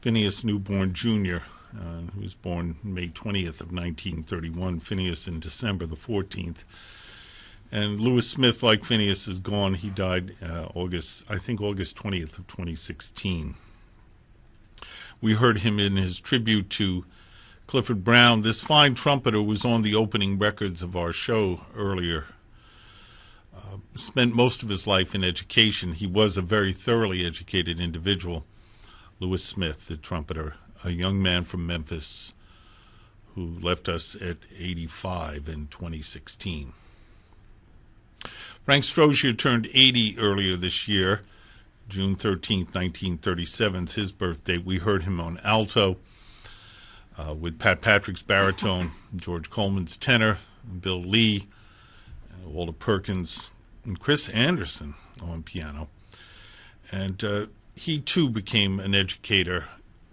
Phineas Newborn Jr., who was born May 20th of 1931, Phineas in December the 14th. And Lewis Smith, like Phineas, is gone. He died August 20th of 2016. We heard him in his tribute to Clifford Brown. This fine trumpeter was on the opening records of our show earlier. Spent most of his life in education. He was a very thoroughly educated individual. Lewis Smith, the trumpeter, a young man from Memphis who left us at 85 in 2016. Frank Strozier turned 80 earlier this year, June 13th, 1937, his birthday. We heard him on alto, with Pat Patrick's baritone, George Coleman's tenor, Bill Lee, Walter Perkins, and Chris Anderson on piano. And he, too, became an educator,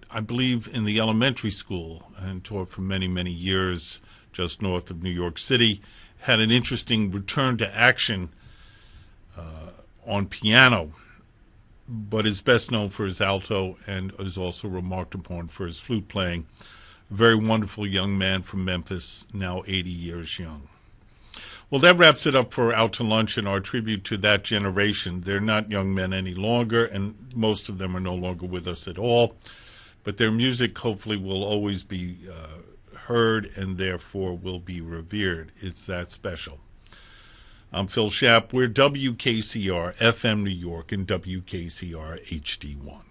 I believe, in the elementary school and taught for many, many years just north of New York City. Had an interesting return to action on piano, but is best known for his alto and is also remarked upon for his flute playing. A very wonderful young man from Memphis, now 80 years young. Well, that wraps it up for Out to Lunch and our tribute to that generation. They're not young men any longer, and most of them are no longer with us at all. But their music hopefully will always be heard and therefore will be revered. It's that special. I'm Phil Schaap. We're WKCR FM New York and WKCR HD1.